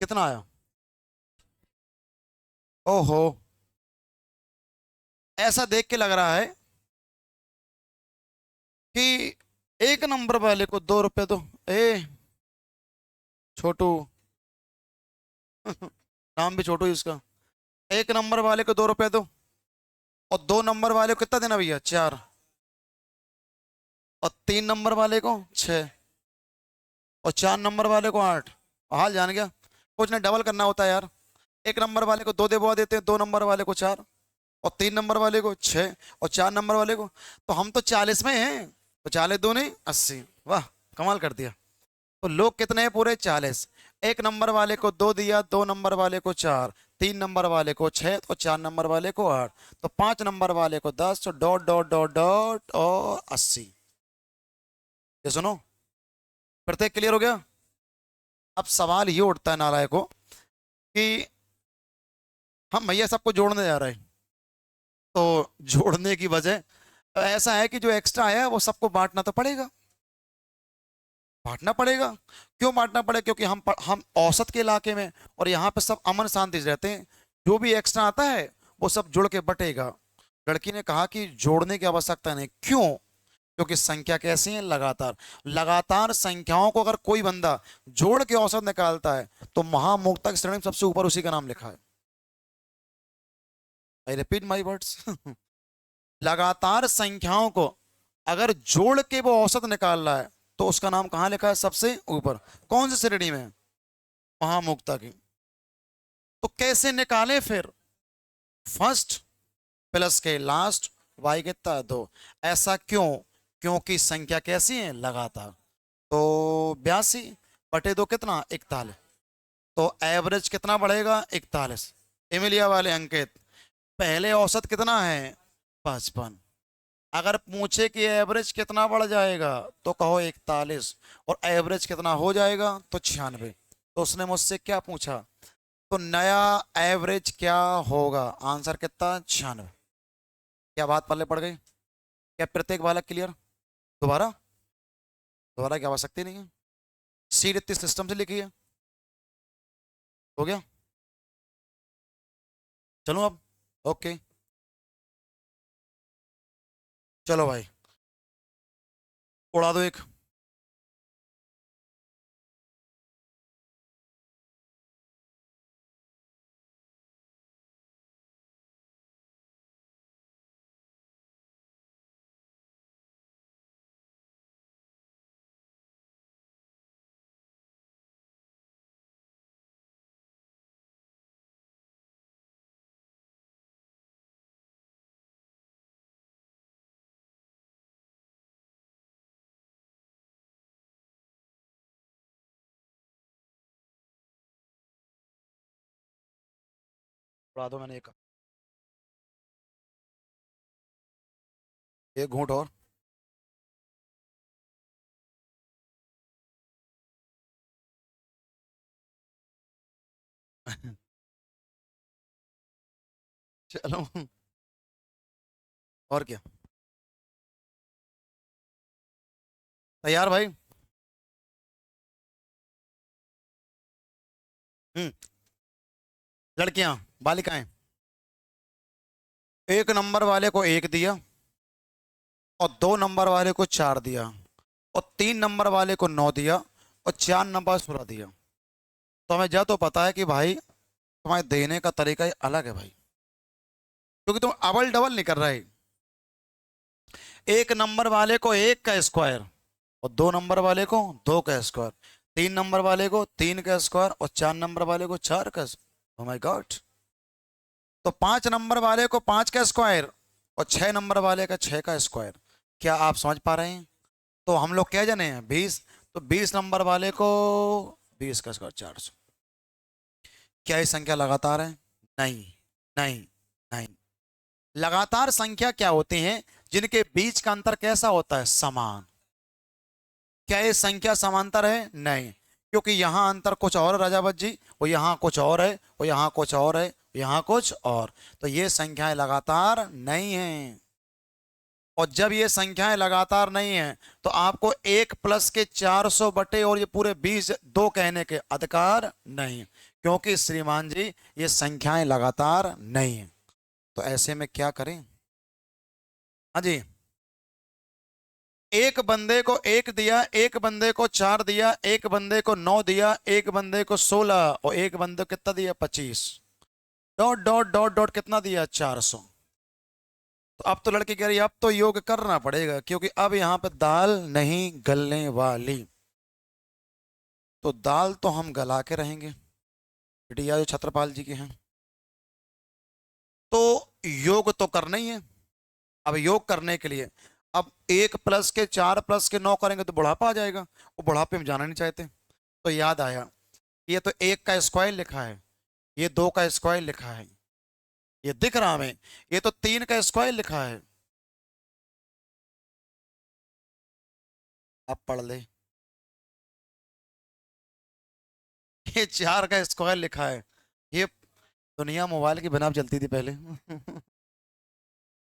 कितना आया? ओहो, ऐसा देख के लग रहा है कि एक नंबर वाले को 2 रुपए दो। ए छोटू नाम भी छोटू ही उसका। एक नंबर वाले को 2 रुपए दो, और 2 नंबर वाले को कितना देना भैया? 4। और 3 नंबर वाले को 6, और 4 नंबर वाले को 8। हाल जान गया। कुछ नहीं, डबल करना होता है यार। एक नंबर वाले को 2 देवा देते हैं, 2 नंबर वाले को 4, और 3 नंबर वाले को 6, और 4 नंबर वाले को। तो हम तो 40 में हैं, तो 40 दो नहीं 80। वाह, कमाल कर दिया। तो लोग कितने हैं? पूरे 40। एक नंबर वाले को 2 दिया, 2 नंबर वाले को 4, 3 नंबर वाले को 6, और 4 नंबर वाले को 8, तो 5 नंबर वाले को 10, तो डॉट डॉट डॉट डॉट और 80। ये सुनो, प्रत्येक क्लियर हो गया? अब सवाल ये उठता है नालायक को कि हम भैया सबको जोड़ने जा रहे हैं, तो जोड़ने की वजह ऐसा है कि जो एक्स्ट्रा आया है वो सबको बांटना तो पड़ेगा। बांटना पड़ेगा। क्यों बांटना पड़ेगा? क्योंकि हम औसत के इलाके में, और यहाँ पे सब अमन शांति से रहते हैं। जो भी एक्स्ट्रा आता है वो सब जुड़ के बटेगा। लड़की ने कहा कि जोड़ने की आवश्यकता नहीं। क्यों? क्योंकि संख्या कैसी है? लगातार। लगातार संख्याओं को अगर कोई बंदा जोड़ के औसत निकालता है तो महामुक्ता की श्रेणी में सबसे ऊपर उसी का नाम लिखा है। I repeat my words. लगातार संख्याओं को अगर जोड़ के वो औसत निकाल रहा है तो उसका नाम कहां लिखा है? सबसे ऊपर। कौन सी श्रेणी में? महामुक्ता की। तो कैसे निकालें फिर? फर्स्ट प्लस के लास्ट, वाई कितना? 2। ऐसा क्यों? क्योंकि संख्या कैसी है? लगातार। तो 82/2 कितना? 41। तो एवरेज कितना बढ़ेगा? 41। एमिलिया वाले अंकित, पहले औसत कितना है? 55। अगर पूछे कि एवरेज कितना बढ़ जाएगा तो कहो 41, और एवरेज कितना हो जाएगा? तो 96। तो उसने मुझसे क्या पूछा? तो नया एवरेज क्या होगा? आंसर कितना? 96। क्या बात पल्ले पड़ गई? क्या प्रत्येक बालक क्लियर? दोबारा? दोबारा की आवश्यकता नहीं है। सीट इतनी सिस्टम से लिखी है। हो गया? चलो अब। ओके, चलो भाई, उड़ा दो एक। उड़ा दो, मैंने एक घूंट और। चलो, और क्या? तैयार भाई? हम्म। लड़कियां, बालिकाएं, एक नंबर वाले को 1 दिया, और 2 नंबर वाले को 4 दिया, और 3 नंबर वाले को 9 दिया, और 4 नंबर 16 दिया। तो हमें जा तो पता है कि भाई तुम्हारे देने का तरीका ही अलग है भाई, क्योंकि तुम अबल डबल नहीं कर रहे। एक नंबर वाले को 1 का स्क्वायर, और 2 नंबर वाले को 2 का स्क्वायर, 3 नंबर वाले को 3 का स्क्वायर, और 4 नंबर वाले को 4 का। Oh my God. तो 5 नंबर वाले को 5 का स्क्वायर, और 6 नंबर वाले का 6 का स्क्वायर। क्या आप समझ पा रहे हैं? तो हम लोग क्या जाने हैं? 20। तो 20 नंबर वाले को 20 का स्क्वायर 400। क्या ये संख्या लगातार है? नहीं, नहीं, नहीं। लगातार संख्या क्या होती हैं? जिनके बीच का अंतर कैसा होता है? समान। क्या ये संख्या समांतर है? नहीं, क्योंकि यहां अंतर कुछ और है राजावत जी, वो यहां कुछ और है, वो यहां कुछ और है, यहां कुछ और। तो ये संख्याएं लगातार नहीं है। और जब ये संख्याएं लगातार नहीं है तो आपको 1 प्लस के 400 बटे और ये पूरे 20 2 कहने के अधिकार नहीं, क्योंकि श्रीमान जी ये संख्याएं लगातार नहीं है। तो ऐसे में क्या करें? हाँ जी, एक बंदे को एक दिया, एक बंदे को चार दिया, एक बंदे को नौ दिया, एक बंदे को 16 और एक बंदे को कितना दिया? 25। डॉट डॉट डॉट डॉट कितना दिया? 400। तो अब तो लड़की कह रही है अब तो योग करना पड़ेगा, क्योंकि अब यहां पे दाल नहीं गलने वाली। तो दाल तो हम गला के रहेंगे, बिटिया जो छत्रपाल जी के हैं। तो योग तो करना ही है। अब योग करने के लिए अब 1 + 4 + 9 करेंगे तो बुढ़ापा आ जाएगा, वो बुढ़ापे में जाना नहीं चाहते। तो याद आया, ये तो 1 का स्क्वायर लिखा है, ये 2 का स्क्वायर लिखा है, ये दिख रहा हमें, ये तो 3 का स्क्वायर लिखा है। अब पढ़ ले, ये 4 का स्क्वायर लिखा है। ये दुनिया मोबाइल की बिना चलती थी पहले।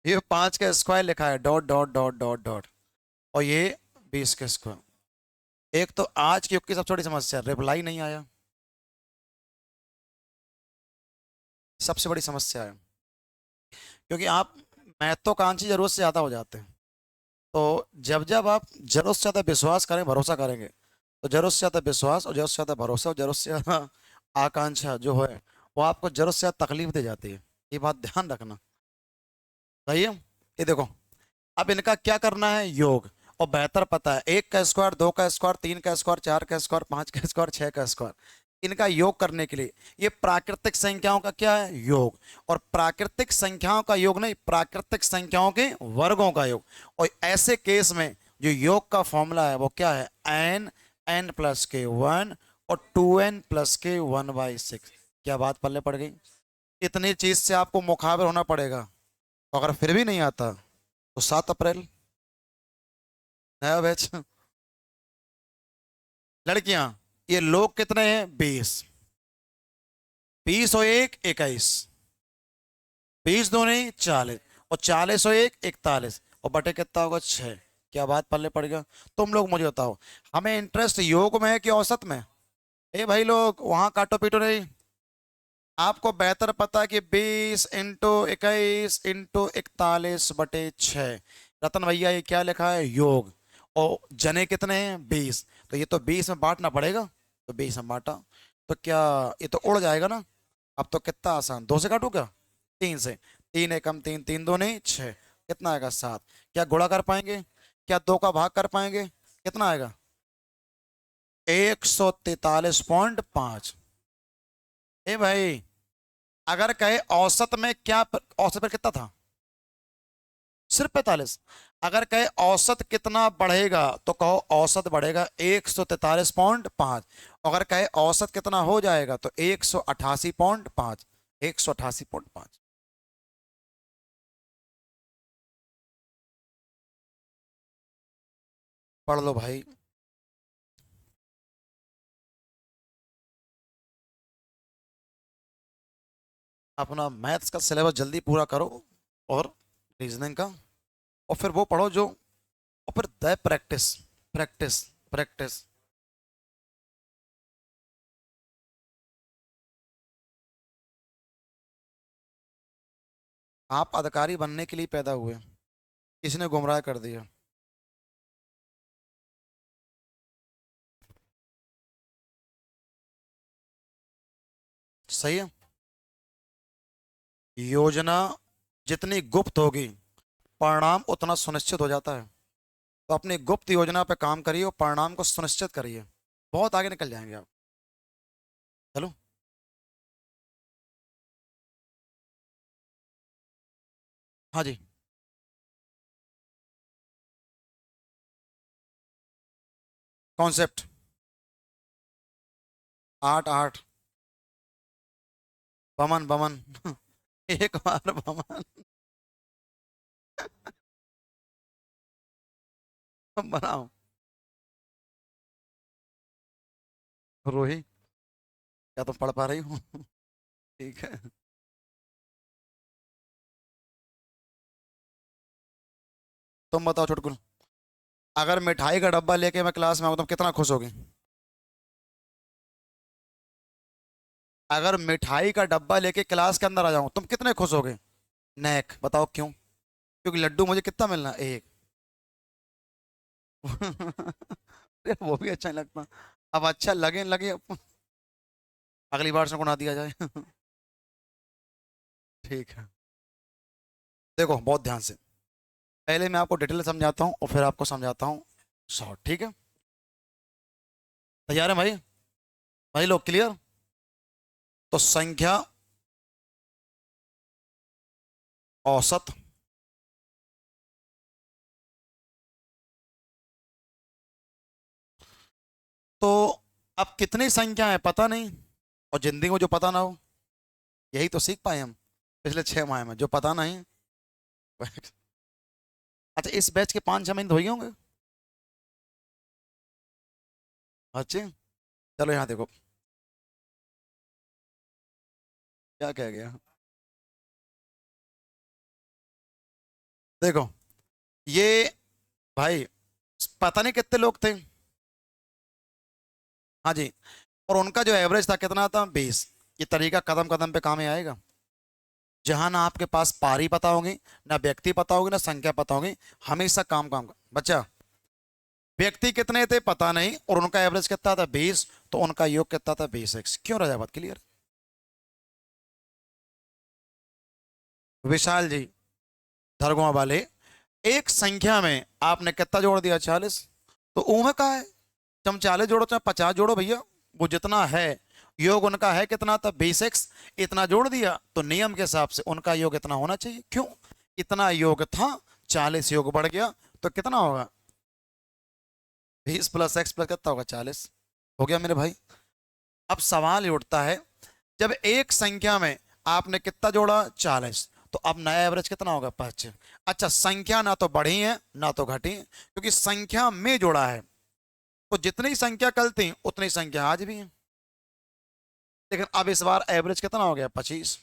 ये 5 का स्क्वायर लिखा है, dot dot dot dot dot. और ये 20 का स्क्वायर। एक तो आज की युग की सबसे बड़ी समस्या, रिप्लाई नहीं आया, सबसे बड़ी समस्या है। क्योंकि आप महत्वाकांक्षी जरूरत से ज्यादा हो जाते हैं। तो जब जब आप जरूरत से ज्यादा विश्वास करें, भरोसा करेंगे, तो जरूरत से ज्यादा विश्वास और जरूरत से ज्यादा भरोसा और जरूरत से ज्यादा आकांक्षा जो है, वो आपको जरूरत से ज्यादा तकलीफ दे जाती है। ये बात ध्यान रखना। सही है। ये देखो, अब इनका क्या करना है? योग। और बेहतर पता है, 1 का स्क्वायर, 2 का स्क्वायर, 3 का स्क्वायर, 4 का स्क्वायर, 5 का स्क्वायर, 6 का स्क्वायर, इनका योग करने के लिए ये प्राकृतिक संख्याओं का क्या है? योग। और प्राकृतिक संख्याओं का योग नहीं, प्राकृतिक संख्याओं के वर्गों का योग। और ऐसे केस में जो योग का फॉर्मूला है वो क्या है? n+k 1 और 2n+k 1/6। क्या बात पल्ले पड़ गई? इतनी चीज से आपको मुखाबिर होना पड़ेगा। तो अगर फिर भी नहीं आता तो 7 अप्रैल नया बैच। लड़कियां, ये लोग कितने हैं? 20। 20 और 1 21, 20 दूनी 40, और 40 और 1 41, और बटे कितना होगा? 6। क्या बात पल्ले पड़ गया? तुम लोग मुझे बताओ, हमें इंटरेस्ट योग में है कि औसत में? ए भाई लोग वहां काटो पीटो नहीं। आपको बेहतर पता है कि 20 × 21 × 41 बटे 6। रतन भैया ये क्या लिखा है? योग। और जने कितने हैं? 20। तो ये तो 20 में बांटना पड़ेगा। तो 20 में बांटा तो क्या ये तो उड़ जाएगा ना? अब तो कितना आसान, 2 से काटू क्या? 3 से। 3 × 1 = 3, 3 दूनी 6, कितना आएगा? 7। क्या गुणा कर पाएंगे? क्या 2 का भाग कर पाएंगे? कितना आएगा? 143.5। ए भाई, अगर कहे औसत में क्या, औसत पर कितना था? सिर्फ 45। अगर कहे औसत कितना बढ़ेगा तो कहो औसत बढ़ेगा 143.5। अगर कहे औसत कितना हो जाएगा तो 188.5। 188.5। पढ़ लो भाई। अपना मैथ्स का सिलेबस जल्दी पूरा करो, और रीजनिंग का, और फिर वो पढ़ो जो, और फिर द प्रैक्टिस, प्रैक्टिस, प्रैक्टिस। आप अधिकारी बनने के लिए पैदा हुए, किसी ने गुमराह कर दिया। सही है। योजना जितनी गुप्त होगी, परिणाम उतना सुनिश्चित हो जाता है। तो अपनी गुप्त योजना पे काम करिए और परिणाम को सुनिश्चित करिए, बहुत आगे निकल जाएंगे आप। चलो। हाँ जी। कॉन्सेप्ट 8 8। बमन बमन। एक बार बमन। बनाओ। रोही, क्या तुम पढ़ पा रही हो? ठीक है। तुम बताओ चुटकुल, अगर मिठाई का डब्बा लेके मैं क्लास में आऊँ तो कितना खुश होगी? अगर मिठाई का डब्बा लेके क्लास के अंदर आ जाऊं तुम कितने खुश होगे? नेक, बताओ क्यों? क्योंकि लड्डू मुझे कितना मिलना, एक। यार वो भी अच्छा नहीं लगता। अब अच्छा लगे लगे, अगली बार से गुना दिया जाए। ठीक है। देखो बहुत ध्यान से, पहले मैं आपको डिटेल समझाता हूँ और फिर आपको समझाता हूँ शॉर्ट, ठीक है? तैयार है भाई? भाई लोग क्लियर? तो संख्या औसत तो अब कितनी संख्या है पता नहीं, और जिंदगी में जो पता ना हो, यही तो सीख पाए हम पिछले 6 माह में, जो पता नहीं। अच्छा, इस बैच के 5-6 महीने तो हो ही होंगे। अच्छे, चलो यहाँ देखो क्या कह गया। देखो ये भाई, पता नहीं कितने लोग थे। हाँ जी। और उनका जो एवरेज था कितना था? 20। ये तरीका कदम कदम पे काम में आएगा। जहां ना आपके पास पारी पता होगी, ना व्यक्ति पता होगी, ना संख्या पता होगी, हमेशा काम काम का बच्चा। व्यक्ति कितने थे पता नहीं, और उनका एवरेज कितना था? 20। तो उनका योग कितना था? 20x। क्यों रहा बात क्लियर? विशाल जी, धरगुआ वाले, एक संख्या में आपने कितना जोड़ दिया? 40। तो उम्र का है, तुम 40 जोड़ो चाहे 50 जोड़ो भैया, वो जितना है, योग उनका है कितना था? 20x। इतना जोड़ दिया तो नियम के हिसाब से उनका योग इतना होना चाहिए। क्यों? इतना योग था, 40 योग बढ़ गया, तो कितना होगा? 20 प्लस x प्लस कितना होगा? 40। हो गया मेरे भाई। अब सवाल ये उठता है, जब एक संख्या में आपने कितना जोड़ा? 40। तो अब नया एवरेज कितना होगा? 5। अच्छा, संख्या ना तो बढ़ी है ना तो घटी है, क्योंकि संख्या में जोड़ा है। तो जितनी संख्या कल थी उतनी संख्या आज भी है, लेकिन अब इस बार एवरेज कितना हो गया? 25।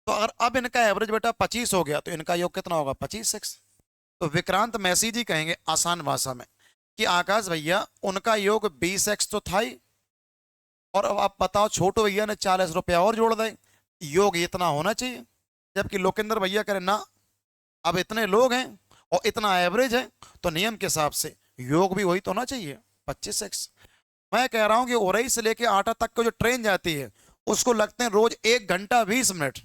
तो अगर अब इनका एवरेज बेटा 25 हो गया तो इनका योग कितना होगा? 25x। तो विक्रांत मैसी जी कहेंगे आसान भाषा में कि आकाश भैया उनका योग 20x तो था ही, और अब आप बताओ छोटू भैया ने 40 रुपया और जोड़ दे, योग इतना होना चाहिए। जबकि लोकेंद्र भैया करें ना, अब इतने लोग हैं और इतना एवरेज है, तो नियम के हिसाब से योग भी वही तो होना चाहिए, 25x। मैं कह रहा हूं कि ओरई से लेके आटा तक को जो ट्रेन जाती है, उसको लगते हैं रोज 1 घंटा 20 मिनट।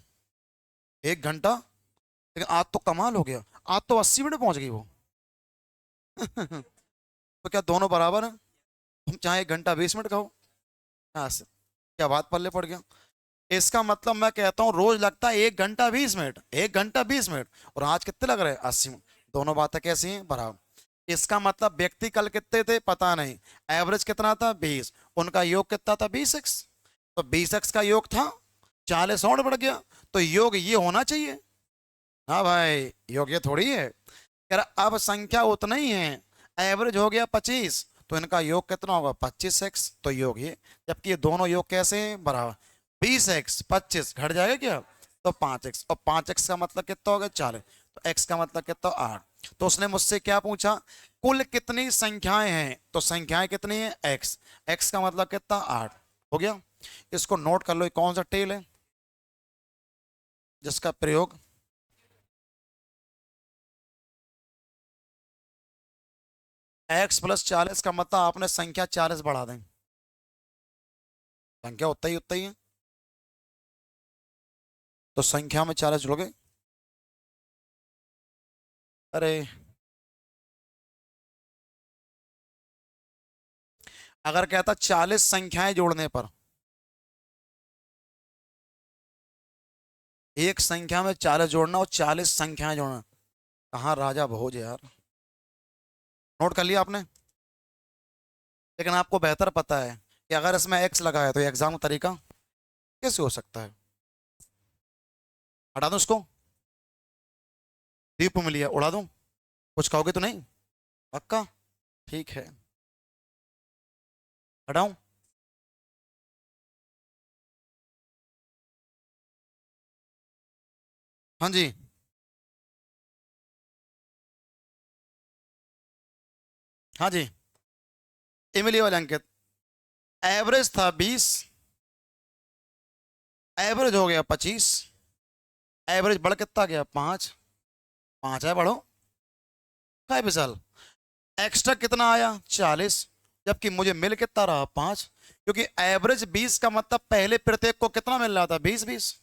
1 घंटा, लेकिन आज तो कमाल हो गया, आज तो 80 मिनट पहुंच गई वो। तो क्या दोनों बराबर हैं? तुम चाहे 1 घंटा 20 मिनट कहो, हाँ से क्या बात पल्ले पड़ गया। इसका मतलब मैं कहता हूँ रोज लगता है 1 घंटा 20 मिनट, 1 घंटा 20 मिनट, और आज कितने लग रहे हैं? 80 मिनट। दोनों बातें कैसी हैं? बराबर। इसका मतलब व्यक्ति कल कितने थे पता नहीं, एवरेज कितना था? 20। उनका योग कितना था? 20x। तो 20x का योग था, 40 और बढ़ गया, तो योग ये होना चाहिए। हाँ भाई, योग ये थोड़ी है। कह रहा अब संख्या उतना ही है, एवरेज हो गया 25, तो इनका योग कितना होगा? 25x। तो योग ये, जबकि ये दोनों योग कैसे हैं? बराबर। 20x 25 घट जाएगा क्या? तो 5x, और 5x का मतलब कितना होगा? 40। तो x का मतलब कितना? 8। तो उसने मुझसे क्या पूछा? कुल कितनी संख्याएं हैं? तो संख्याएं कितनी है? x। x का मतलब कितना? 8। हो गया। इसको नोट कर लो, ये कौन सा टेल है जिसका प्रयोग x+40 का मतलब आपने संख्या 40 बढ़ा दें, संख्या उतना ही है। तो संख्या में 40 जोड़ोगे, अरे अगर कहता 40 संख्याएं जोड़ने पर, एक संख्या में 40 जोड़ना और 40 संख्याएं जोड़ना, कहाँ राजा भोज यार। नोट कर लिया आपने? लेकिन आपको बेहतर पता है कि अगर इसमें x लगा है तो एग्जाम का तरीका कैसे हो सकता है? हटा दूं इसको? दीप में लिया, उड़ा दूं? कुछ कहोगे तो नहीं? पक्का? ठीक है, हटाऊं? हाँ जी। हाँ जी, इमिली वाले अंकित, एवरेज था 20, एवरेज हो गया 25, एवरेज बढ़ कितना गया 5, 5 है बढ़ो काय विशाल। एक्स्ट्रा कितना आया 40, जबकि मुझे मिल कितना रहा 5, क्योंकि एवरेज 20 का मतलब पहले प्रत्येक को कितना मिल रहा था 20-20।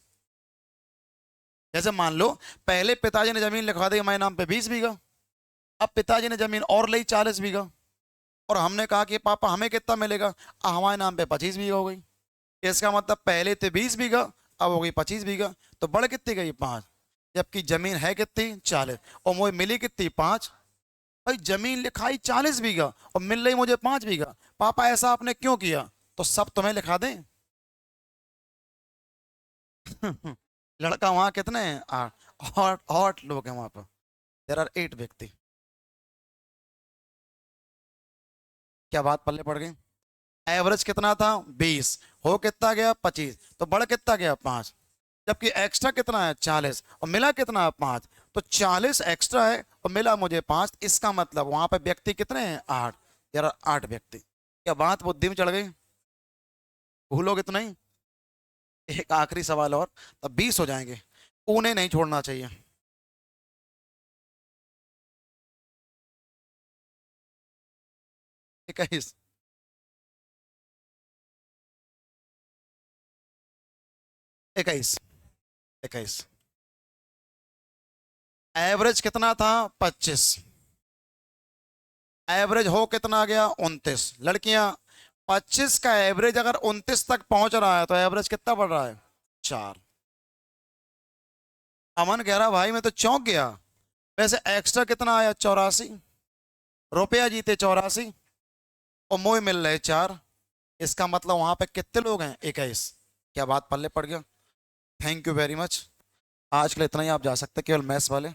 जैसे मान लो पहले पिताजी ने जमीन लिखवा दी हमारे नाम पे 20 बीघा, अब पिताजी ने जमीन और ली 40 बीघा, और हमने कहा कि पापा हमें कितना मिलेगा, हमारे नाम पे 25 बीघा हो गई। इसका मतलब पहले थे 20 बीघा, अब हो गई 25 बीघा, तो बढ़ कितनी गई 5, जबकि जमीन है कितनी 40, और मुझे मिली कितनी 5। भाई जमीन लिखाई 40 बीघा और मिल रही मुझे 5 बीघा, पापा ऐसा आपने क्यों किया, तो सब तुम्हें लिखा दें। लड़का वहां कितने हैं 8, 8 लोग हैं वहां पर, देर आर 8 व्यक्ति। क्या बात पल्ले पड़ गई। एवरेज कितना था 20, हो कितना गया 25, तो बढ़ कितना गया 5, जबकि एक्स्ट्रा कितना है 40 और मिला कितना है 5, तो 40 एक्स्ट्रा है और मिला मुझे 5, इसका मतलब वहां पे व्यक्ति कितने हैं 8, यार 8 व्यक्ति। क्या बात बुद्धि में चढ़ गई, भूलोगे तो नहीं। एक आखिरी सवाल और, तब 20 हो जाएंगे, उन्हें नहीं छोड़ना चाहिए। 21, 21, 21, एवरेज कितना था 25, एवरेज हो कितना गया 29। लड़कियां 25 का एवरेज अगर 29 तक पहुंच रहा है तो एवरेज कितना बढ़ रहा है 4। अमन कह रहा भाई मैं तो चौंक गया, वैसे एक्स्ट्रा कितना आया 84, रुपया जीते 84 और मोए मिल रहे 4, इसका मतलब वहां पे कितने लोग हैं 21। क्या बात पल्ले पड़ गया। थैंक यू वेरी मच, आज के लिए इतना ही, आप जा सकते हैं केवल मैथ्स वाले।